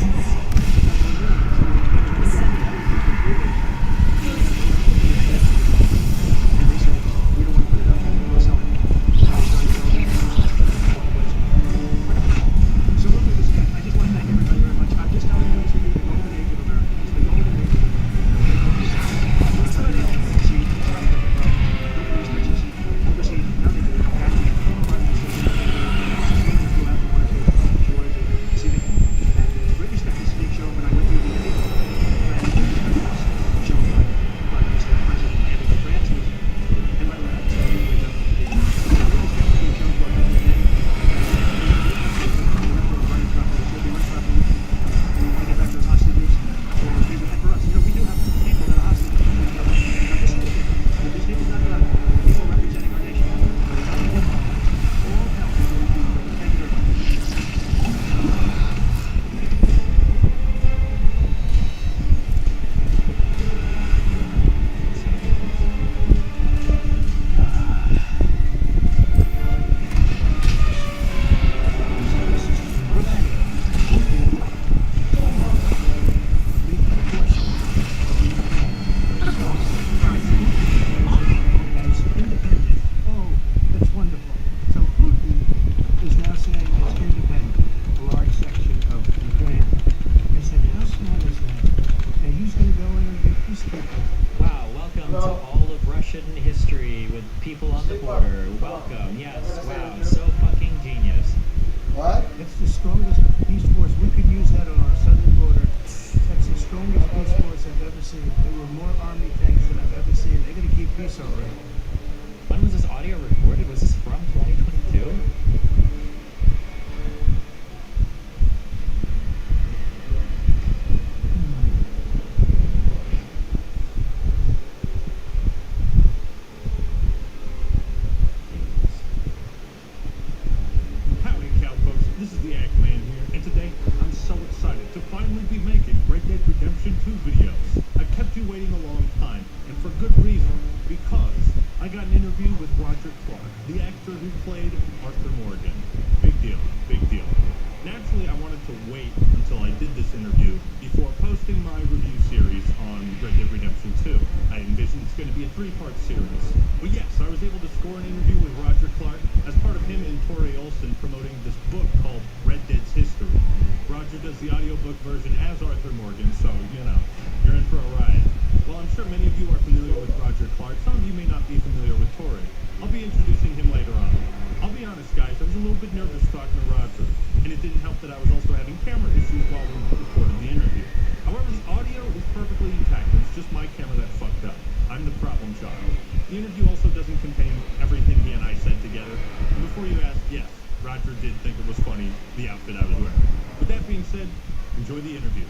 with more army tanks than I've ever seen. They're gonna keep peace all right. When was this audio recorded? Was this from 2022? Howdy, cowpokes. This is the Act-Man here, and today I'm so excited to finally be making Red Dead Redemption 2 videos. I've kept you waiting a long time, and for good reason, because I got an interview with Roger Clark, the actor who played Arthur Morgan. Big deal, big deal. Naturally, I wanted to wait until I did this interview before posting my review series on Red Dead Redemption 2. I envisioned it's going to be a 3-part series. But yes, I was able to score an interview with Roger Clark as part of him and Tori Olson promoting this book called Red Dead's History. Roger does the audiobook version as Arthur Morgan, so, you know, you're in for a ride. While I'm sure many of you are familiar with Roger Clark, some of you may not be familiar with Tori. I'll be introducing him later on. I'll be honest, guys, I was a little bit nervous talking to Roger, and it didn't help that I was also having camera issues while we recorded the interview. However, the audio is perfectly intact, and it's just my camera that fucked up. I'm the problem child. The interview also doesn't contain everything he and I said together, and before you ask, yes, Roger did think it was funny, the outfit I was wearing. With that being said, enjoy the interview.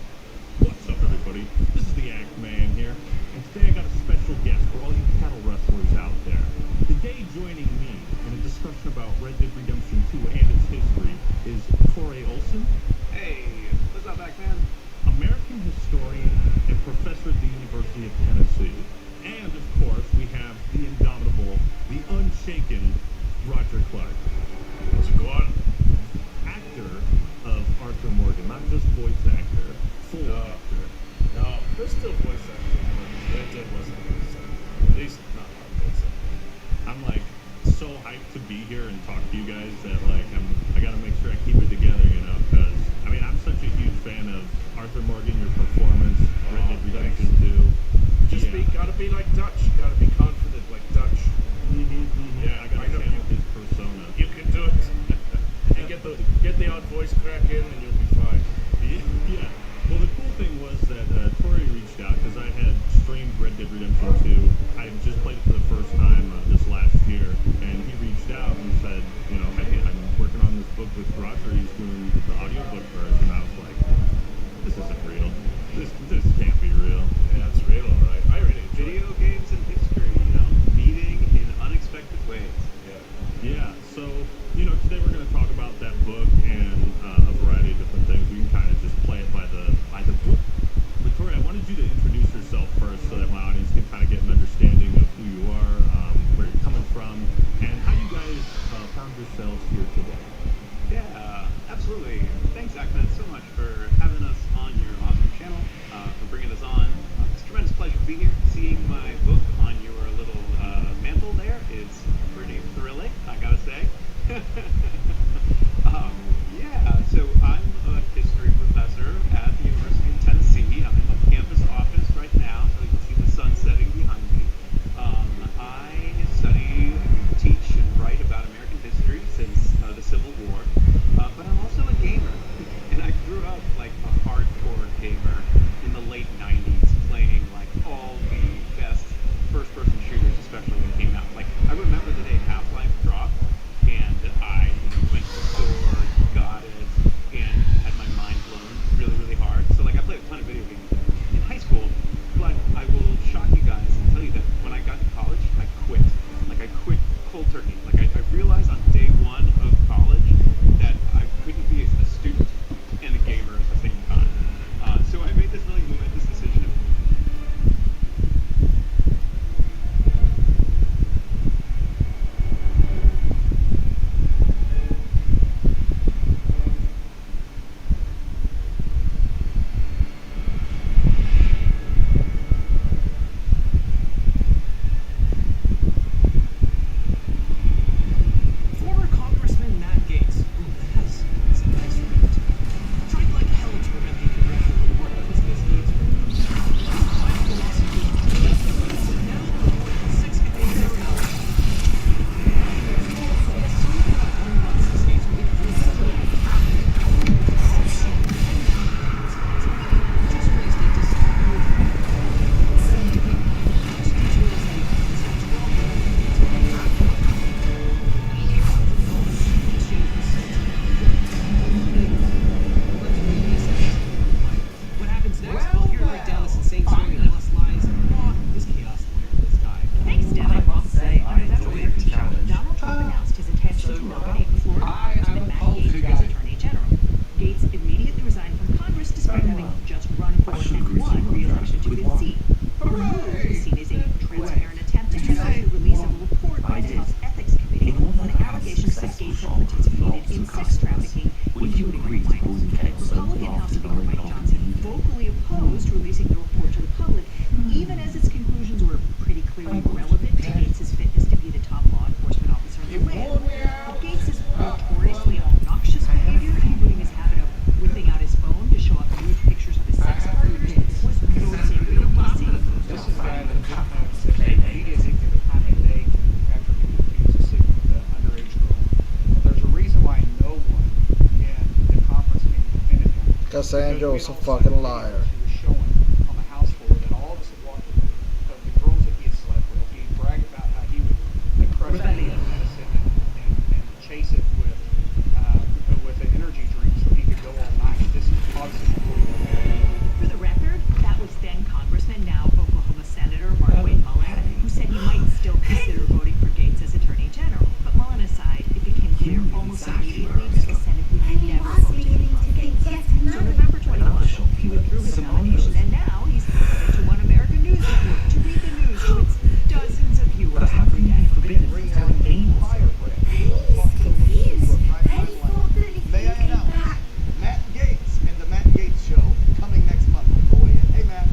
What's up, everybody? This is the Act-Man here, and today I got a special guest for all you cattle rustlers out there. Today joining me in a discussion about Red Dead Redemption 2 and its history is Tori Olson. Hey, what's up, Act-Man? American historian and professor at the University of Tennessee. And, of course, we have the indomitable, the unshaken Roger Clark. What's it going? Actor of Arthur Morgan, not just voice actor, full actor. No, there's still voice acting. Red Dead wasn't voice acting. At least not our voice acting. I'm like so hyped to be here and talk to you guys that like I gotta make sure I keep it together, you know, because I mean I'm such a huge fan of Arthur Morgan, your performance, Red Dead Redemption 2. Just gotta be like Dutch. Gotta be confident like Dutch. Yeah, I gotta channel his persona. You can do it. And get the odd voice crack in, and you'll be fine. Yeah. Well, the cool thing was that Tori reached out because I had streamed Red Dead Redemption 2. I had just played it for the first time this last year, and he reached out and said, you know, hey, I'm working on this book with Roger. He's doing the audiobook version. I was like, this isn't real. This can't be real. Yeah, it's real, all right. I really enjoy Video games and history, you know, meeting in unexpected ways. Yeah. So, you know, today we're going to talk about that book and a variety of Cassandra was a fucking liar. She was showing on the house floor that all of us had walked in, of the girls that he had slept with. He bragged about how he would crush it with medicine and chase it with an energy drink so he could go all night. This is toxic. For the record, that was then Congressman, now Oklahoma Senator Mark Wayne Mullen, who said he might still consider voting for Gates as Attorney General. But Mullen aside, it became clear almost immediately that the Senate would never vote to give him votes. So November 21, he withdrew his nomination, and now he's to One American News Report to read the news to its dozens of viewers every day. May I announce Matt Gates and the Matt Gates Show coming next month. Go away. Hey, Matt.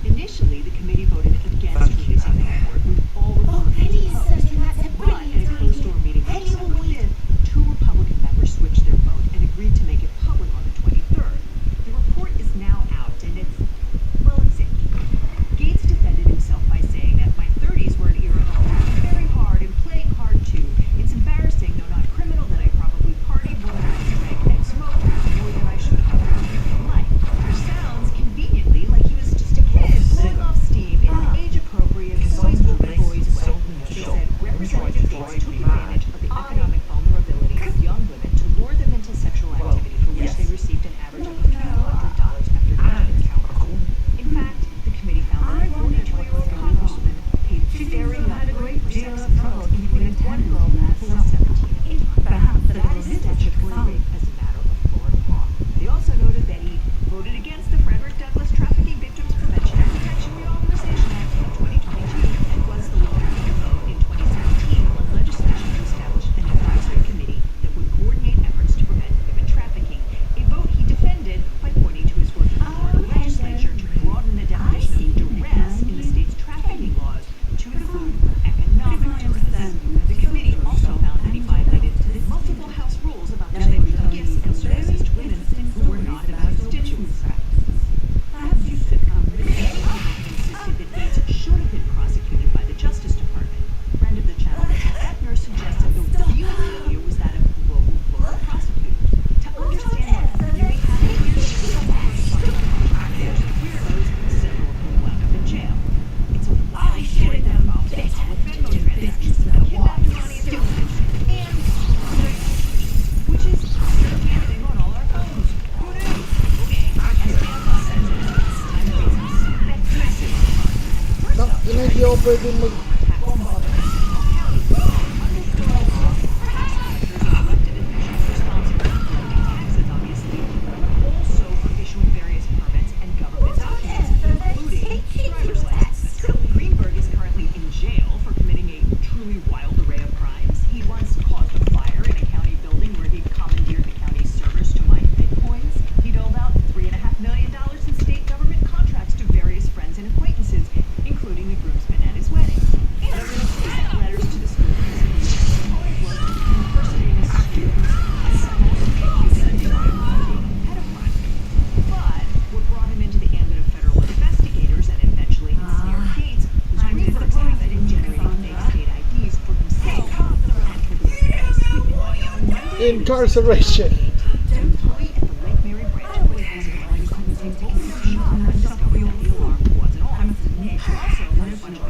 Initially, the committee voted against releasing the report with all Republicans opposed. But at a closed-door meeting on December 5th, 2 Republican members switched their vote and agreed to make it public on the 23rd. The report is now out, and it's, well, it's icky. Gates defended himself by saying that my 30s were an era of working very hard and playing hard too. It's embarrassing, though not criminal, that I probably partied, womanized, drank, and smoked more than I should have in life. Which sounds conveniently like he was just a kid, blowing off steam in an age-appropriate, boys will be boys way. They said Representative Gates took advantage of the economic vulnerability of young women to lure them into sexual activity for which they received an average of $1,200 after their encounter. In fact, the committee found that a 42-year-old congressman paid very little for sex offenses, including one girl who was 17 at the time. That is statutory rape as a matter of Florida law. They also noted that he voted against the Frederick Douglass Trafficking Victims Prevention and Protection Reauthorization Act of 2022 and was the Liberty vote in 2017 on legislation to establish an advisory committee that would coordinate efforts to prevent human trafficking, a vote he defended by pointing to his work in the Florida legislature to broaden the definition of duress in the state's trafficking laws to include economic duress. The committee also found that he violated multiple House rules about the delivery of gifts and services to women who were not in the constituents. Perhaps you should come with me. Insisted that Gates should have been prosecuted by the Justice Department. Friend of the channel, Mitchell Eckner, suggested the real failure was that of global Florida prosecutors. To understand what really happened here, there's weirdos, several of whom wound up in jail. It's a wild story that involves with Venmo transactions, kidnapping money and which is jamming on all our phones. Who knew? Okay, as Tampa says it, it's time to be suspected. First up, Hindi ako pwede mag... also for issuing various permits and government documents, including driver's licenses. Greenberg is currently in jail for committing a truly wild array of crimes. He once caused a fire in a county building where he commandeered the county's servers to mine bitcoins. He doled out $3.5 million in state government contracts to various friends and acquaintances, including the groomsmen at his wedding. And he sent letters to the school principals impersonating students and accusing them of pedophile. But what brought him into the ambit of federal investigators and eventually ensnared Gates was Greenberg's habit in generating fake state IDs for himself and for those he was Incarceration. employee at the Lake Mary branch of Wisconsin, discovery of the alarm wasn't on. She also let a bunch of